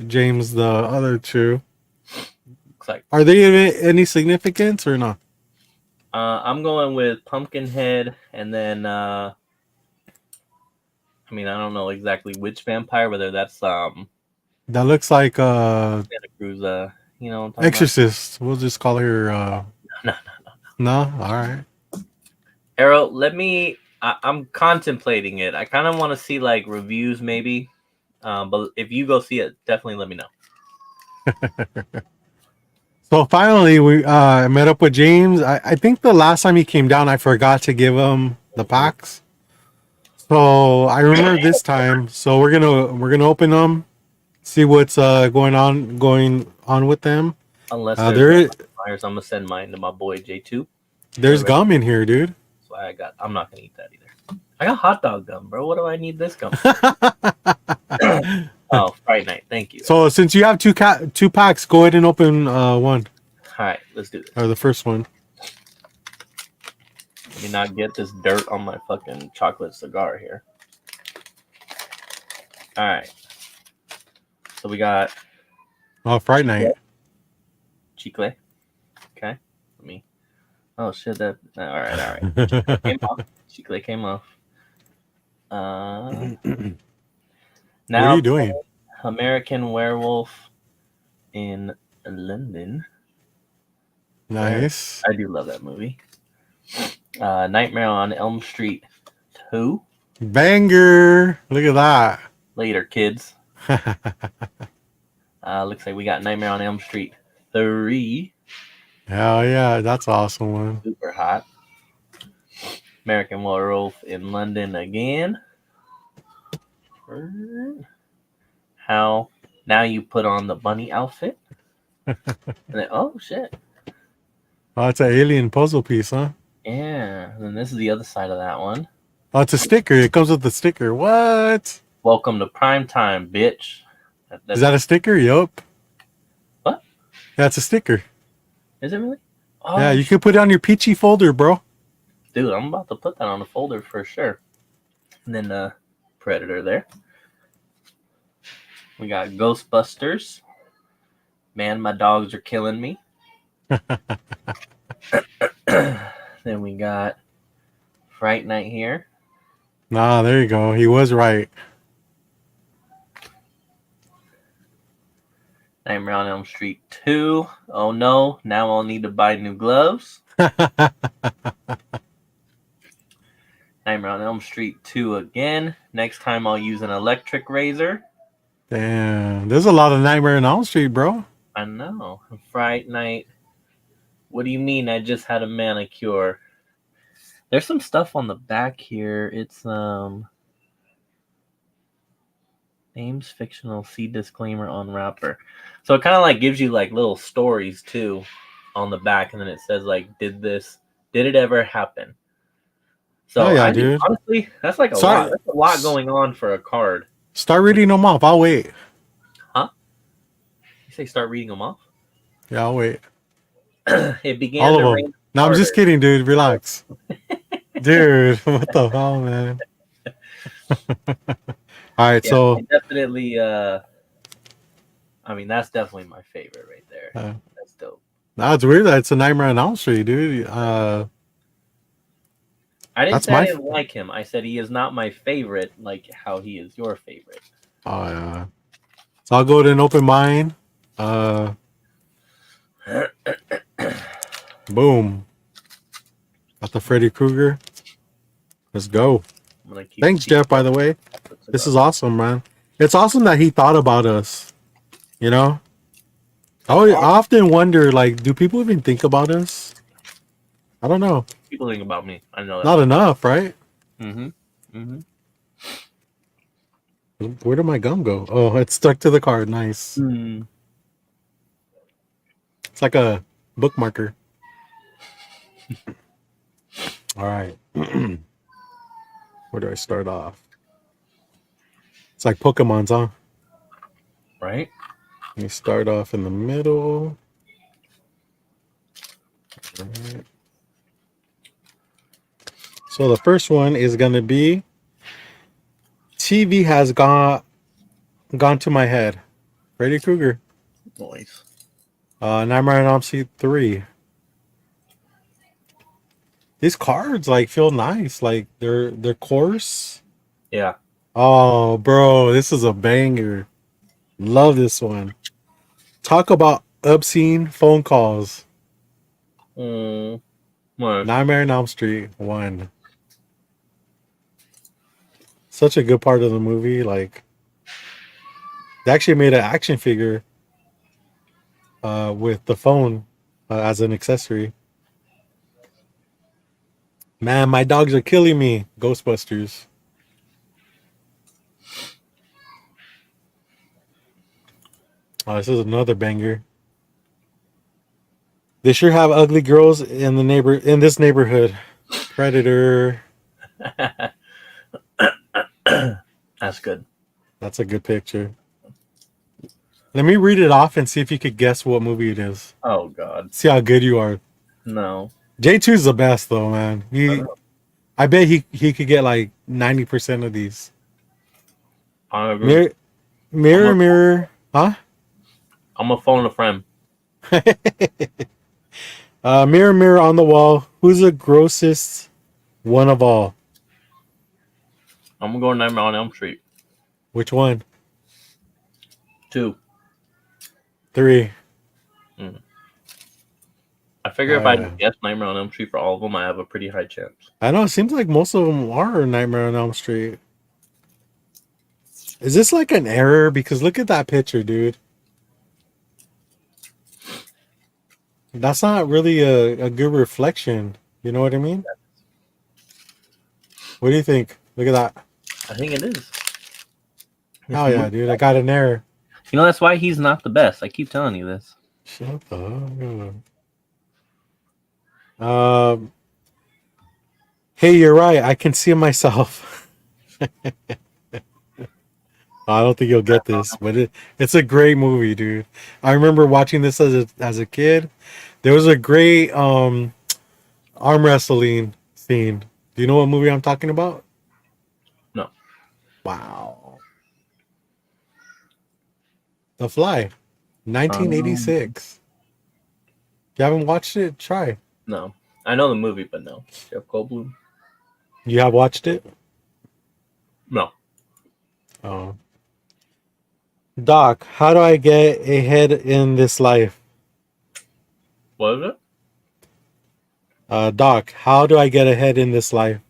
James the other 2. Looks like Are they any significance or not? I'm going with Pumpkinhead, and then I don't know exactly which vampire, whether that's That looks like Santa Cruz. You know what I'm talking Exorcist. We'll just call her. about? No. No, all right. Arrow, let me. I'm contemplating it. I kind of want to see like reviews, maybe. But if you go see it, definitely let me know. So finally, we met up with James. I think the last time he came down, I forgot to give him the packs. So I remember this time. So we're gonna open them, see what's going on with them. Unless There Myers, I'm gonna send mine to my boy J2. there's gum in here, dude. So I'm not gonna eat that either. I got hot dog gum, bro. What do I need this gum? Oh, Friday night. Thank you. So since you have 2 packs, go ahead and open one All right, let's do this. or the first one. Let me not get this dirt on my fucking chocolate cigar here. All right. So we got Oh, Fright Night. Chicle. Okay. Let me. Oh shit! All right. Chicle came off. Now, What are you doing? American Werewolf in London. Nice. I do love that movie. Nightmare on Elm Street 2. Banger. Look at that. Later, kids. Looks like we got Nightmare on Elm Street 3. Hell yeah, that's an awesome one. Super hot. American Werewolf in London again. How now you put on the bunny outfit. And then, oh shit. Oh, it's an alien puzzle piece, huh? Yeah. And then this is the other side of that one. Oh, it's a sticker. It comes with the sticker. What? Welcome to prime time, bitch. Is that a sticker? Yup. What? That's a sticker. Is it really? Oh, Yeah, you could put it on your peachy folder, bro. dude, I'm about to put that on a folder for sure. And then Predator there. We got Ghostbusters. Man, my dogs are killing me. Then we got Fright Night here. Nah, there you go. He was right. Nightmare on Elm Street 2. Oh no, now I'll need to buy new gloves. Nightmare on Elm Street 2 again. Next time I'll use an electric razor. Damn, there's a lot of Nightmare on Elm Street, bro. I know. Fright Night. What do you mean I just had a manicure? There's some stuff on the back here. It's names fictional, see disclaimer on wrapper. So it kind of like gives you like little stories too on the back, and then it says like, did it ever happen? Oh So yeah, I think dude. honestly, that's like a lot. Start That's a lot going on for a card. start reading them off. I'll wait. Huh? You say start reading them off? Yeah, I'll wait. It began All of to them. rain No, I'm just harder. kidding, dude. Relax, dude. What the hell, man? All right, Yeah, so I definitely. I mean, that's definitely my favorite right there. That's dope. nah, it's weird that it's a Nightmare on Elm Street, dude. I didn't That's say I my. didn't like him. I said he is not my favorite, like how he is your favorite. Oh yeah. So I'll go to an open mind. Uh, boom. Got the Freddy Krueger. Let's go. I'm gonna keep the Thanks, Jeff. By the way, this is awesome, man. It's awesome that he thought about us. You know, I often wonder, like, do people even think about us? I don't know. People think about me. I know that. Not enough, right? Mm-hmm. Mm-hmm. Where did my gum go? Oh, it's stuck to the card. Nice. Mm. It's like a bookmarker. All right. Where do I start off? It's like Pokemon's, huh? Right. Let me start off in the middle. All right. So the first one is gonna be TV has gone to my head. Freddy Krueger. Nice. Nightmare on Elm Street 3. These cards like feel nice. Like they're coarse. Yeah. Oh, bro, this is a banger. Love this one. Talk about obscene phone calls. Mm. Nice. Nightmare on Elm Street 1. Such a good part of the movie. Like they actually made an action figure with the phone as an accessory. Man, my dogs are killing me. Ghostbusters. Oh, this is another banger. They sure have ugly girls in this neighborhood. Predator. That's good. That's a good picture. Let me read it off and see if you could guess what movie it is. Oh God. See how good you are. No. J2 is the best though, man. I bet he could get like 90% of these. I agree. Mirror. Huh? I'm gonna phone a friend. Mirror on the wall. Who's the grossest one of all? I'm gonna go Nightmare on Elm Street. Which one? 2. 3. I figure if I guess Nightmare on Elm Street for all of them, I have a pretty high chance. I know. It seems like most of them are Nightmare on Elm Street. Is this like an error? Because look at that picture, dude. That's not really a good reflection. You know what I mean? What do you think? Look at that. I think it is. Oh yeah, dude. I got an error. You know, that's why he's not the best. I keep telling you this. Shut the fuck up. Hey, you're right. I can see myself. I don't think you'll get this, but it's a great movie, dude. I remember watching this as a kid. There was a great arm wrestling scene. Do you know what movie I'm talking about? No. Wow. The Fly, 1986. If you haven't watched it, try. No. I know the movie, but no. Jeff Goldblum? You have watched it? No. Oh. Doc, how do I get ahead in this life? What is it? Doc, how do I get ahead in this life?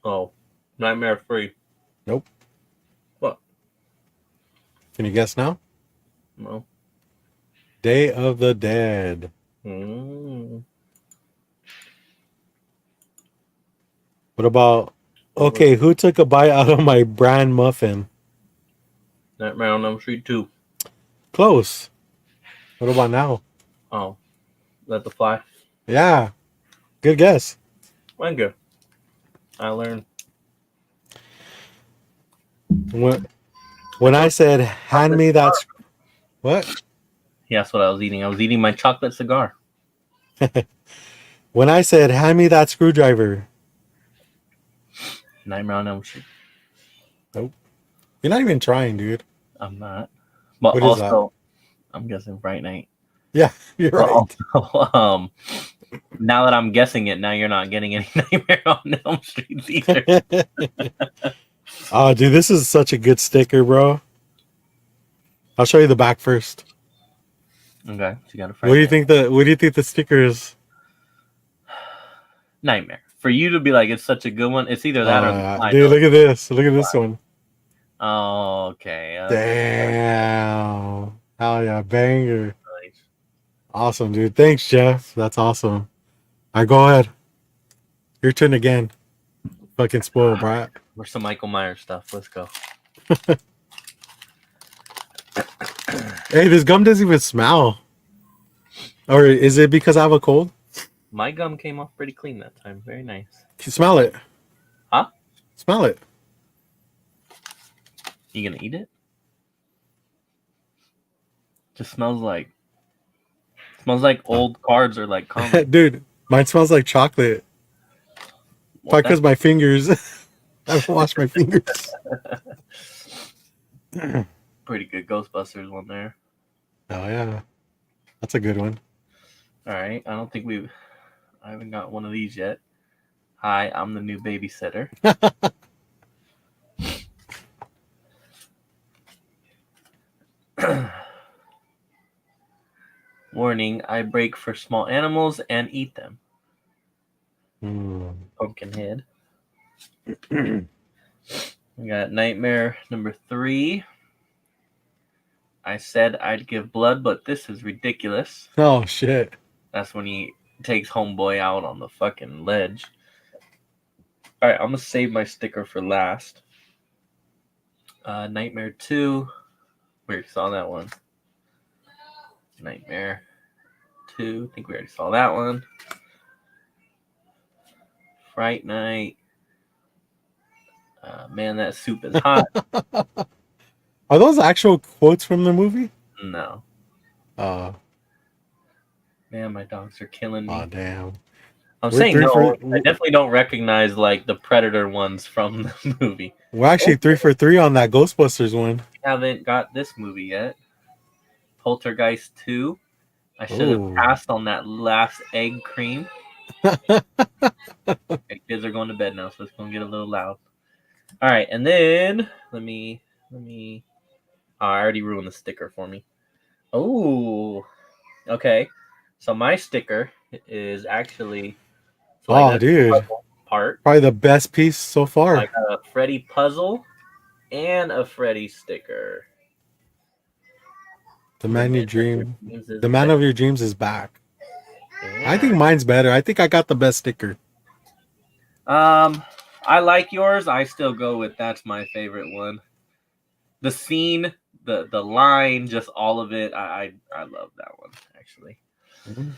Oh. Nightmare Free. Nope. What? Can you guess now? No. Day of the Dead. Mm. What about, okay, who took a bite out of my bran muffin? Nightmare on Elm Street 2. Close. What about now? Oh. Let the Fly. Yeah. Good guess. Thank you. I learned. When I said, hand me that. What? Yeah, that's what I was eating. I was eating my chocolate cigar. When I said, hand me that screwdriver. Nightmare on Elm Street. Nope. You're not even trying, dude. I'm not. But What is that? also, I'm guessing Fright Night. Yeah, you're But right. also, now that I'm guessing it, now you're not getting any Nightmare on Elm Street either. Oh, dude, this is such a good sticker, bro. I'll show you the back first. Okay, so you got a What do you Fright think? What do you think the sticker is? Nightmare. For you to be like, it's such a good one, it's either that or the slide. Dude, look at this. Look at this one. Oh, okay. Damn. Hell yeah, banger. Nice. Awesome, dude. Thanks, Jeff. That's awesome. All right, go ahead. Your turn again. Fucking spoiled, brat. Where's some Michael Myers stuff? Let's go. Hey, this gum doesn't even smell. Or is it because I have a cold? My gum came off pretty clean that time. Very nice. Can you smell it? Huh? Smell it. You gonna eat it? Just smells like old cards or like comics. Dude, mine smells like chocolate. Probably because my fingers. I haven't washed my fingers. Pretty good Ghostbusters one there. Oh yeah, that's a good one. All right, I haven't got one of these yet. Hi, I'm the new babysitter. Warning, I break for small animals and eat them. Pumpkinhead. We got Nightmare number 3. I said I'd give blood, but this is ridiculous. Oh shit. That's when he takes Homeboy out on the fucking ledge. Alright, I'm gonna save my sticker for last. Nightmare 2. We already saw that one. Nightmare 2. I think we already saw that one. Fright Night. Man, that soup is hot. Are those actual quotes from the movie? No. Man, my dogs are killing me. Oh damn. I'm saying no. I definitely don't recognize like the Predator ones from the movie. We're actually 3 for 3 on that Ghostbusters one. Haven't got this movie yet. Poltergeist 2. I should have passed on that last egg cream. Okay, kids are going to bed now, so it's going to get a little loud. All right, and then let me. Oh, I already ruined the sticker for me. Oh, okay. So my sticker is actually. Dude. Part. Probably the best piece so far. I got a Freddy puzzle and a Freddy sticker. The man of your dreams is back. Yeah. I think mine's better. I think I got the best sticker. I like yours. I still go with that's my favorite one. The scene, the line, just all of it. I love that one actually. Mm-hmm.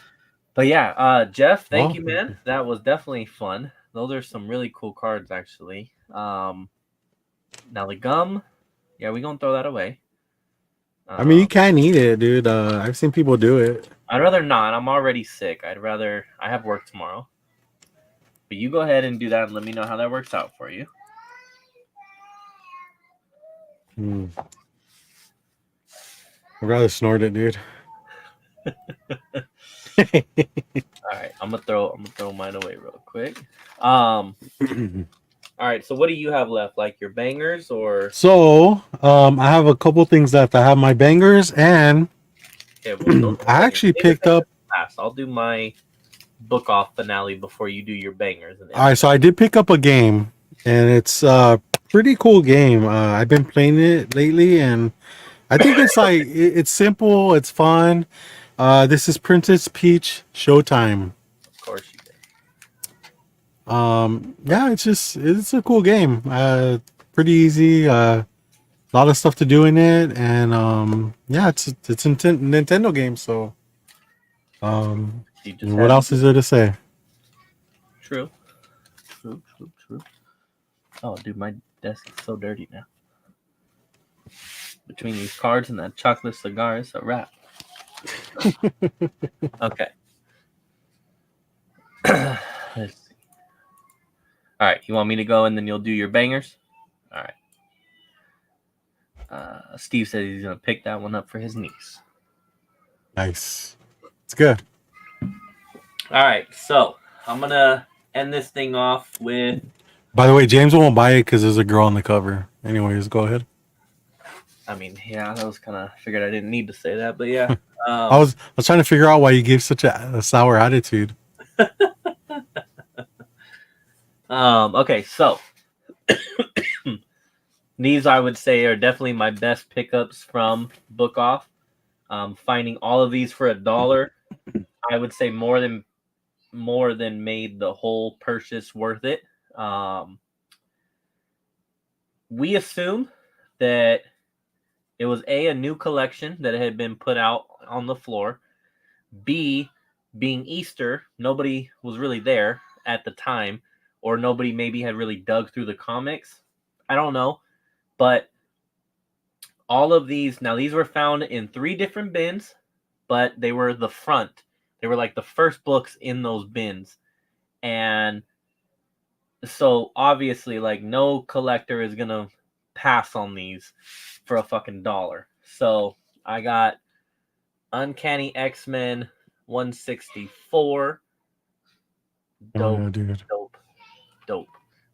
But yeah, Jeff, thank you, man. That was definitely fun. Those are some really cool cards actually. Now the gum, yeah, we're gonna throw that away. I mean, you can't eat it, dude. I've seen people do it. I'd rather not. I'm already sick. I have work tomorrow. But you go ahead and do that and let me know how that works out for you. I'd rather snort it, dude. All right, I'm gonna throw mine away real quick. All right, so what do you have left? Like your bangers or? So, I have a couple things left. I have my bangers and I actually picked up. I'll do my book off finale before you do your bangers. All right, so I did pick up a game, and it's a pretty cool game. I've been playing it lately, and I think it's like it's simple, it's fun. This is Princess Peach Showtime. Of course you did. Yeah, it's a cool game. Pretty easy. A lot of stuff to do in it, and yeah, it's a Nintendo game. So, what else is there to say? True. Oh, dude, my desk is so dirty now. Between these cards and that chocolate cigar, it's a wrap. Okay. Let's see. All right, you want me to go and then you'll do your bangers? All right. Steve says he's gonna pick that one up for his niece. Nice. It's good. All right, so I'm gonna end this thing off with. By the way, James won't buy it because there's a girl on the cover. Anyways, go ahead. I mean, yeah, I was kind of figured I didn't need to say that, but yeah. I was trying to figure out why you gave such a sour attitude. Okay, so these I would say are definitely my best pickups from Book Off. Finding all of these for $1, I would say more than made the whole purchase worth it. We assume that it was a new collection that had been put out on the floor. B, being Easter, nobody was really there at the time, or nobody maybe had really dug through the comics. I don't know, but all of these were found in 3 different bins, but they were the front. They were like the first books in those bins, and so obviously, like, no collector is gonna pass on these for a fucking $1. So I got Uncanny X-Men 164. Dope, yeah, dude. dope.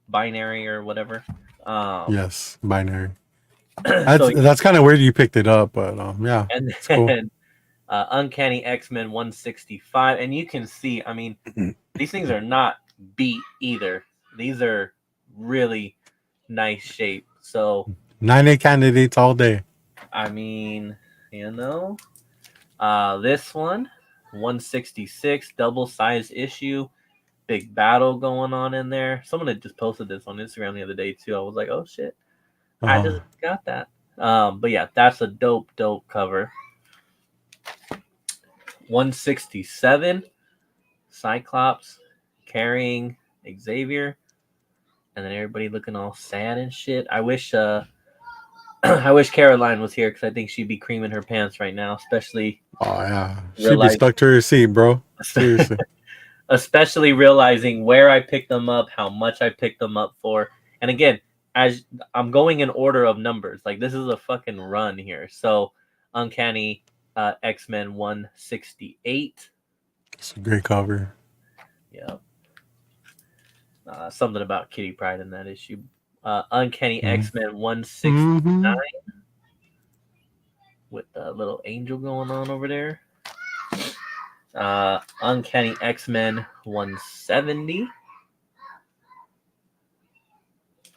Binary or whatever. Yes, binary. So That's kind of weird you picked it up, but yeah, and it's cool. then Uncanny X-Men 165, and you can see, I mean, these things are not beat either. These are really nice shape. So 9A candidates all day. I mean, this one 166 double size issue, big battle going on in there. Someone had just posted this on Instagram the other day too. I was like, oh shit, I just got that. But yeah, that's a dope cover. 167 Cyclops carrying Xavier, and then everybody looking all sad and shit. I wish I wish Caroline was here because I think she'd be creaming her pants right now, especially. Oh yeah, she'd be stuck to her seat, bro. Seriously. Especially realizing where I picked them up, how much I picked them up for, and again, as I'm going in order of numbers, like this is a fucking run here. So, Uncanny X-Men 168. It's a great cover. Yeah. Something about Kitty Pryde in that issue. Uncanny X-Men 169 with the little angel going on over there. Uncanny X-Men 170.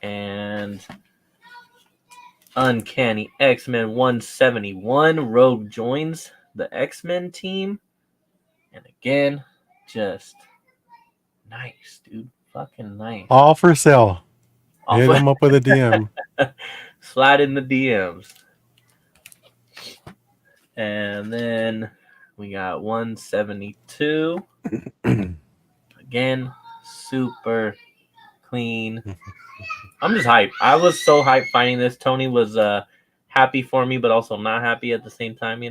And Uncanny X-Men 171. Rogue joins the X-Men team. And again, just nice, dude. Fucking nice. All for sale. Hit them up with a DM. Slide in the DMs. And then we got 172. Again, super clean. I'm just hyped. I was so hyped finding this. Tony was happy for me, but also not happy at the same time,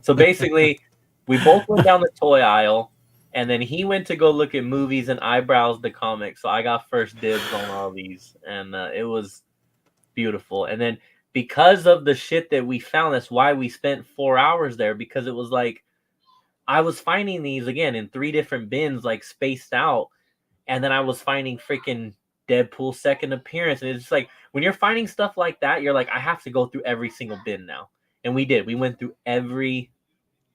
So basically, we both went down the toy aisle, and then he went to go look at movies and eyebrows the comics. So I got first dibs on all these, and it was beautiful. And then because of the shit that we found, that's why we spent 4 hours there, because it was like I was finding these again in 3 different bins, like spaced out, and then I was finding freaking Deadpool's second appearance, and it's just like when you're finding stuff like that, you're like, I have to go through every single bin now, and we did. We went through every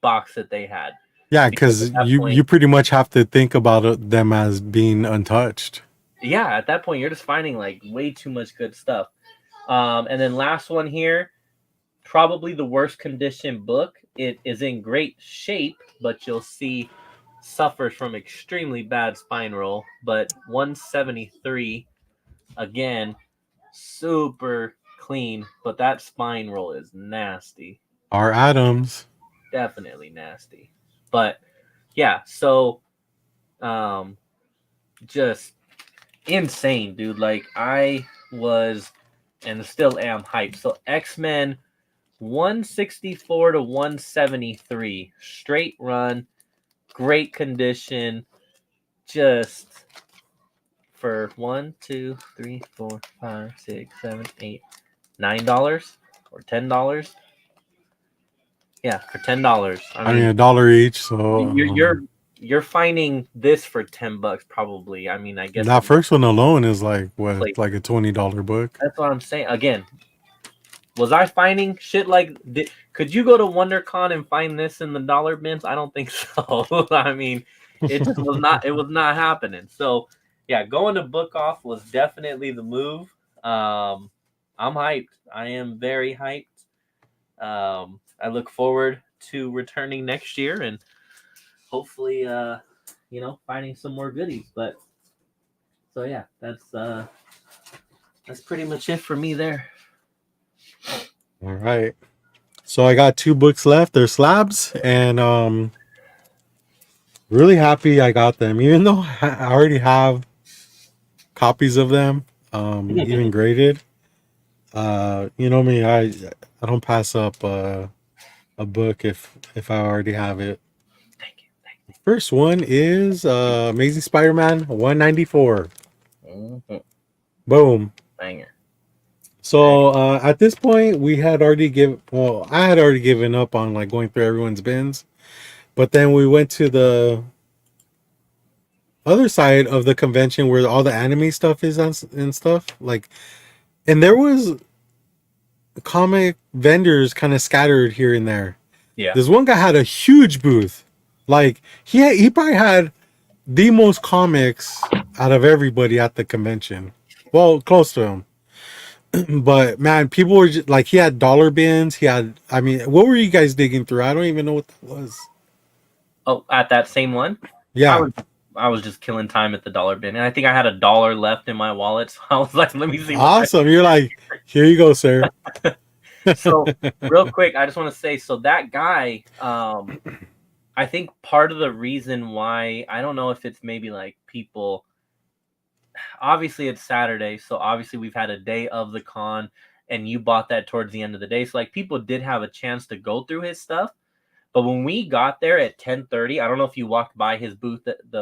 box that they had. Yeah, because you pretty much have to think about them as being untouched. Yeah, at that point, you're just finding like way too much good stuff. And then last one here, probably the worst condition book. It is in great shape, but you'll see suffers from extremely bad spine roll. But 173, again, super clean, but that spine roll is nasty. Our Adams. Definitely nasty. But yeah, so just insane, dude. Like I was and still am hyped. So X-Men 164 to 173 straight run, great condition, just for $9 or $10. Yeah, for $10. I mean, $1 each. So You're finding this for $10 probably. I mean, I guess that first one alone is like what, like a $20 book. That's what I'm saying. Again, was I finding shit like? Could you go to WonderCon and find this in the dollar bins? I don't think so. I mean, it just was not. It was not happening. So, yeah, going to book off was definitely the move. I'm hyped. I am very hyped. I look forward to returning next year and hopefully, finding some more goodies. But so yeah, that's pretty much it for me there. All right. So I got 2 books left. They're slabs, and really happy I got them, even though I already have copies of them, even graded. You know me, I don't pass up a book if I already have it. Thank you. First one is Amazing Spider-Man 194. Mm-hmm. Boom. Banger. So at this point, I had already given up on like going through everyone's bins, but then we went to the other side of the convention where all the anime stuff is and stuff like, and there was comic vendors kind of scattered here and there. Yeah. This one guy had a huge booth, like he probably had the most comics out of everybody at the convention. Well, close to him. But man, people were just, like, he had dollar bins. He had, I mean, what were you guys digging through? I don't even know what that was. Oh, at that same one? Yeah. I was just killing time at the dollar bin. And I think I had $1 left in my wallet. So I was like, let me see. Awesome. You're like, here you go, sir. So real quick, I just want to say, so that guy, I think part of the reason why, I don't know if it's maybe like people, obviously it's Saturday, so obviously we've had a day of the con, and you bought that towards the end of the day. So like people did have a chance to go through his stuff. But when we got there at 10:30, I don't know if you walked by his booth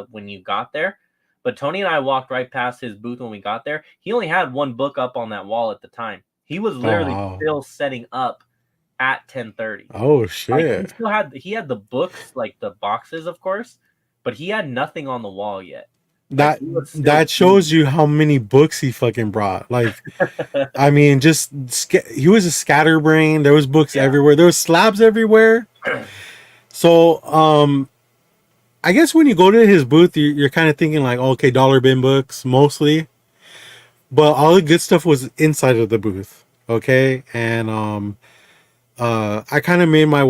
when you got there, but Tony and I walked right past his booth when we got there. He only had one book up on that wall at the time. He was literally still setting up at 10:30. Oh shit! Like, he had the books, like the boxes, of course, but he had nothing on the wall yet. That shows you how many books he fucking brought. Like, I mean, he was a scatterbrain. There was books everywhere. There was slabs everywhere. So, I guess when you go to his booth, you're kind of thinking like, okay, dollar bin books mostly, but all the good stuff was inside of the booth. Okay, and I kind of made my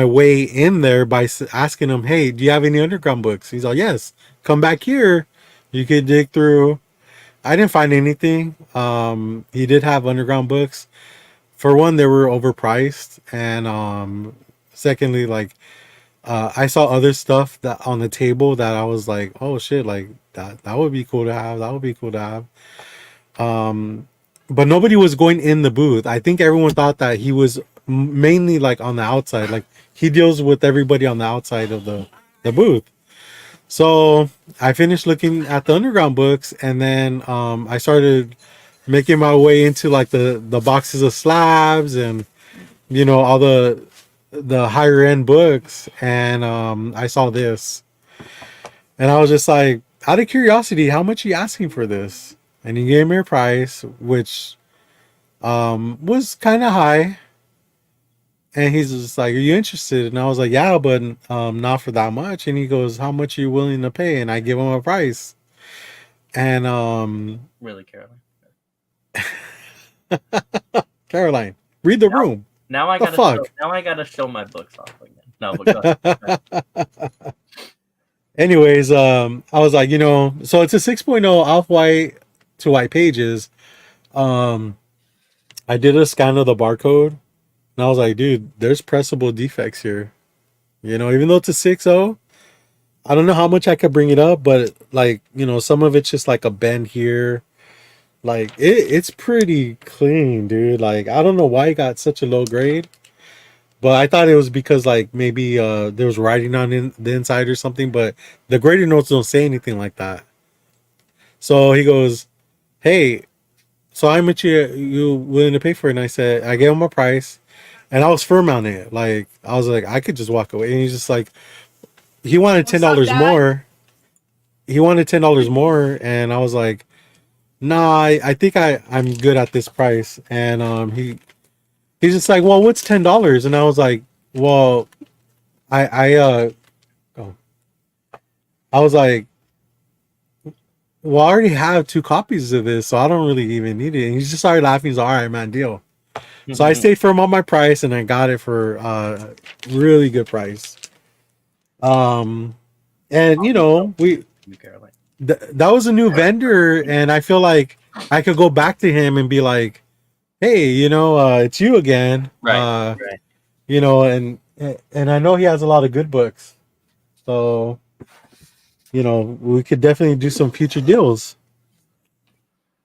way in there by asking him, "Hey, do you have any underground books?" He's like, "Yes, come back here. You could dig through." I didn't find anything. He did have underground books. For one, they were overpriced, and secondly, like, I saw other stuff that on the table that I was like, "Oh shit, like that would be cool to have. That would be cool to have." But nobody was going in the booth. I think everyone thought that he was mainly like on the outside. Like, he deals with everybody on the outside of the booth. So I finished looking at the underground books, and then I started making my way into like the boxes of slabs and, you know, all the higher end books, and I saw this, and I was just like, out of curiosity, how much are you asking for this? And he gave me a price, which was kind of high. And he's just like, "Are you interested?" And I was like, "Yeah, but not for that much." And he goes, "How much are you willing to pay?" And I give him a price. And really, Caroline. Caroline, read the room. Now I gotta show my books off again. No, but anyways, I was like, so it's a 6.0 off-white to white pages. I did a scan of the barcode, and I was like, dude, there's pressable defects here. Even though it's a 6.0, I don't know how much I could bring it up, but like, some of it's just like a bend here. Like it's pretty clean, dude. Like I don't know why it got such a low grade, but I thought it was because like maybe there was writing on the inside or something. But the grader notes don't say anything like that. So he goes, "Hey, so how much you willing to pay for it?" And I said, I gave him a price, and I was firm on it. Like I was like, I could just walk away. And he's just like, he wanted $10 more. He wanted $10 more, and I was like, nah, I think I'm good at this price. And he's just like, well, what's $10? And I was like, well, I oh, I was like, well, I already have 2 copies of this, so I don't really even need it. And he just started laughing. He's like, all right, man, deal. So I stayed firm on my price, and I got it for really good price. And that was a new vendor, and I feel like I could go back to him and be like, hey, it's you again. Right. And I know he has a lot of good books. So, we could definitely do some future deals.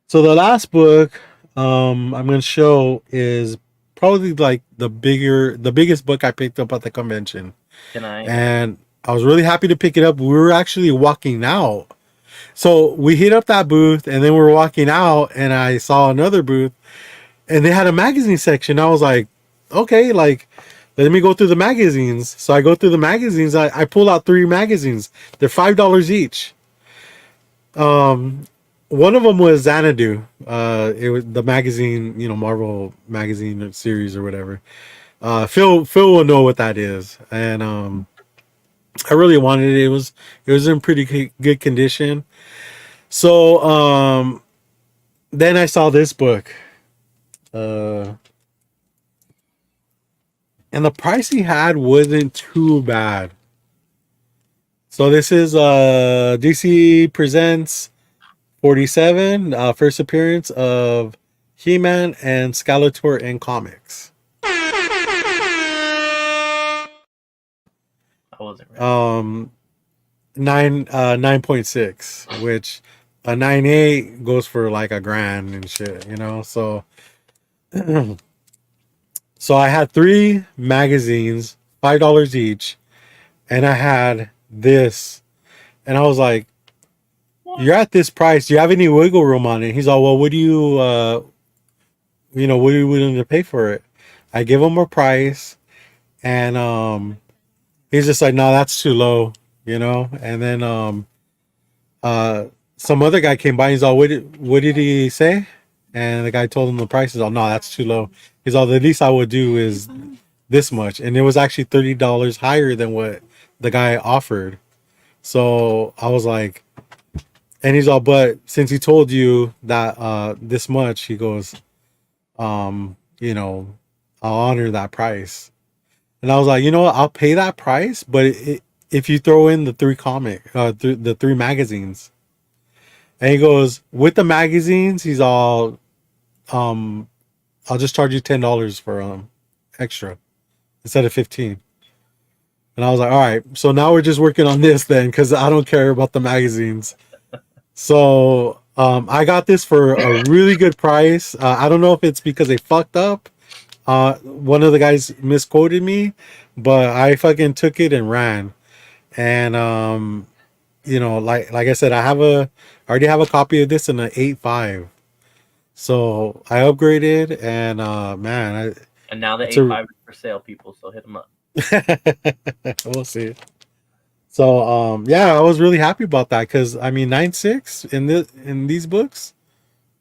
So the last book I'm going to show is probably like the biggest book I picked up at the convention. And I was really happy to pick it up. We were actually walking out. So we hit up that booth, and then we were walking out, and I saw another booth, and they had a magazine section. I was like, okay, like, let me go through the magazines. So I go through the magazines. I pull out 3 magazines. They're $5 each. One of them was Xanadu. It was the magazine, Marvel magazine series or whatever. Phil will know what that is, and I really wanted it. It was in pretty good condition. So then I saw this book, and the price he had wasn't too bad. So this is DC Presents 47, first appearance of He-Man and Skeletor in comics. I wasn't ready. 9.6, which a 9.8 goes for like $1,000 and shit, So so I had 3 magazines, $5 each, and I had this, and I was like, you're at this price, do you have any wiggle room on it? He's all, well, what are you willing to pay for it? I give him a price, and he's just like, no, that's too low, and then some other guy came by. He's all, what did he say? And the guy told him the price. He's all, no, that's too low. He's all, the least I would do is this much. And it was actually $30 higher than what the guy offered. So I was like, and he's all, but since he told you that this much, he goes, I'll honor that price. And I was like, you know what, I'll pay that price, but if you throw in the 3 magazines. And he goes, with the magazines, he's all, I'll just charge you $10 for extra instead of 15. And I was like, all right, so now we're just working on this then, because I don't care about the magazines. So I got this for a really good price. I don't know if it's because they fucked up. One of the guys misquoted me, but I fucking took it and ran. And like I said, I already have a copy of this in an 8.5. So I upgraded, and man, and now the 8.5 is for sale, people. So hit them up. We'll see. So yeah, I was really happy about that, because I mean 9.6 in these books,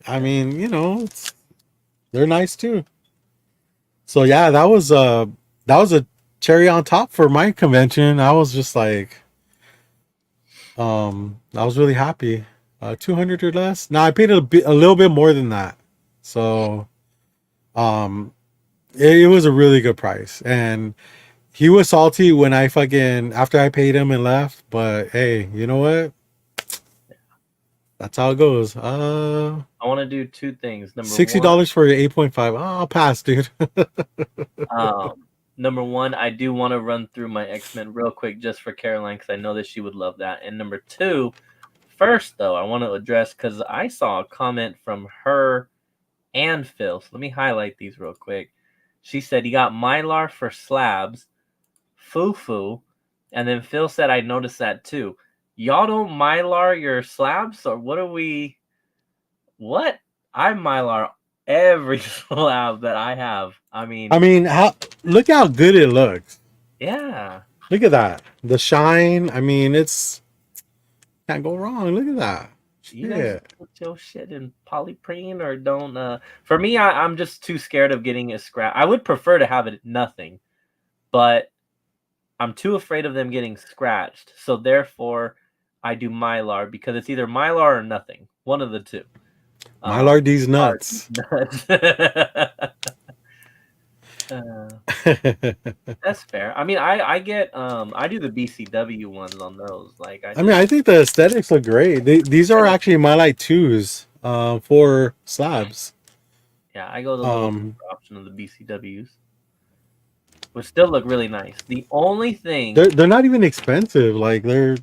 I mean, they're nice too. So yeah, that was a cherry on top for my convention. I was just like, I was really happy. 200 or less. Now I paid a little bit more than that. So it was a really good price, and he was salty when after I paid him and left, but hey, you know what? That's how it goes. I want to do 2 things. Number $60 for 8.5. Oh, I'll pass, dude. Number one, I do want to run through my X-Men real quick just for Caroline because I know that she would love that. And number two, first though, I want to address because I saw a comment from her and Phil. So let me highlight these real quick. She said, "You got Mylar for slabs, foo-foo," and then Phil said, "I noticed that too." Y'all don't Mylar your slabs, or what are we? What? I Mylar every slab that I have. I mean, look how good it looks. yeah. Look at that. The shine. I mean, it's can't go wrong. Look at that. You guys Shit. put your shit in polyprene or don't? For me, I'm just too scared of getting a scrap. I would prefer to have it nothing, but I'm too afraid of them getting scratched. So therefore, I do Mylar because it's either Mylar or nothing. One of the two. Mylar these Hard nuts. nuts. That's fair. I mean, I get I do the BCW ones on those. Like I mean, I think the aesthetics look great. These are actually Mylar 2s for slabs. Yeah, I go the little option of the BCWs, which still look really nice. The only thing they're not even expensive. Like they're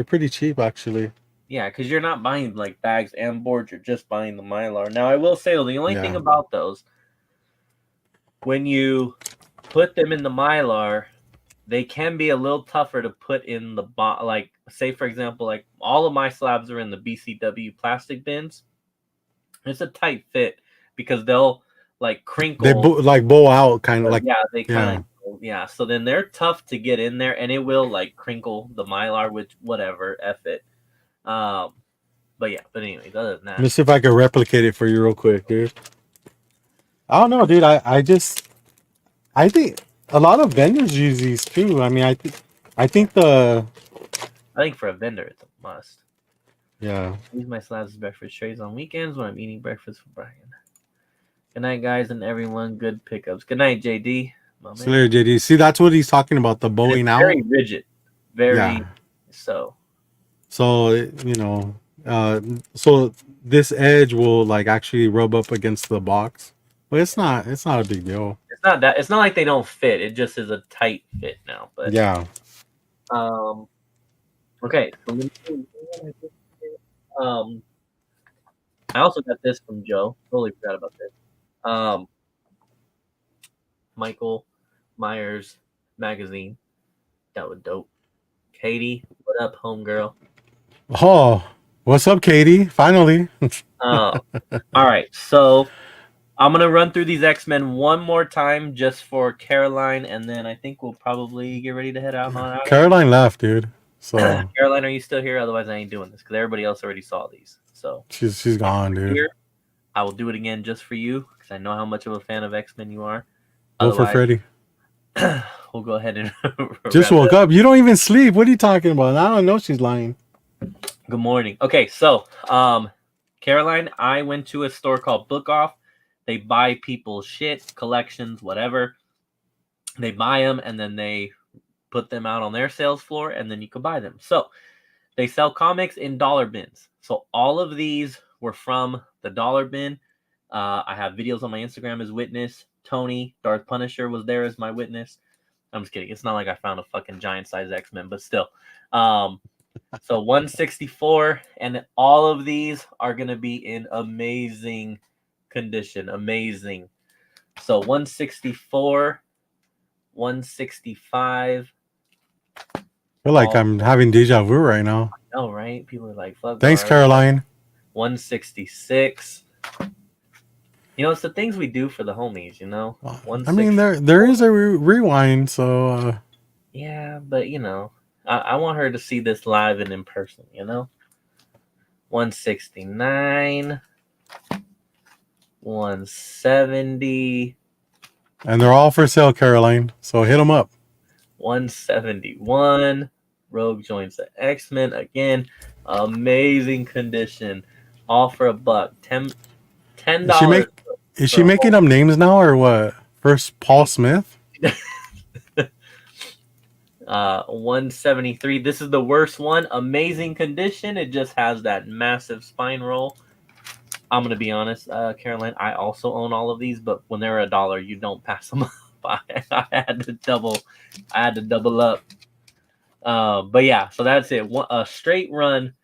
pretty cheap actually. Yeah, because you're not buying like bags and boards. You're just buying the Mylar. Now, I will say though, the only thing about those, when you put them in the Mylar, they can be a little tougher to put in the like, say for example, like all of my slabs are in the BCW plastic bins. It's a tight fit because they'll like crinkle. They bow out kind of like they kind of So then they're tough to get in there, and it will like crinkle the Mylar, which whatever, F it. But anyways, other than that, let me see if I can replicate it for you real quick, dude. I don't know, dude. I think a lot of vendors use these too. I mean, I think for a vendor it's a must. Yeah. Use my slabs as breakfast trays on weekends when I'm eating breakfast for Brian. Good night, guys, and everyone. Good pickups. Good night, JD. See later, JD. See, that's what he's talking about. The bowing out. Very rigid. Very so. So so this edge will like actually rub up against the box, but it's not a big deal. It's not that. It's not like they don't fit. It just is a tight fit now. But yeah. Okay. I also got this from Joe. Totally forgot about this. Michael Myers magazine. That was dope. Katie, what up, homegirl? Oh, what's up, Katie? Finally. All right. So I'm gonna run through these X-Men one more time just for Caroline, and then I think we'll probably get ready to head out. Caroline left, dude. So Caroline, are you still here? Otherwise, I ain't doing this because everybody else already saw these. So she's gone, dude. Here, I will do it again just for you because I know how much of a fan of X-Men you are. Go for Freddy. We'll go ahead and just woke up. You don't even sleep. What are you talking about? I don't know. She's lying. Good morning. Okay, so Caroline, I went to a store called Book Off. They buy people's shit, collections, whatever. They buy them and then they put them out on their sales floor and then you can buy them. So they sell comics in dollar bins. So all of these were from the dollar bin. I have videos on my Instagram as witness. Tony, Darth Punisher was there as my witness. I'm just kidding. It's not like I found a fucking giant size X-Men, but still. So 164, and all of these are going to be in amazing condition. Amazing. So 164, 165. I feel like I'm having deja vu right now. I know, right? People are like, fuck. Thanks, Caroline. 166. You know, it's the things we do for the homies, you know? I mean, there is a rewind, so... Yeah, but, you know, I want her to see this live and in person, you know? 169. 170. And they're all for sale, Caroline, so hit them up. 171. Rogue joins the X-Men again. Amazing condition. All for $1. $10. Is she making up names now or what? First Paul Smith? 173. This is the worst one. Amazing condition. It just has that massive spine roll. I'm going to be honest, Caroline, I also own all of these, but when they're $1, you don't pass them up. I had to double up. But yeah, so that's it. A straight run,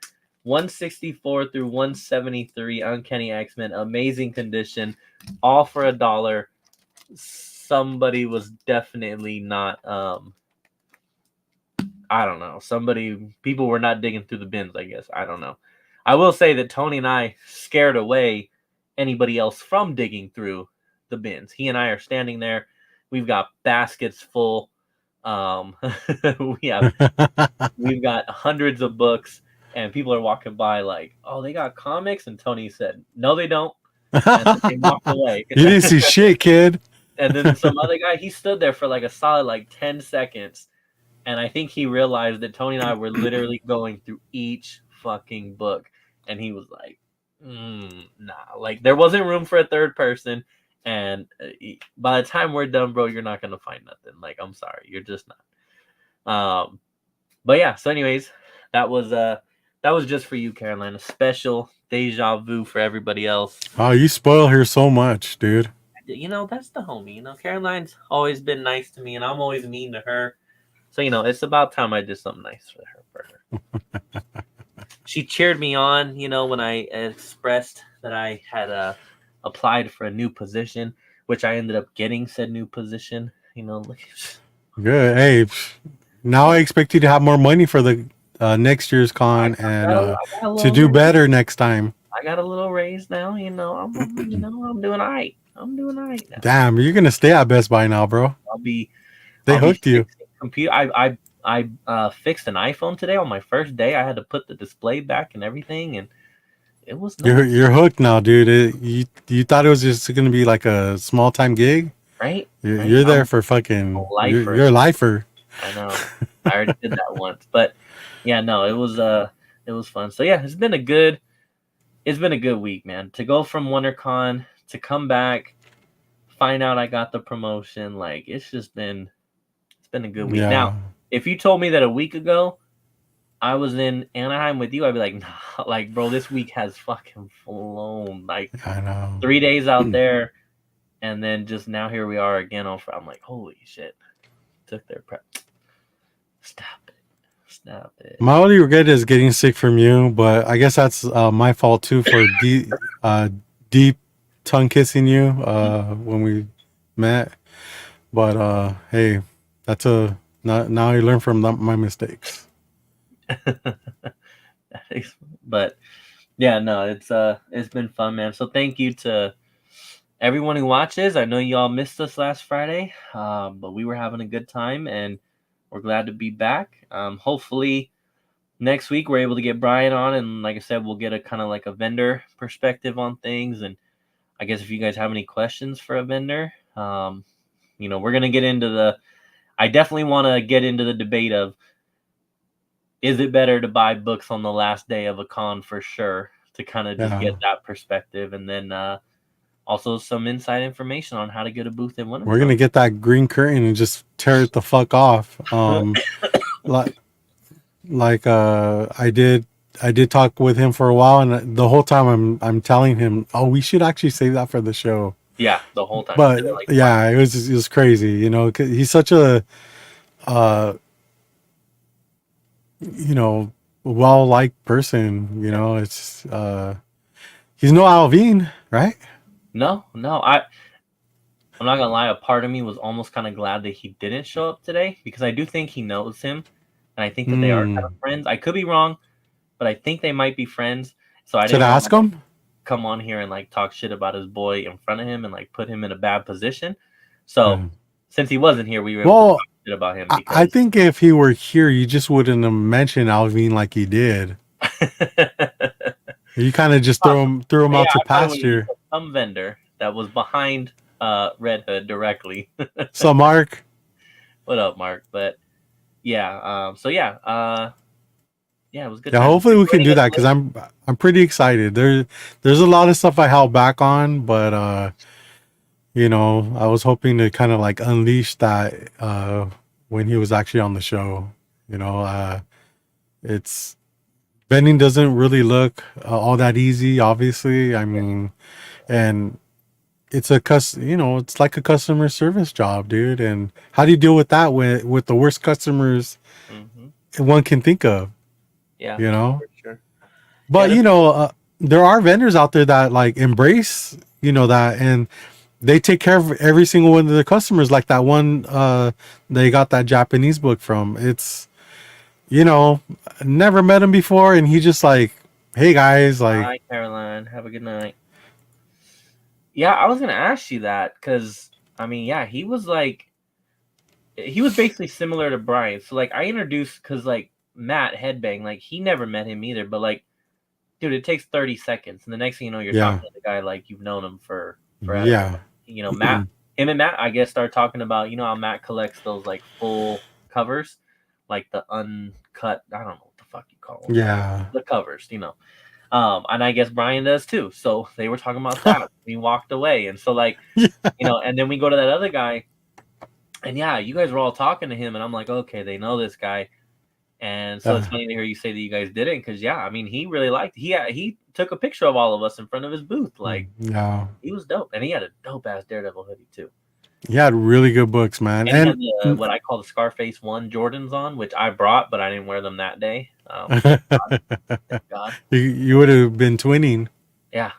164 through 173, Uncanny X-Men, amazing condition, all for $1. Somebody was definitely not I don't know. People were not digging through the bins, I guess. I don't know. I will say that Tony and I scared away anybody else from digging through the bins. He and I are standing there. We've got baskets full. We've got hundreds of books, and people are walking by like, "Oh, they got comics," and Tony said, "No, they don't," and then they walked away. You didn't see shit, kid. And then some other guy, he stood there for like a solid 10 seconds. And I think he realized that Tony and I were literally going through each fucking book. And he was like, nah. Like, there wasn't room for a third person. And by the time we're done, bro, you're not going to find nothing. Like, I'm sorry. You're just not. But yeah, so anyways, that was just for you, Caroline. A special deja vu for everybody else. Oh, you spoil her so much, dude. That's the homie. Caroline's always been nice to me, and I'm always mean to her. So, it's about time I did something nice for her. She cheered me on, when I expressed that I had applied for a new position, which I ended up getting said new position. Good. Hey, now I expect you to have more money for the next year's con and to do better next time. I got a little raise now. I'm doing all right. I'm doing all right now. Damn, you're gonna stay at Best Buy now, bro. They hooked you. Computer. I fixed an iPhone today on my first day. I had to put the display back and everything, and it was nice. You're hooked now, dude. You thought it was just gonna be like a small time gig, right? You're there for fucking. You're a lifer. I know. I already did that once, but yeah, no, it was fun. So yeah, it's been a good week, man. To go from WonderCon to come back, find out I got the promotion, like it's been a good week. Yeah. Now, if you told me that a week ago I was in Anaheim with you, I'd be like, nah, like, bro, this week has fucking flown. Like, I know. 3 days out there, and then just now here we are again on Friday. I'm like, holy shit. Took their prep. Stop it. My only regret is getting sick from you, but I guess that's my fault too for deep tongue kissing you when we met. But hey, now I learn from my mistakes. But yeah, no, it's been fun, man. So thank you to everyone who watches. I know you all missed us last Friday, but we were having a good time, and we're glad to be back. Hopefully next week we're able to get Brian on, and like I said, we'll get a kind of like a vendor perspective on things. And I guess if you guys have any questions for a vendor, we're gonna get into I definitely want to get into the debate of, is it better to buy books on the last day of a con for sure, to kind of just get that perspective, and then also some inside information on how to get a booth in Wondercon. We're gonna get that green curtain and just tear it the fuck off. I did talk with him for a while, and the whole time I'm telling him, oh, we should actually save that for the show. Yeah, the whole time. But yeah, it was crazy, 'cause he's such a well-liked person, it's he's no Alvin, right? No, I'm not gonna lie, a part of me was almost kind of glad that he didn't show up today, because I do think he knows him, and I think that they are kind of friends. I could be wrong, but I think they might be friends. So I should ask him, come on here and like talk shit about his boy in front of him and like put him in a bad position. So since he wasn't here, we were able to talk shit about him. I think if he were here, you just wouldn't have mentioned Alvin like he did. You kind of just threw him out to pasture. Some vendor that was behind Red Hood directly. So Mark, what up, Mark? But yeah, it was good. Yeah, hopefully we can do that, because I'm pretty excited. There's a lot of stuff I held back on, but I was hoping to kind of like unleash that when he was actually on the show. It's vending doesn't really look all that easy, obviously. I mean, and it's it's like a customer service job, dude. And how do you deal with that with the worst customers Mm-hmm. one can think of? Yeah, You know, for sure. Yeah, but there are vendors out there that like embrace that, and they take care of every single one of their customers. Like that one, they got that Japanese book from. It's never met him before, and he just like, hey guys, like, hi, Caroline. Have a good night. Yeah, I was gonna ask you that because I mean, yeah, he was basically similar to Brian. So like, I introduced because like Matt Headbang, like he never met him either, but like, dude, it takes 30 seconds, and the next thing you know, you're yeah, talking to the guy like you've known him for forever. yeah, Matt, him and Matt, I guess, started talking about how Matt collects those like full covers, like the uncut. I don't know what the fuck you call them, yeah. the covers, and I guess Brian does too. So they were talking about that. We walked away, and so like, and then we go to that other guy, and yeah, you guys were all talking to him, and I'm like, okay, they know this guy. And so it's funny to hear you say that you guys didn't, because yeah, I mean, he really liked. He took a picture of all of us in front of his booth, like Yeah. he was dope, and he had a dope ass Daredevil hoodie too. He had really good books, man. And he And had what I call the Scarface 1 Jordans on, which I brought, but I didn't wear them that day. Thank God. you would have been twinning. Yeah.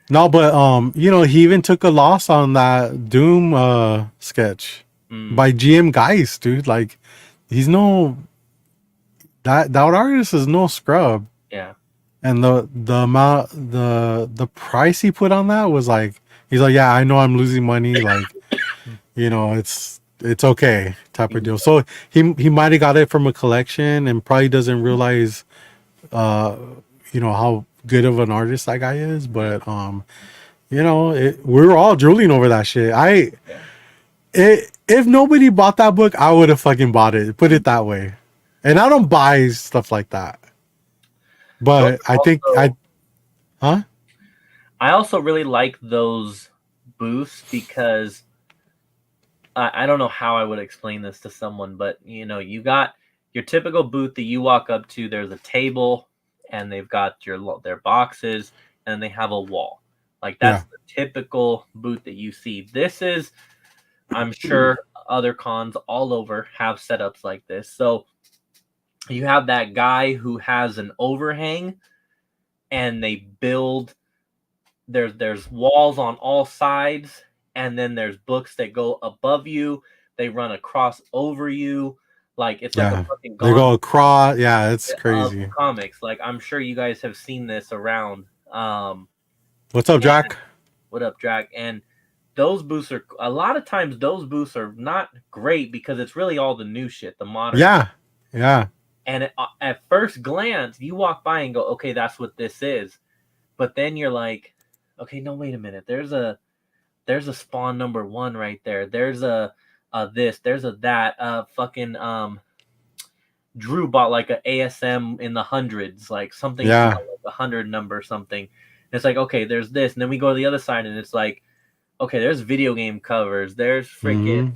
No, but he even took a loss on that Doom sketch by GM Geist, dude. Like, he's no that artist is no scrub. Yeah. And the amount the price he put on that was like, he's like, yeah, I know I'm losing money, like, it's okay type of deal. So he might have got it from a collection and probably doesn't realize how good of an artist that guy is, but we were all drooling over that shit. If nobody bought that book, I would have fucking bought it, put it that way. And I don't buy stuff like that, but I think I also really like those booths because I don't know how I would explain this to someone, but you got your typical booth that you walk up to. There's a table, and they've got their boxes, and they have a wall. Like that's the typical booth that you see. This is, I'm sure, other cons all over have setups like this. So you have that guy who has an overhang, and they build. There's walls on all sides, and then there's books that go above you. They run across over you, like it's like a fucking they go across. Yeah, it's crazy. Comics, like I'm sure you guys have seen this around. What's up, Jack? What up, Jack? And those booths are a lot of times those booths are not great because it's really all the new shit, the modern. Yeah. And at first glance, you walk by and go, okay, that's what this is. But then you're like, okay, no, wait a minute. There's a Spawn #1 right there. There's a this. There's a that. Fucking Drew bought like a ASM in the hundreds, like something like 100 number something. And it's like, okay, there's this, and then we go to the other side, and it's like, okay, there's video game covers. There's freaking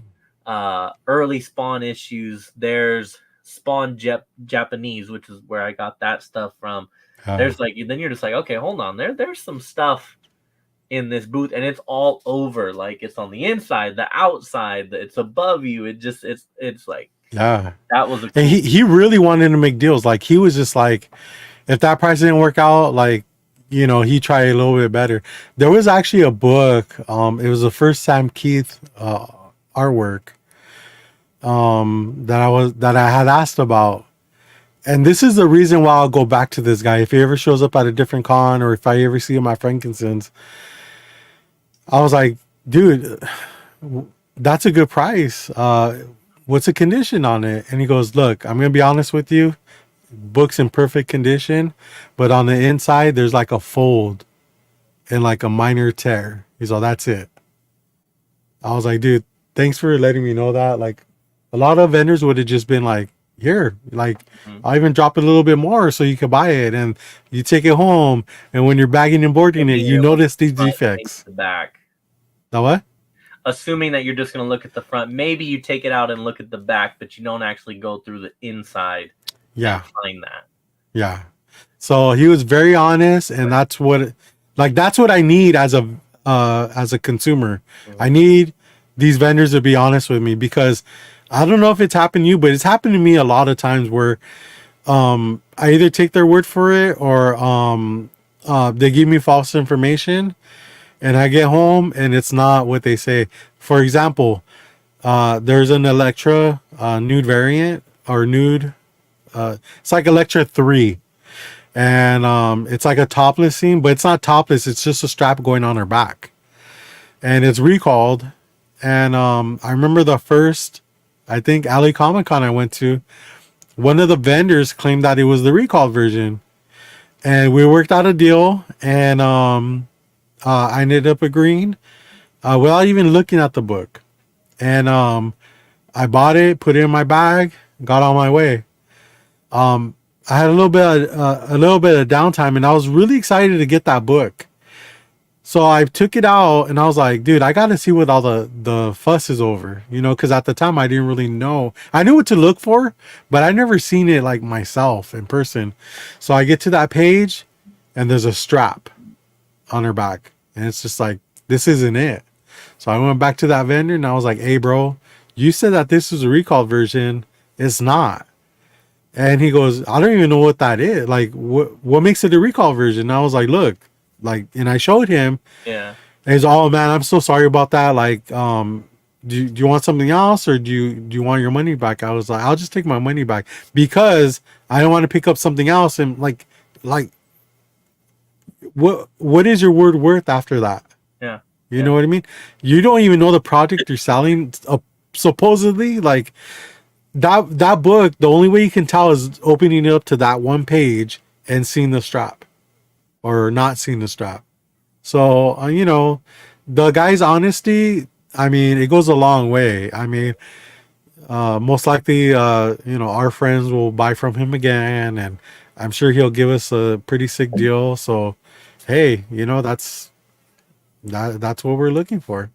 early Spawn issues. There's Spawn Japanese, which is where I got that stuff from. There's like, then you're just like, okay, hold on. There's some stuff in this booth, and it's all over. Like it's on the inside, the outside, it's above you. It just it's like, that was a cool. And he really wanted to make deals. Like he was just like, if that price didn't work out, like, he tried a little bit better. There was actually a book. It was the first Sam Keith artwork that I had asked about. And this is the reason why I'll go back to this guy. If he ever shows up at a different con, or if I ever see him at Frankincense, I was like, dude, that's a good price. What's the condition on it? And he goes, look, I'm going to be honest with you. Book's in perfect condition, but on the inside, there's like a fold and like a minor tear. He's like, that's it. I was like, dude, thanks for letting me know that. Like, a lot of vendors would have just been like, here, like, I'll even drop it a little bit more so you can buy it, and you take it home, and when you're bagging and boarding it, you notice these defects. The back. The what? Assuming that you're just going to look at the front, maybe you take it out and look at the back, but you don't actually go through the inside. And find that. Yeah. So he was very honest, and that's what I need as a as a consumer. I Mhm. need these vendors to be honest with me, because I don't know if it's happened to you, but it's happened to me a lot of times where I either take their word for it, or they give me false information, and I get home and it's not what they say. For example, there's an Electra nude variant, or nude. It's like Electra 3, and it's like a topless scene, but it's not topless. It's just a strap going on her back, and it's recalled. And I remember the first, I think, LA Comic Con I went to, one of the vendors claimed that it was the recalled version, and we worked out a deal, and I ended up agreeing without even looking at the book, and I bought it, put it in my bag, got on my way. I had a little bit of downtime, and I was really excited to get that book. So I took it out, and I was like, dude, I got to see what all the fuss is over, because at the time I didn't really know. I knew what to look for, but I never seen it like myself in person. So I get to that page, and there's a strap on her back, and it's just like, this isn't it. So I went back to that vendor, and I was like, hey, bro, you said that this was a recalled version. It's not. And he goes, I don't even know what that is. Like, what makes it a recall version? And I was like, look, like, and I showed him. Yeah. And he's, oh man, I'm so sorry about that. Like, do you want something else, or do you want your money back? I was like, I'll just take my money back, because I don't want to pick up something else. And like, what is your word worth after that? Yeah. You know what I mean? You don't even know the product you're selling. Supposedly, like, that book, the only way you can tell is opening it up to that one page and seeing the strap, or not seeing the strap. So the guy's honesty, I mean, it goes a long way. I mean, most likely our friends will buy from him again, and I'm sure he'll give us a pretty sick deal. So hey, that's what we're looking for.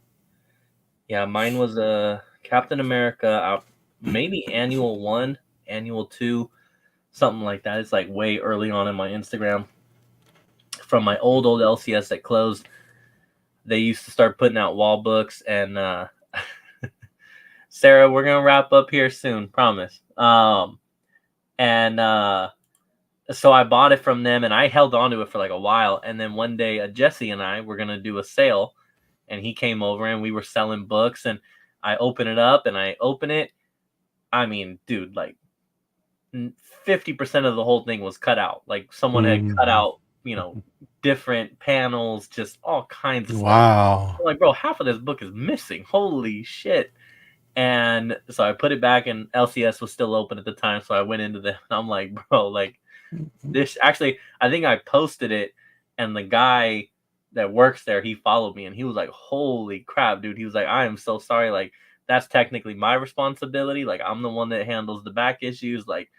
Yeah, mine was a Captain America out, maybe annual 1, annual 2, something like that. It's like way early on in my Instagram. From my old LCS that closed, they used to start putting out wall books, and Sarah, we're gonna wrap up here soon, promise. And so I bought it from them, and I held on to it for like a while, and then one day Jesse and I were gonna do a sale, and he came over, and we were selling books, and I open it up, and I open it. I mean, dude, like 50% of the whole thing was cut out. Like someone had cut out, different panels, just all kinds of stuff. Wow. I'm like, bro, half of this book is missing. Holy shit. And so I put it back, and LCS was still open at the time. So I went into them, and I'm like, bro, like this, actually, I think I posted it, and the guy that works there, he followed me, and he was like, holy crap, dude. He was like, I am so sorry. Like, that's technically my responsibility. Like, I'm the one that handles the back issues. Like,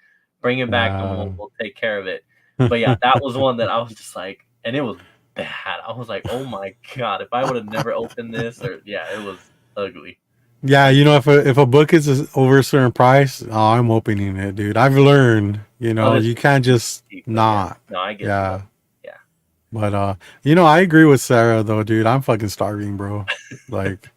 bring it back, and we'll take care of it. But yeah, that was one that I was just like, and it was bad. I was like, oh my God, if I would have never opened this, or yeah, it was ugly. Yeah, if a book is over a certain price, oh, I'm opening it, dude. I've learned, you can't just not. Yeah. No, I get Yeah. Yeah. But I agree with Sarah though, dude. I'm fucking starving, bro. Like,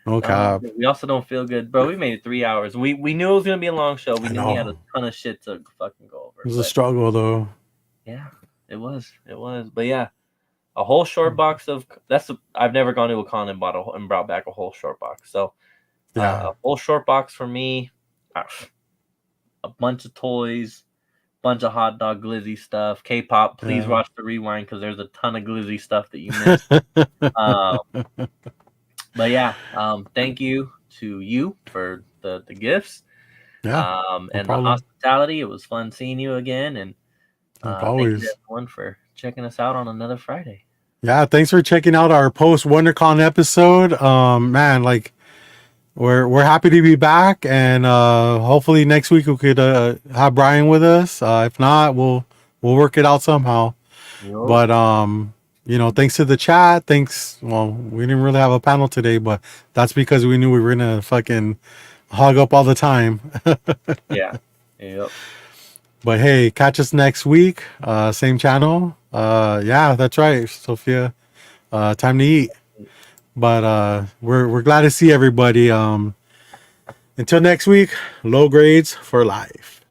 no cap. We also don't feel good, bro. We made it 3 hours. We knew it was gonna be a long show. We knew we had a ton of shit to fucking go over. It was a struggle though. Yeah, it was. But yeah, a whole short box of I've never gone to a con and brought back a whole short box. So Yeah. a whole short box for me, a bunch of toys, bunch of hot dog glizzy stuff, K-pop. Please watch the rewind, because there's a ton of glizzy stuff that you missed. But yeah, thank you to you for the gifts, Yeah. and the hospitality. It was fun seeing you again, and thank you everyone for checking us out on another Friday. Yeah, thanks for checking out our post Wondercon episode. Man, like we're happy to be back, and hopefully next week we could have Brian with us. If not, we'll work it out somehow. Yep. But thanks to the chat. Thanks. Well, we didn't really have a panel today, but that's because we knew we were gonna fucking hog up all the time. Yeah. Yep. But hey, catch us next week. Same channel. Yeah, that's right, Sophia. Time to eat. But we're glad to see everybody. Until next week, low grades for life.